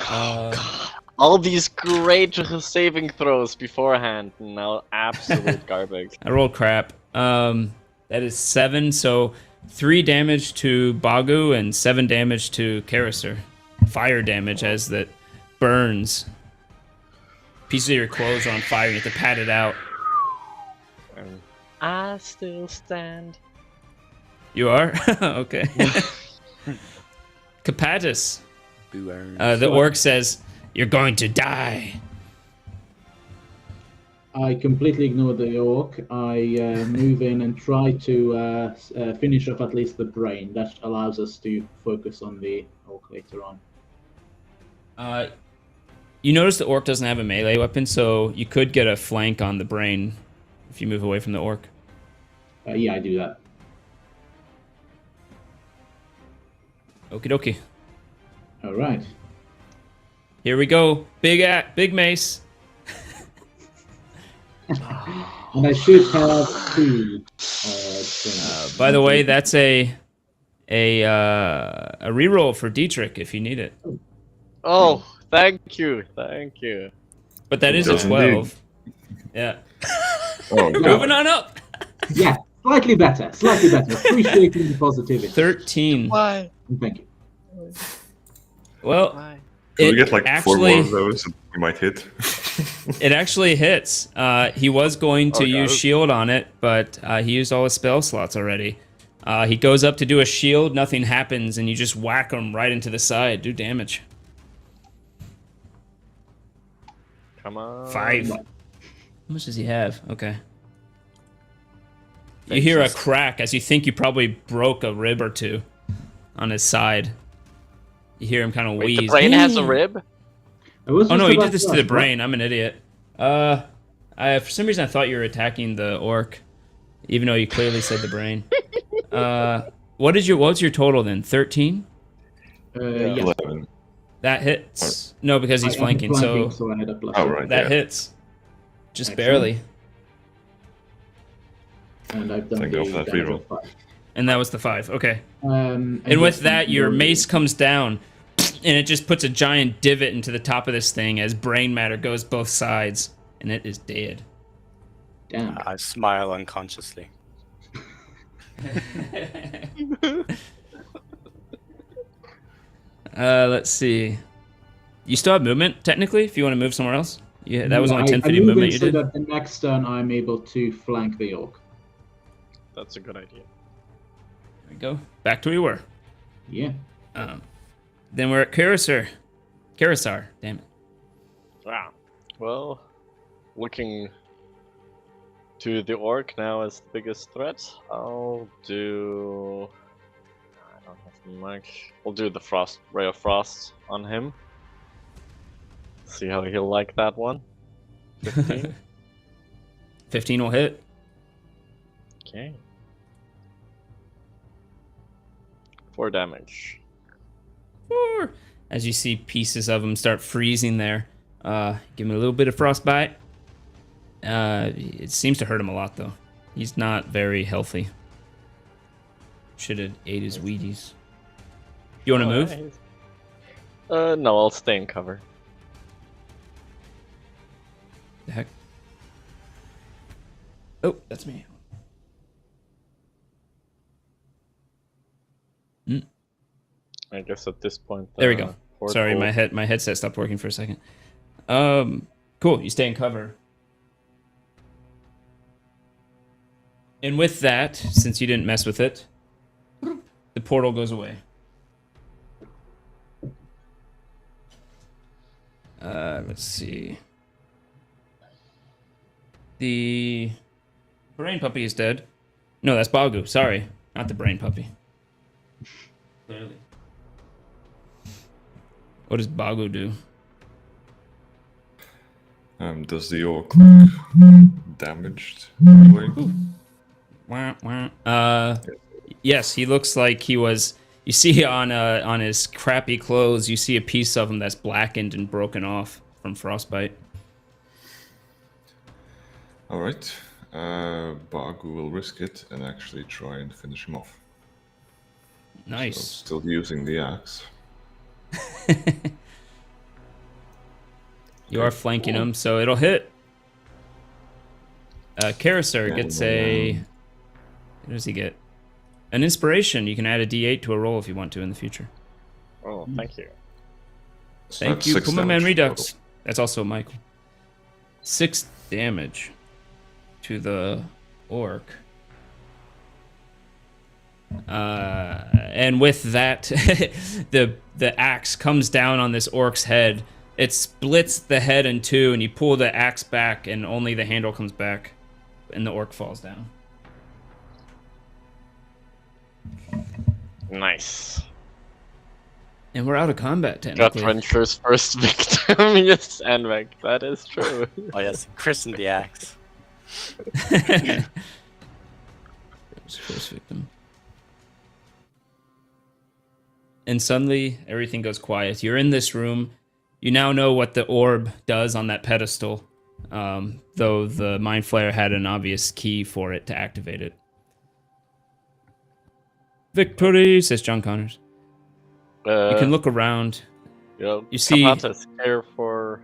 All these great saving throws beforehand, and now absolute garbage. I rolled crap. That is 7, so 3 damage to Bagu and 7 damage to Karaser. Fire damage as that burns. Pieces of your clothes are on fire, you have to pat it out. I still stand. You are? Okay. Capatus. The orc says, "You're going to die." I completely ignore the orc. I move in and try to finish off at least the brain. That allows us to focus on the orc later on. You notice the orc doesn't have a melee weapon, so you could get a flank on the brain if you move away from the orc. Yeah, I do that. Okie dokie. All right. Here we go. Big mace. And I should have 2. By the way, that's a reroll for Dietrich if you need it. Oh, thank you. But that is a Doesn't 12. Yeah. Oh, Moving on up. Yeah, slightly better. Appreciating the positivity. 13. Why? Thank you. Well, Can we it get like 4 actually more of those and we might hit? it actually hits. He was going to use shield on it, but he used all his spell slots already. He goes up to do a shield, nothing happens, and you just whack him right into the side. Do damage. Come on. 5. How much does he have? Okay. You hear a crack as you think you probably broke a rib or 2 on his side. You hear him kind of Wait, wheeze. the brain has a rib? Oh no, you did this to the brain. I'm an idiot. For some reason I thought you were attacking the orc, even though you clearly said the brain. What's your total then? 13? Yeah. 11. That hits. No, because he's flanking. So I had a plus. Oh, right. that yeah. hits. Just Excellent. barely. And I've done Thank the God for that damage reroll. of 5. And that was the 5. Okay. And And with yes, that, your you're- mace comes down, and it just puts a giant divot into the top of this thing as brain matter goes both sides, and it is dead. Damn. I smile unconsciously. Let's see. You still have movement, technically, if you want to move somewhere else? Yeah, that was only I 10 feet of move movement in you so did. that the next turn I'm able to flank the orc. That's a good idea. There we go. Back to where we were. Yeah. Then we're at Karasar. Damn it. Wow. Well, looking to the orc now as the biggest threat, I'll do... I don't have much. We'll do the Ray of Frost on him. See how he'll like that one. 15. 15 will hit. Okay. 4 damage. 4. As you see pieces of him start freezing there. Give him a little bit of frostbite. It seems to hurt him a lot, though. He's not very healthy. Should have ate his Wheaties. You want to move? No, I'll stay in cover. The heck? Oh, that's me. I guess at this point... There we go. Horde Sorry, will- my headset stopped working for a second. Cool. You stay in cover. And with that, since you didn't mess with it, the portal goes away. Let's see. The brain puppy is dead. No, that's Bagu. Sorry, not the brain puppy. Clearly. What does Bagu do? Does the orc look damaged anyway? Wah, wah. Yes, he looks like he was You see on his crappy clothes, you see a piece of him that's blackened and broken off from frostbite. All right. Bagu will risk it and actually try and finish him off. Nice. So still using the axe. You are flanking him, so it'll hit. Karasar gets a... What does he get? An inspiration. You can add a d8 to a roll if you want to in the future. Oh, thank you. So Thank that's you, 6 Puma Man damage Redux. total. That's also Michael. 6 damage to the orc. And with that, the axe comes down on this orc's head. It splits the head in two, and you pull the axe back, and only the handle comes back, and the orc falls down. Nice. And we're out of combat, technically. Gutwrencher's first victim, yes, Anvek, that is true. Oh yes, Chris and the axe. It was first victim. And suddenly, everything goes quiet. You're in this room. You now know what the orb does on that pedestal, though the Mind Flayer had an obvious key for it to activate it. Victory, says John Connors. You can look around. You see... Kapata's here for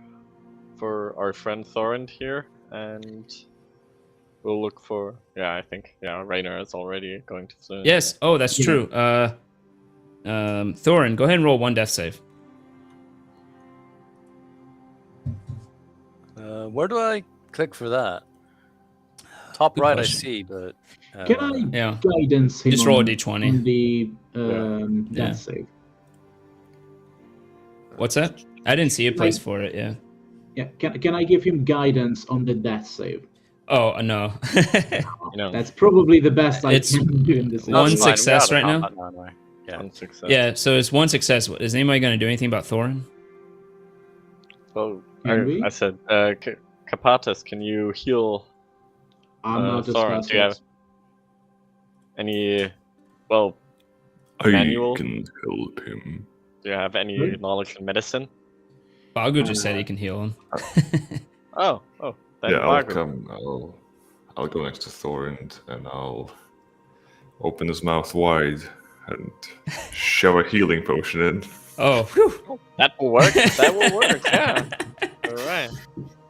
our friend Thorend here, and we'll look for... Yeah, I think, Rainer is already going to soon. Yes, oh, that's true. Thorin, go ahead and roll 1 death save. Where do I click for that? Top Good right, question. I see, but Can I Yeah. guidance him Just roll a on, d20. on the Yeah. death save? What's that? I didn't see a place for it, yeah. Yeah, can I give him guidance on the death save? Oh, no. No. That's probably the best I It's can do in this. one That's fine, success we're out right of now? combat anyway. Yeah. One success. Yeah, so it's 1 success. Is anybody going to do anything about Thorin? Well, Can we? I said, Kapatas, can you heal I'm not Thorin? Do you have discussing. any... Well, I Manual? can help him. do you have any Hmm? knowledge in medicine? Bagu just said he can heal him. Oh, then Yeah, I'll Bagu. come. I'll go next to Thorend and I'll open his mouth wide and shove a healing potion in. Oh, whew. That will work. That will work. Yeah. All right.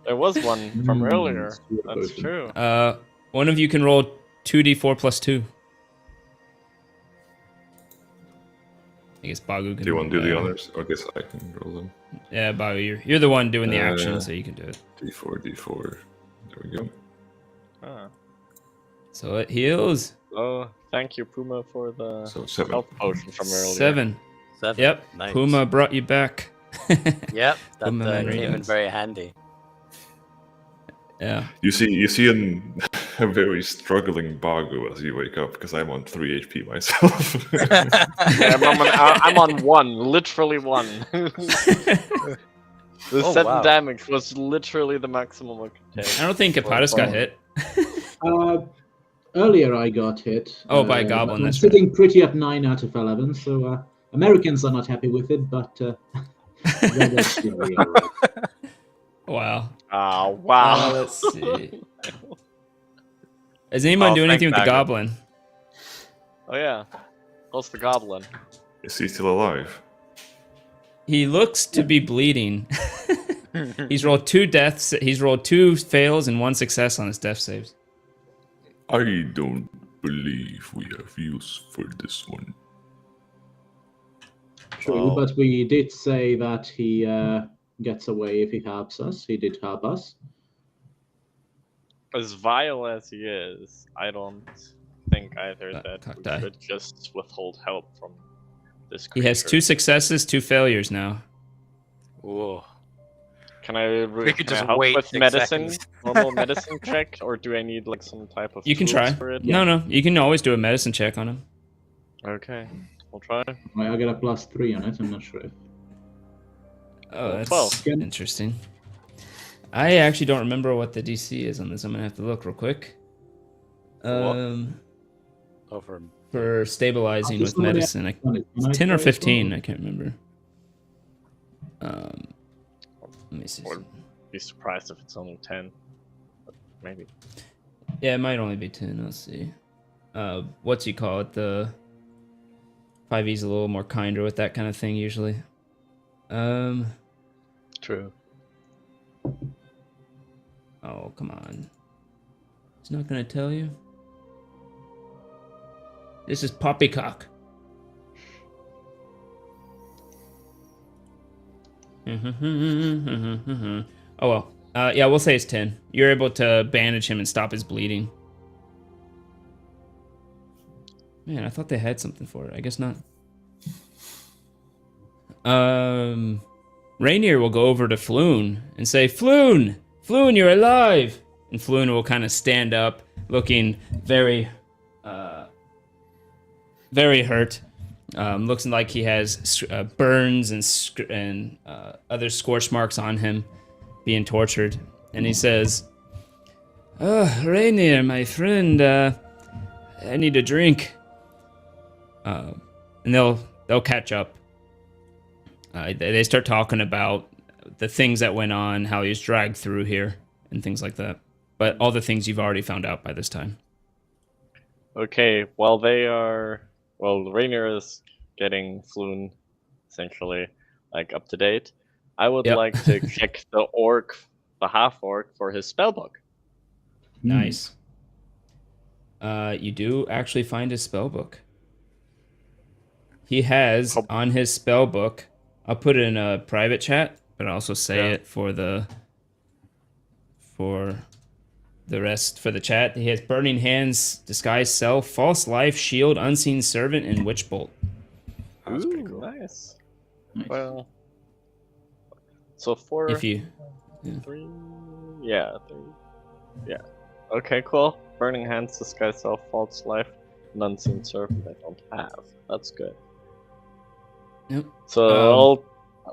There was one from earlier. sweet That's potion. true. One of you can roll 2d4 plus 2. I guess Bagu can Do you want to do the uh, honors? Or I guess I can roll them. Yeah, Bagu, you're the one doing the action, Uh, so you can do it. D4. There we go. Ah. So it heals. Oh, thank you, Puma, for the So 7. health potion from earlier. 7. 7. Yep, Nice. Puma brought you back. Yep, that Puma Man came in Redux. very handy. Yeah. You see a very struggling Bagu as you wake up because I'm on 3 HP myself. Yeah, I'm on 1, literally 1. The Oh, 7 wow. damage was literally the maximum I could take. I don't think Kapatis got hit. Earlier I got hit. Oh, by a goblin, I'm that's sitting pretty at 9 out of 11, so Americans are not happy with it, but that's really all right. Wow. Ah, wow. Let's see. Is anyone doing anything with the Bagu. goblin? Oh yeah. What's the goblin? Is he still alive? He looks to be bleeding. He's rolled 2 deaths. He's rolled 2 fails and 1 success on his death saves. I don't believe we have use for this one. True, but we did say that he gets away if he helps us. He did help us. As vile as he is, I don't think either that we cockeye. should just withhold help from this He creature. has 2 successes, 2 failures now. Whoa. Can I, We could can I just help wait with 6 medicine? seconds. Normal medicine check? Or do I need like some type of You can tools try. for it? No, you can always do a medicine check on him. Okay, we'll try. I got a +3 on it. I'm not sure if. Oh, that's 12. interesting. I actually don't remember what the DC is on this. I'm gonna have to look real quick. For what? Oh, for for stabilizing with somebody medicine. else done it. Can I 10 or try as 15, well? I can't remember. Let me see. Or be surprised if it's only 10. But maybe. Yeah, it might only be 10. Let's see. What's you call it? The 5e's a little more kinder with that kind of thing usually. True. Oh, come on. It's not gonna tell you. This is poppycock. Oh well. Yeah, we'll say it's 10. You're able to bandage him and stop his bleeding. Man, I thought they had something for it. I guess not. Rainier will go over to Floon and say, Floon, you're alive. And Floon will kind of stand up, looking very hurt. Looks like he has burns and other scorch marks on him, being tortured. And he says, "Oh, Rainier, my friend, I need a drink." And they'll catch up. They start talking about the things that went on, how he was dragged through here, and things like that. But all the things you've already found out by this time. Okay, Rainier is getting Floon, essentially, like, up to date. I would Yep. like to check the half-orc, for his spellbook. Nice. You do actually find his spellbook. He has on his spellbook, I'll put it in a private chat, but I'll also say it for the rest, for the chat. He has Burning Hands, Disguised Self, False Life, Shield, Unseen Servant, and Witch Bolt. That's pretty cool. Nice. Nice. Well, so If you... three. Okay, cool. Burning Hands, Disguised Self, False Life, and Unseen Servant I don't have. That's good. Yep. So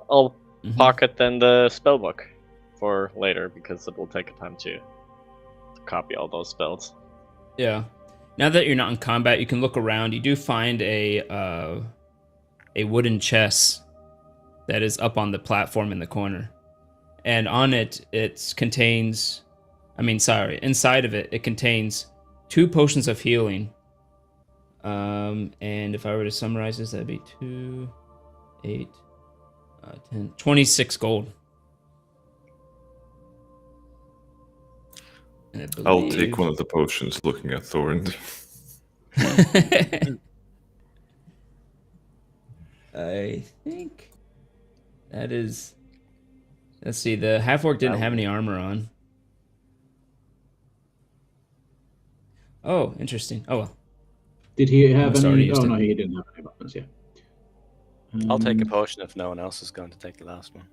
I'll Mhm. pocket then the spellbook for later, because it will take time to copy all those spells. Yeah. Now that you're not in combat, you can look around. You do find a wooden chest that is up on the platform in the corner. And on it, inside of it, it contains 2 potions of healing. And if I were to summarize this, that'd be 2, 8, 10, 26 gold. And I I'll believe- take one of the potions looking at Thorin. I think that is... Let's see, the half-orc didn't have any armor on. Oh, interesting. Oh, well. Did he have Must already any? used Oh it. no, he didn't have any weapons. Yeah. I'll take a potion if no one else is going to take the last one.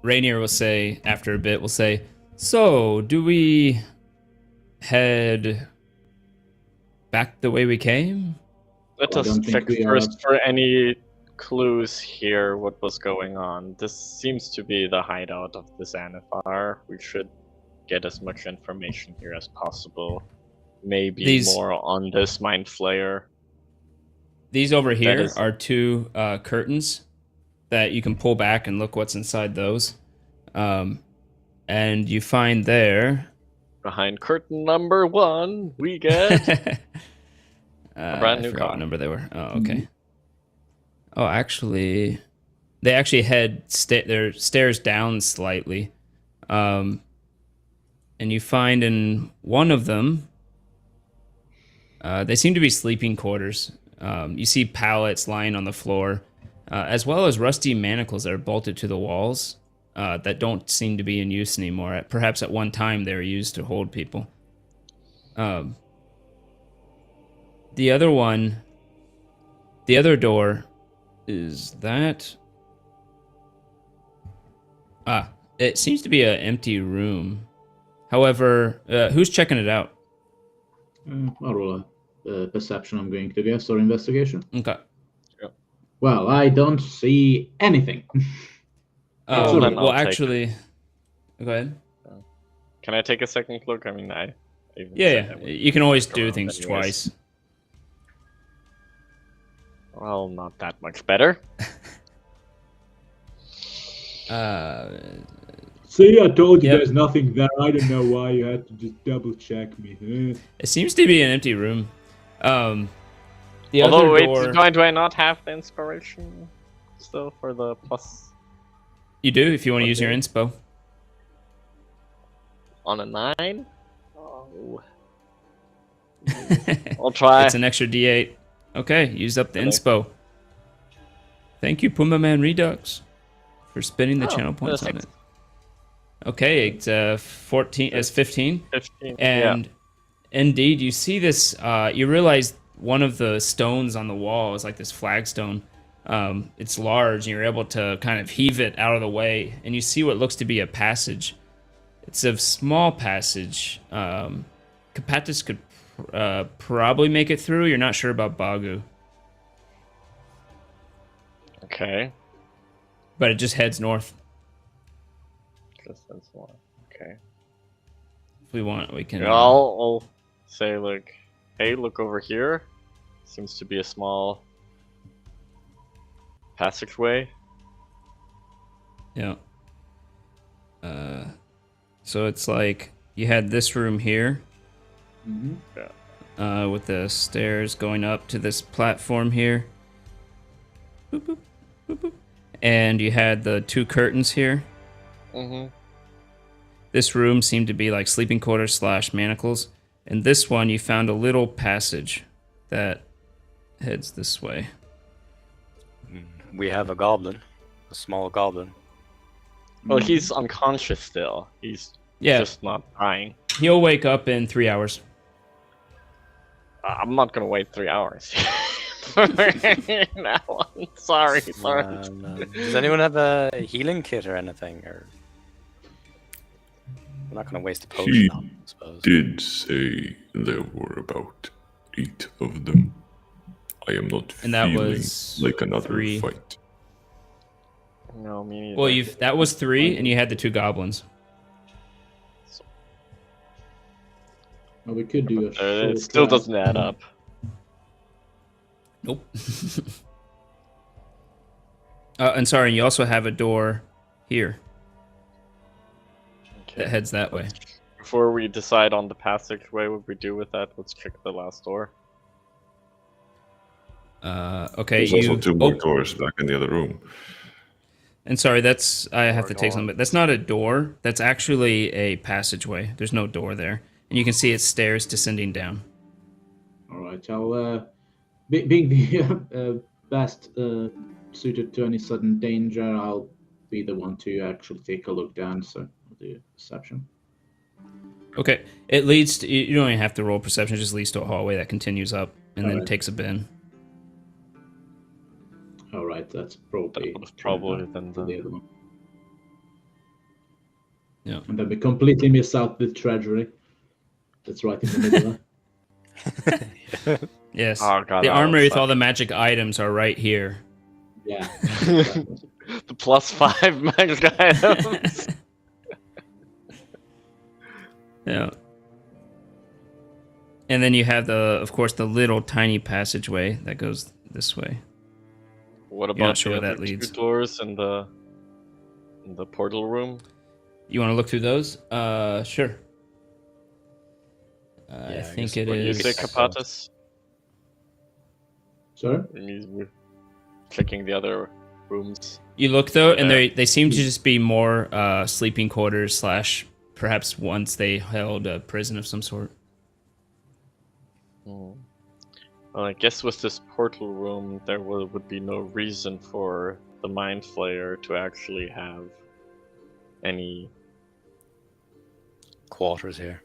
Rainier will say, after a bit, will say, so, do we head back the way we came? Let I us don't think check we first for any clues here, what was going on. This seems to be the hideout of the Xanathar. We should get as much information here as possible. Maybe more on this Mind Flayer. These over here are 2 curtains that you can pull back and look what's inside those. And you find there... Behind curtain number 1, we get a brand new I forgot car. what number they were. Oh, okay. Oh, actually... They actually head their stairs down slightly. And you find in one of them... they seem to be sleeping quarters. You see pallets lying on the floor, as well as rusty manacles that are bolted to the walls that don't seem to be in use anymore. Perhaps at one time they were used to hold people. The other door is that... it seems to be an empty room. However, who's checking it out? I'll roll a perception, I'm going to guess, or investigation. Okay. Well, I don't see anything. Oh, then well, I'll take actually... Go ahead. Can I take a second look? I mean, I even Yeah, said yeah. I would You can always look do around things anyways. twice. Well, not that much better. See, I told you Yep. there's nothing there. I don't know why you had to just double check me. It seems to be an empty room. The Although, other wait, door. do I not have the inspiration still for the plus You do if you want to Okay. use your inspo. on a 9? Oh. I'll try. It's an extra D8. Okay, use up the Okay. inspo. Thank you, Puma Man Redux, for spending the Oh, channel points on perfect. it. Okay, it's 14 as 15. 15. And indeed, you see this. You realize one of the stones on the wall is like this flagstone. It's large, and you're able to kind of heave it out of the way, and you see what looks to be a passage. It's a small passage. Kapatis could probably make it through. You're not sure about Bagu, Okay. but it just heads north. Just that's one. Okay. If we want, we can. Yeah, I'll say, like, hey, look over here. Seems to be a small passageway. Yeah. So it's like you had this room here, with the stairs going up to this platform here. Boop, boop, boop, boop. And you had the 2 curtains here. Mm-hmm. This room seemed to be like sleeping quarters / manacles. And this one, you found a little passage that heads this way. We have a goblin, a small goblin. Well, he's unconscious still. He's Yeah, just not dying. he'll wake up in 3 hours. I'm not gonna wait 3 hours. No, I'm sorry. Does anyone have a healing kit or anything? Or I'm not gonna waste a potion He on it, I suppose. did say there were about 8 of them. I am not And that feeling was like another 3. fight. No, me neither. Well, that was 3, and you had the 2 goblins. Well, we could do a short It still rest. doesn't add up. Nope. And sorry, you also have a door here Okay. that heads that way. Before we decide on the passageway, what we do with that, let's check the last door. Okay, There's also you. 2 more doors back in the other room. And sorry, that's I have to Or take door. something. But that's not a door. That's actually a passageway. There's no door there, and you can see it's stairs descending down. All right, I'll being the best suited to any sudden danger, I'll be the one to actually take a look down. So I'll do perception. Okay, it leads to. You don't even have to roll perception. It just leads to a hallway that continues up and then Alright. takes a bend. All right, that's probably That was probably then the the... other one. Yeah. And then we completely miss out the treasury. That's right in the middle. Yes. Oh, God, The that armory would with all suck. the magic items are right here. Yeah. The +5 magic items. Yeah. And then you have of course, the little tiny passageway that goes this way. What not about sure the where other that leads. 2 doors in the portal room? You want to look through those? Sure. I I think guess it what You is. say Kapatis? Sir? We're checking the other rooms. You look though, and Yeah. they seem to just be more sleeping quarters / perhaps once they held a prison of some sort. Hmm. Well, I guess with this portal room, there would be no reason for the Mind Flayer to actually have any Quarters here.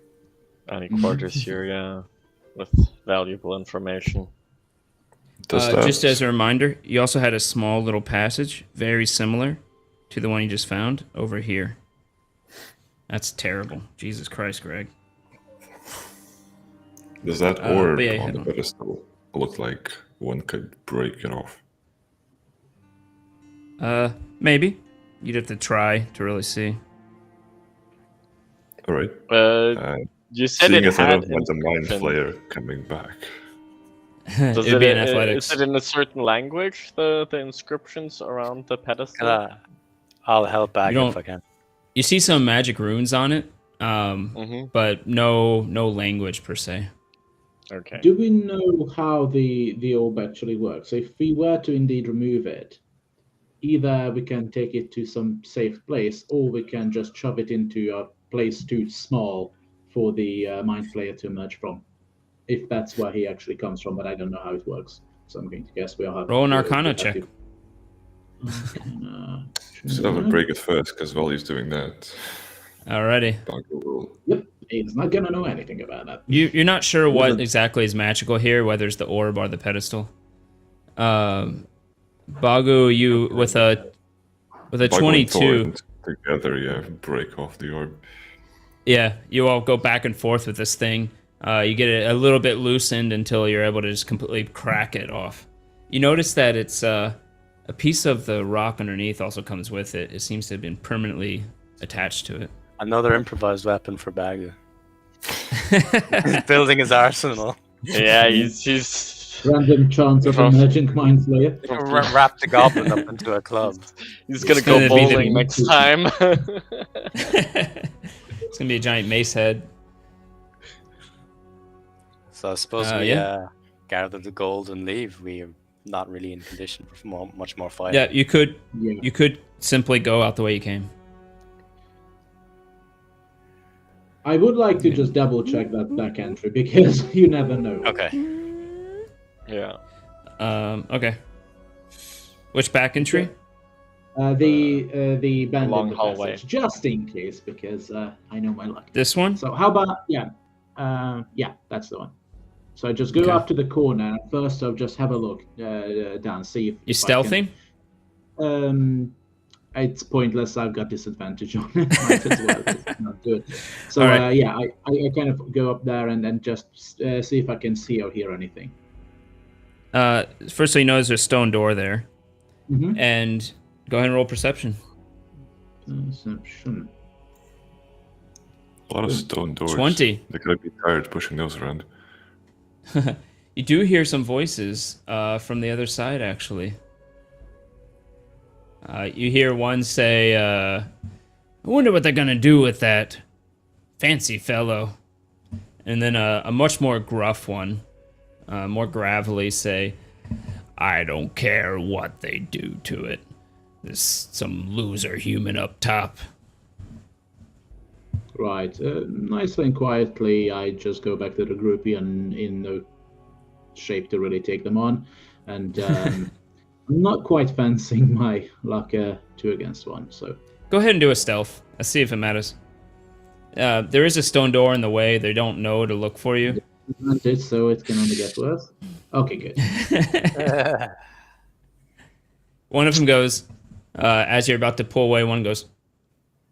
quarters here, yeah, with valuable information. Does that... Just as a reminder, you also had a small little passage, very similar to the one you just found over here. That's terrible. Jesus Christ, Greg. Does that orb but yeah, on head the on. pedestal look like one could break it off? Maybe. You'd have to try to really see. All right. You said Seeing it as I had don't want the Mind inscriptions. Flayer coming back. Does it would be in is athletics. it in a certain language, the inscriptions around the pedestal? I'll help back You if don't- I can. You see some magic runes on it, but no language per se. Okay. Do we know how the orb actually works? If we were to indeed remove it, either we can take it to some safe place, or we can just shove it into a place too small for the Mind Flayer to emerge from. If that's where he actually comes from, but I don't know how it works. So I'm going to guess we'll have Roll an to- Arcana we'll have check. to- Arcana So I would check. break it first, because while he's doing that, Alrighty. Bago will. Yep, he's not gonna know anything about that. You're not sure what Wasn't- exactly is magical here, whether it's the orb or the pedestal. Bagu, you with a Bago and 22. Thorn together, yeah, break off the orb. Yeah, you all go back and forth with this thing. You get it a little bit loosened until you're able to just completely crack it off. You notice that it's a piece of the rock underneath also comes with it. It seems to have been permanently attached to it. Another improvised weapon for Bagu. He's building his arsenal. Yeah, he's Random chance of emerging Mind Flayer. Wrap the goblin up into a club. he's gonna It's gonna go be the- bowling next time. It's gonna be a giant mace head. So I suppose yeah. gather the gold and leave. We're not really in condition for much more fighting. Yeah, you could Yeah. simply go out the way you came. I would like to just double check that back entry because you never know. Okay. Yeah. Okay. Which back entry? The band long in the hallway. passage, just in case, because I know my luck. This one? So how about yeah, that's the one. So just go Okay. up to the corner. First, I'll just have a look down, see if You if I can- stealthing? It's pointless. I've got disadvantage on it. Might as well just not do it. So All right. yeah, I kind of go up there and then just see if I can see or hear anything. First, so you know there's a stone door there, Mm-hmm. and go ahead and roll perception. Perception. A lot of stone doors. 20. They're gonna be tired pushing those around. You do hear some voices from the other side, actually. You hear one say, I wonder what they're going to do with that fancy fellow. And then a much more gruff one, more gravelly, say, I don't care what they do to it. There's some loser human up top. Right. Nicely and quietly, I just go back to the groupie and in no shape to really take them on. And I'm not quite fancying my luck 2 against 1. So Go ahead and do a stealth. Let's see if it matters. There is a stone door in the way. They don't know to look for you. advantage, so it can only get worse. Okay, good. One of them goes, as you're about to pull away, one goes,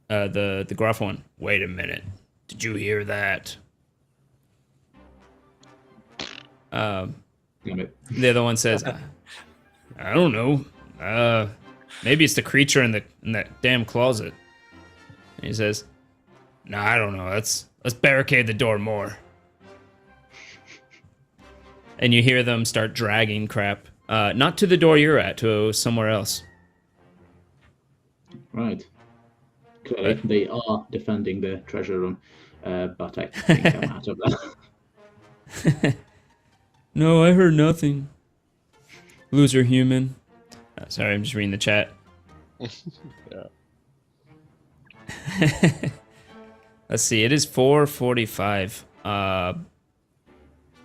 the gruff one, wait a minute. Did you hear that? Damn it. The other one says, I don't know. Maybe it's the creature in that damn closet. And he says, no, I don't know. Let's barricade the door more. And you hear them start dragging crap. Not to the door you're at, to somewhere else. Right. Clearly, they are defending the treasure room, but I think I'm out of that. No, I heard nothing. Loser human. Sorry, I'm just reading the chat. Yeah. Let's see, it is 4:45.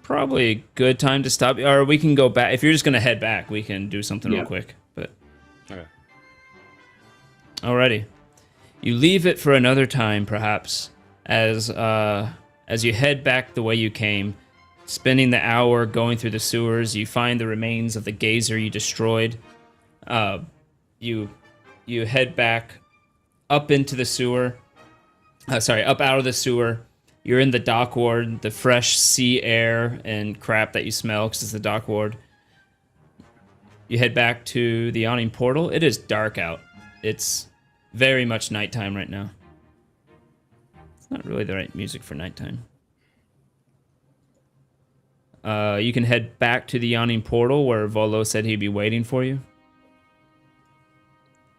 Probably a good time to stop. Or we can go back. If you're just going to head back, we can do something real Yeah. quick. But Okay. alrighty. You leave it for another time, perhaps, as you head back the way you came. Spending the hour going through the sewers, you find the remains of the gazer you destroyed. You head back up into the sewer. Up out of the sewer. You're in the dock ward, the fresh sea air and crap that you smell because it's the dock ward. You head back to the awning portal. It is dark out. It's very much nighttime right now. not really the right music for nighttime. You can head back to the Yawning Portal where Volo said he'd be waiting for you.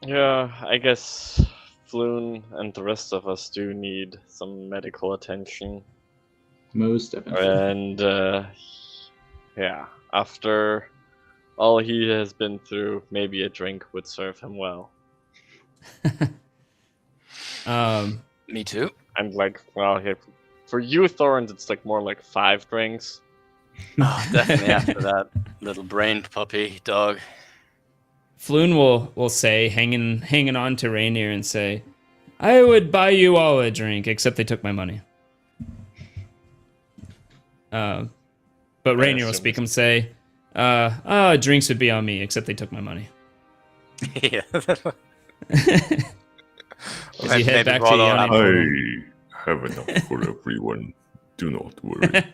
Yeah, I guess Floon and the rest of us do need some medical attention. Most definitely. And yeah, after all he has been through, maybe a drink would serve him well. Me too. I'm like, well, for you, Thorns, it's like more like 5 drinks. Oh, definitely after that little brain puppy dog. Floon will say, hanging on to Rainier and say, I would buy you all a drink, except they took my money. But Rainier will speak and say, drinks would be on me, except they took my money. Yeah. As you head back to the Yawning Portal. I have enough for everyone. Do not worry.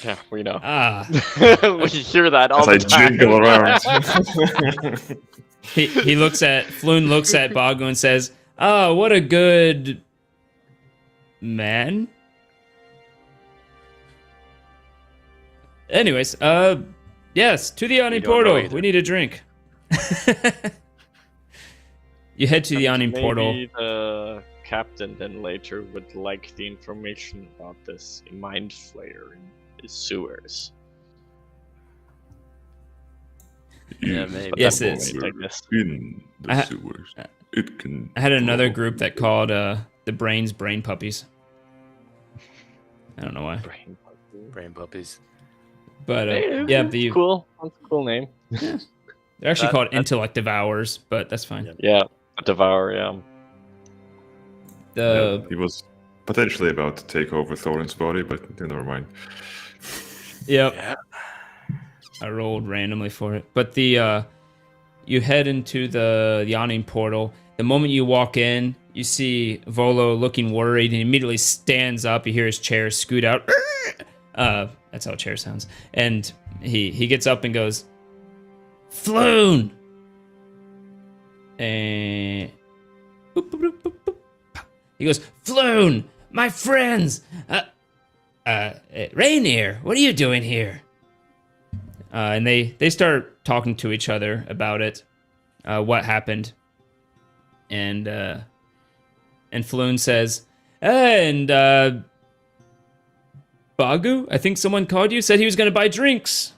Yeah, we know. Ah. We hear that all As the I time. jingle around. Floon looks at Bagu and says, "Oh, what a good man." Anyways, yes, to the Yawning Portal. We need a drink. You head to the Yawning Portal. Maybe the captain then later would like the information about this mind flayer in his sewers. Yeah, maybe. Yes, it is. I guess. In the sewers. It can. I had another group that called the Brains Brain Puppies. I don't know why. Brain puppies. But That's cool. That's a cool name. They're actually called Intellect Devours, but that's fine. Yeah, Devour. Yeah. He was potentially about to take over Thorin's body, but never mind. Yep. Yeah. I rolled randomly for it. But you head into the Yawning Portal. The moment you walk in, you see Volo looking worried and immediately stands up. You hear his chair scoot out. That's how a chair sounds. And he gets up and goes, Floon! And boop, boop, boop, boop, boop. He goes, Floon, my friends! Rainier, what are you doing here? And they start talking to each other about it, what happened. And Floon says, Bagu, I think someone called you, said he was going to buy drinks.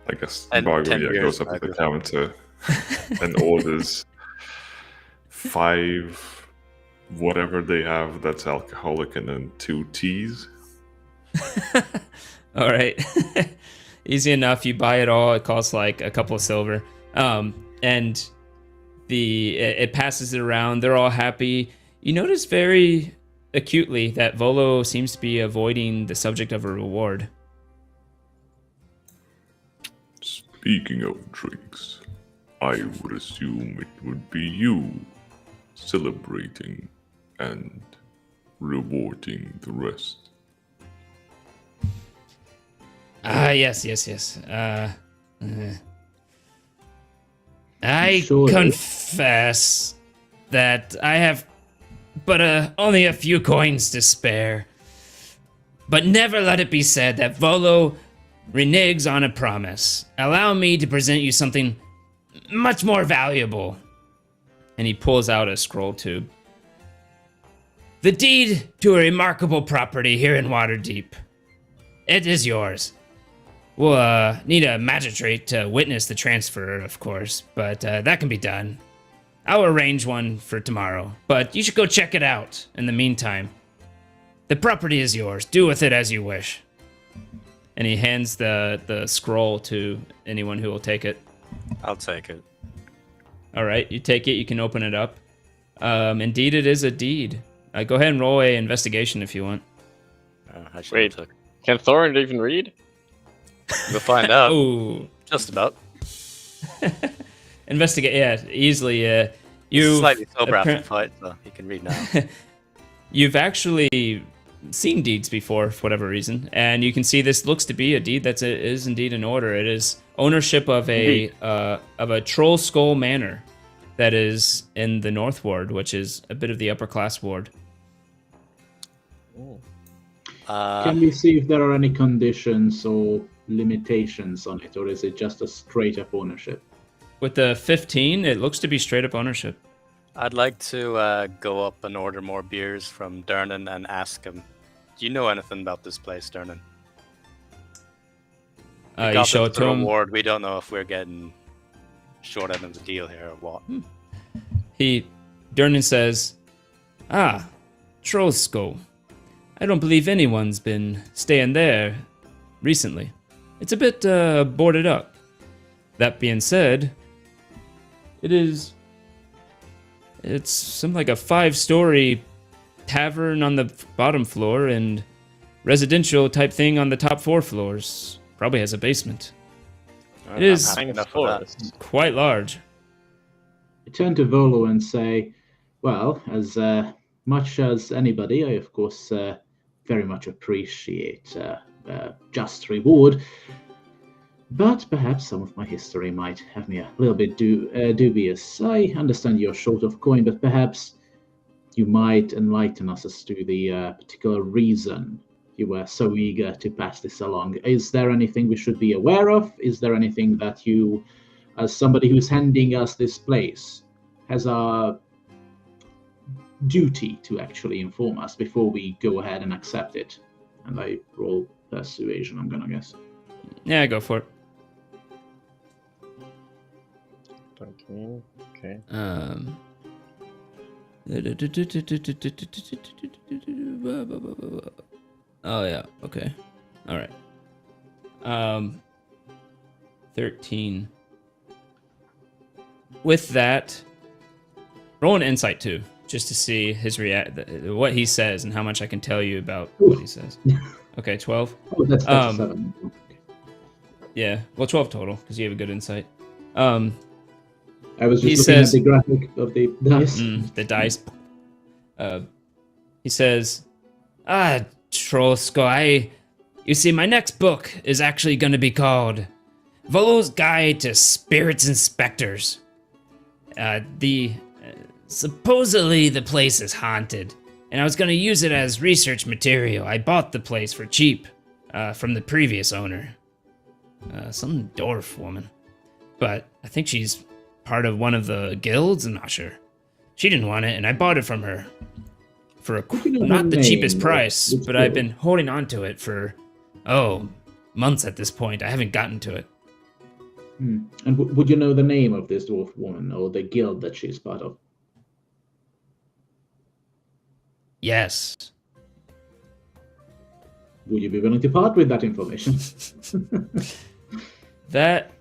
I guess And Bagu 10 years goes up to the counter and orders 5 whatever they have that's alcoholic and then 2 teas. All right. Easy enough. You buy it all. It costs like a couple of silver. And it passes it around. They're all happy. You notice very acutely that Volo seems to be avoiding the subject of a reward. Speaking of drinks, I would assume it would be you celebrating and rewarding the rest. Yes. I confess that I have but only a few coins to spare. But never let it be said that Volo reneges on a promise. Allow me to present you something much more valuable. And he pulls out a scroll tube. The deed to a remarkable property here in Waterdeep. It is yours. We'll need a magistrate to witness the transfer, of course, but that can be done. I'll arrange one for tomorrow, but you should go check it out in the meantime. The property is yours. Do with it as you wish. And he hands the scroll to anyone who will take it. I'll take it. All right, you take it. You can open it up. Indeed, it is a deed. Go ahead and roll a investigation if you want. Wait, can Thorin even read? We'll find out. Ooh. Just about. Investigate, yeah, easily. You slightly sober after the fight, so he can read now. You've actually seen deeds before, for whatever reason, and you can see this looks to be a deed that is indeed in order. It is ownership of a Troll Skull Manor. that is in the North Ward, which is a bit of the upper class ward. Can we see if there are any conditions or limitations on it, or is it just a straight up ownership? With the 15, it looks to be straight up ownership. I'd like to go up and order more beers from Dernan and ask him, do you know anything about this place, Dernan? You show it to him. Reward. We don't know if we're getting short end of the deal here or what. Dernan says, Trollsko. I don't believe anyone's been staying there recently. It's a bit boarded up. That being said, it's something like a 5-story tavern on the bottom floor and residential type thing on the top 4 floors. Probably has a basement. It is quite large. I turn to Volo and say, well, as much as anybody, I of course very much appreciate just reward, but perhaps some of my history might have me a little bit dubious. I understand you're short of coin, but perhaps you might enlighten us as to the particular reason you were so eager to pass this along. Is there anything we should be aware of? Is there anything that you, as somebody who's handing us this place, has a duty to actually inform us before we go ahead and accept it? And I roll persuasion, I'm gonna guess. Yeah, go for it. 13. Okay. Oh yeah, okay. All right. 13. With that, roll an insight too, just to see his what he says and how much I can tell you about what he says. Okay, 12. Oh, that's 7. Yeah, well, 12 total because you have a good insight. I was just looking at the graphic of the dice. The dice. He says, Trollsko, you see, my next book is actually going to be called Volo's Guide to Spirits Inspectors. Supposedly the place is haunted, and I was going to use it as research material. I bought the place for cheap from the previous owner, some dwarf woman, but I think she's part of one of the guilds. I'm not sure. She didn't want it, and I bought it from her for not the cheapest price, but I've been holding on to it for months at this point. I haven't gotten to it. And would you know the name of this dwarf woman or the guild that she's part of? Yes. Would you be willing to part with that information? That,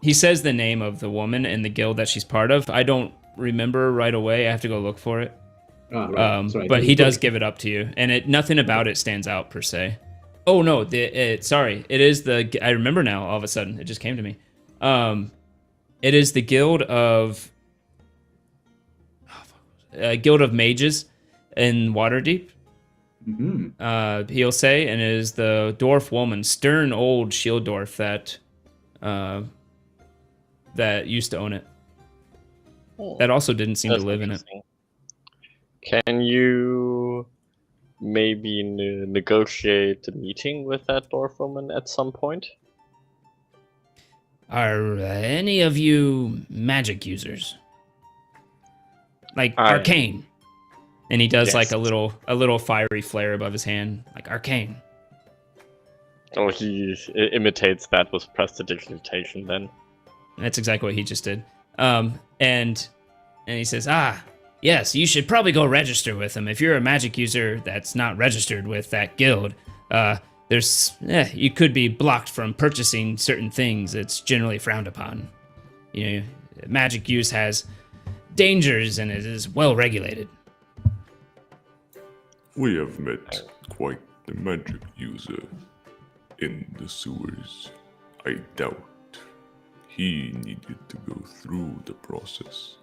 he says the name of the woman and the guild that she's part of. I don't remember right away. I have to go look for it. Right. Sorry, but he does give it up to you, and nothing about it stands out per se. Oh no, sorry. It is I remember now. All of a sudden, it just came to me. It is the guild of mages in Waterdeep. Mm-hmm. He'll say, and it is the dwarf woman, stern old shield dwarf that used to own it. That also didn't seem to live in it. Can you maybe negotiate a meeting with that dwarf woman at some point? Are any of you magic users? Like arcane? And he does like a little fiery flare above his hand, like arcane. Oh, he imitates that with prestidigitation then. That's exactly what he just did. And he says, yes, you should probably go register with him. If you're a magic user that's not registered with that guild, you could be blocked from purchasing certain things. It's generally frowned upon. You know, magic use has dangers and it is well regulated. We have met quite the magic user in the sewers. I doubt he needed to go through the process.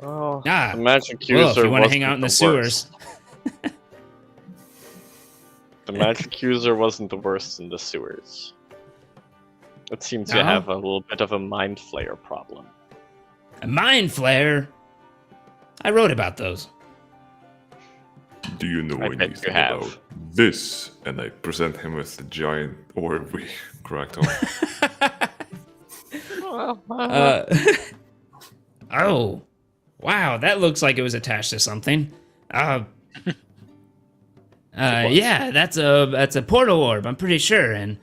Oh, the magic user. Well, if you want to hang out in the sewers. The magic user wasn't the worst in the sewers. It seems No? you have a little bit of a mind flayer problem. A mind flare? I wrote about those. Do you know I bet anything you have. about this? And I present him with the giant orb we cracked on. Oh, wow, that looks like it was attached to something. Yeah, that's a portal orb, I'm pretty sure. And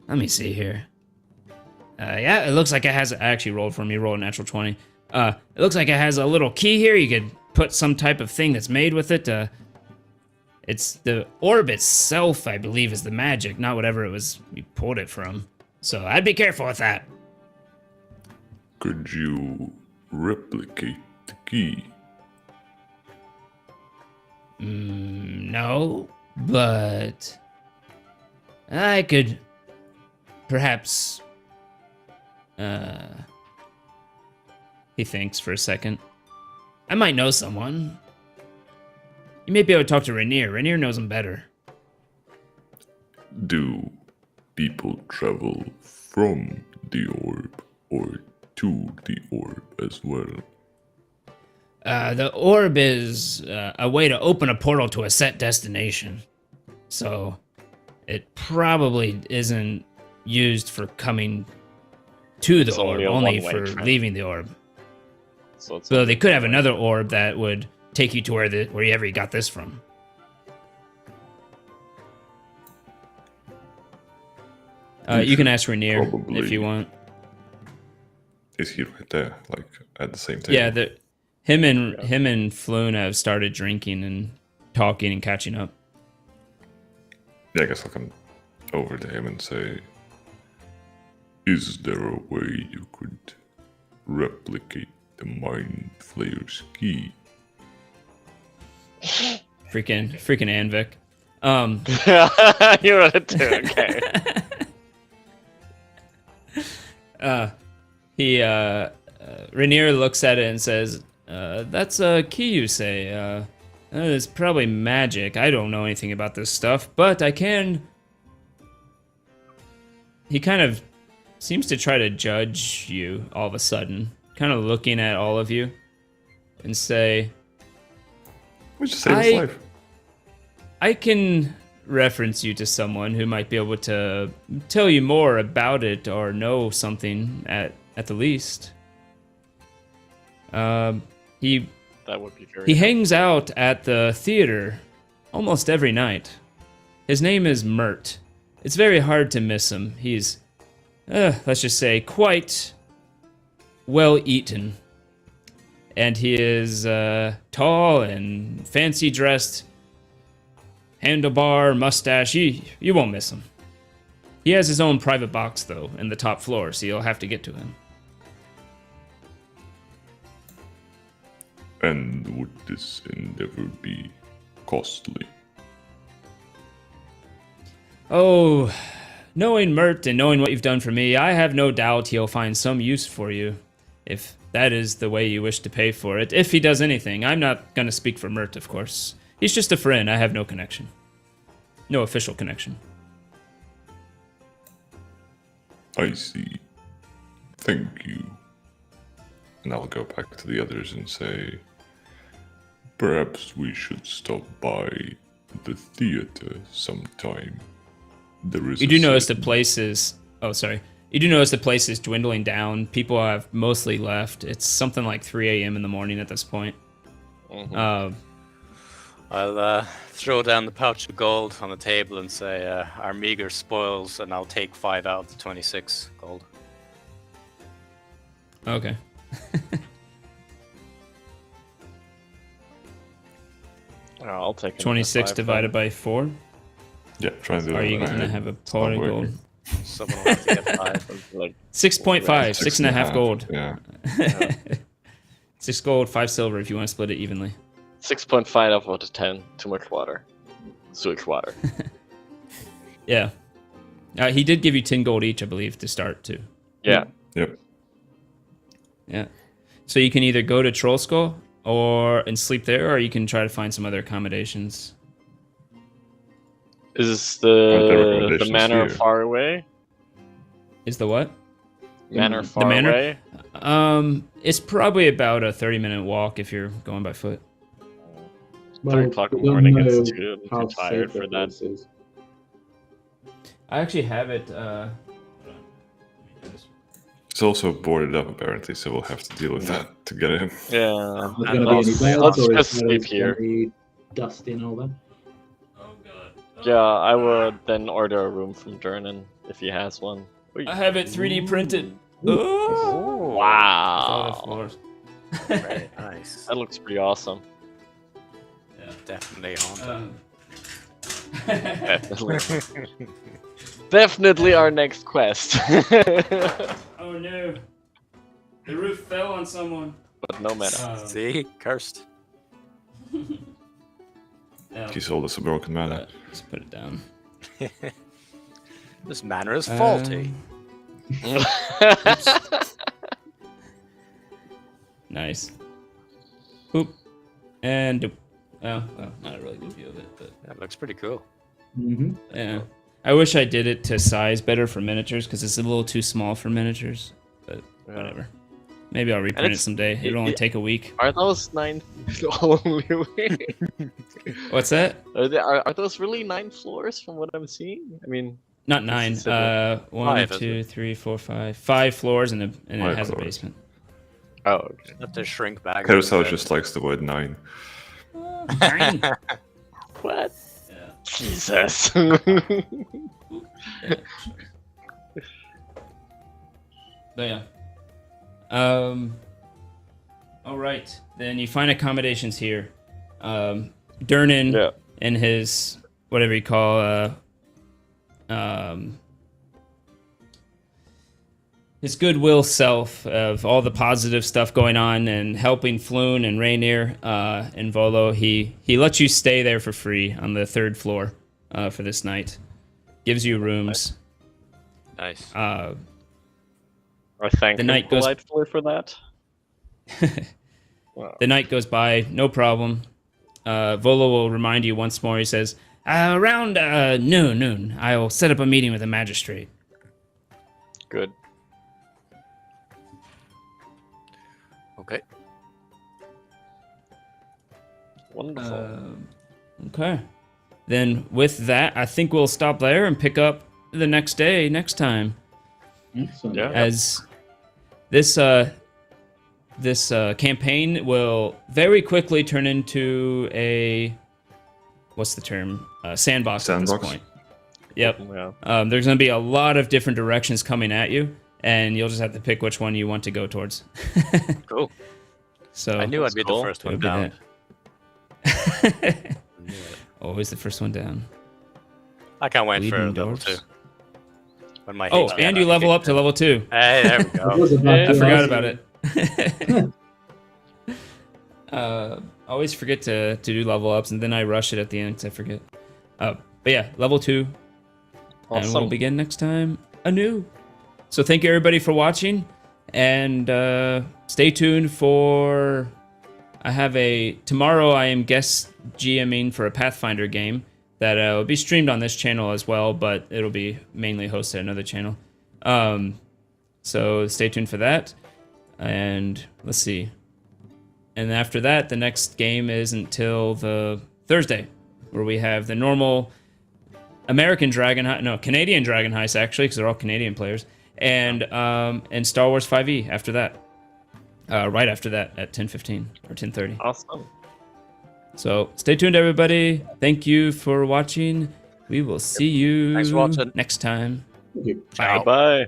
let me see here. Yeah, it looks like it has. I actually rolled for me. Roll a natural 20. It looks like it has a little key here. You could put some type of thing that's made with it. It's the orb itself, I believe, is the magic, not whatever it was you pulled it from. So I'd be careful with that. Could you replicate the key? No, but I could perhaps. He thinks for a second. I might know someone. You may be able to talk to Rainier. Rainier knows him better. Do people travel from the orb or to the orb as well? The orb is a way to open a portal to a set destination. So it probably isn't used for coming to the It's orb, only a only one-way for trip. leaving the orb. So it's So they could have another orb that would take you to wherever you got this from. You can ask Rainier Probably. if you want. Is he right there, like at the same table? Yeah, him and Floon have started drinking and talking and catching up. Yeah, I guess I'll come over to him and say, is there a way you could replicate the Mind Flayer's key? Freaking Anvik. You wrote it too, okay. Rainier looks at it and says, that's a key, you say. It's probably magic. I don't know anything about this stuff, but I can... He kind of seems to try to judge you all of a sudden, kind of looking at all of you and say, We just saved his life. I can reference you to someone who might be able to tell you more about it or know something at the least. He That would be very. He hangs out at the theater almost every night. His name is Mert. It's very hard to miss him. He's, let's just say, quite well eaten. And he is tall and fancy dressed. Handlebar, mustache. You won't miss him. He has his own private box, though, in the top floor, so you'll have to get to him. And would this endeavor be costly? Oh, knowing Mert and knowing what you've done for me, I have no doubt he'll find some use for you, if that is the way you wish to pay for it. If he does anything, I'm not going to speak for Mert, of course. He's just a friend. I have no connection. No official connection. I see. Thank you. And I'll go back to the others and say, perhaps we should stop by the theater sometime. There is You do notice the place is... Oh, sorry. You do notice the place is dwindling down. People have mostly left. It's something like 3 a.m. in the morning at this point. Mhm. I'll throw down the pouch of gold on the table and say, our meager spoils, and I'll take 5 out of the 26 gold. Okay. I'll take 26 divided by 4. Yeah, try to do Are it you in my going to head. have a It's not pot of working. gold? Someone will have to get 5. Like 6.5, 6.5 gold. Yeah. 6 gold, 5 silver if you want to split it evenly. 6.5 out of 10. Too much water. Sewage water. Yeah. He did give you 10 gold each, I believe, to start, too. Yeah. Yep. Yeah. So you can either go to Troll Skull and sleep there, or you can try to find some other accommodations. Is Aren't there the recommendations manor here? far away? Is the what? Manor The far manor? away? It's probably about a 30-minute walk if you're going by foot. 3 o'clock in the we don't morning, know it's too how tired safe for the that. place is. I actually have it. It's also boarded up apparently, so we'll have to deal with that to get in. Yeah. Is there going to be any beds, Let's or just is sleep there here. any dusty and all that? Yeah, I would then order a room from Durnan if he has one. Wait. I have it 3D printed. Wow. Very nice. That looks pretty awesome. Definitely haunted. Definitely. Definitely our next quest. Oh no. The roof fell on someone. But no matter. See? Cursed. He sold us a broken manor. Let's put it down. This manor is faulty. Nice. Boop. And doop. Oh, well, not a really good view of it, but That looks pretty cool. Mm-hmm. yeah. I wish I did it to size better for miniatures because it's a little too small for miniatures. But whatever. Maybe I'll reprint it it's- someday. It'll only take a week. Are those 9 only? What's that? Are those really 9 floors from what I'm seeing? I mean, Not 9. It's a 1, Five, isn't 2, 3, 4, 5. 5 floors and it Five has a floors. basement. oh, okay. You have to shrink back. Carousel a bit. just likes the word 9. 9. What? Yeah. Jesus. But yeah. All right. Then you find accommodations here. Durnan Yeah. and his whatever you call his goodwill self of all the positive stuff going on and helping Floon and Rainier and Volo. He lets you stay there for free on the 3rd floor for this night. Gives you rooms. Nice. I thank The him night goes- politely for that. Wow. The night goes by, no problem. Volo will remind you once more. He says, around noon, I'll set up a meeting with the magistrate. Good. Okay. Wonderful. Okay. Then with that, I think we'll stop there and pick up the next day, next time. Excellent. Yeah. As this campaign will very quickly turn into a what's the term? Sandbox at this Sandbox? point. Yep. Yeah. There's going to be a lot of different directions coming at you, and you'll just have to pick which one you want to go towards. Cool. So I knew I'd be cool. the first it'll one be down. that. Always the first one down. I can't wait for Bleeding level doors. 2. When my Oh, HP and you level up to level 2. Hey, there we I was go. about I to forgot ask about you. it. Always forget to do level ups, and then I rush it at the end because I forget. But yeah, level 2. And we'll Awesome. begin next time anew. So thank you everybody for watching, and stay tuned for. Tomorrow I am guest GMing for a Pathfinder game that will be streamed on this channel as well, but it'll be mainly hosted at another channel. So stay tuned for that, and let's see. And after that, the next game is until the Thursday, where we have the normal Canadian Dragon Heist actually, because they're all Canadian players, and Star Wars 5e after that. Right after that at 10:15 or 10:30. Awesome. So stay tuned, everybody. Thank you for watching. We will see you Thanks for watching. next time. Thank you. Bye. Bye.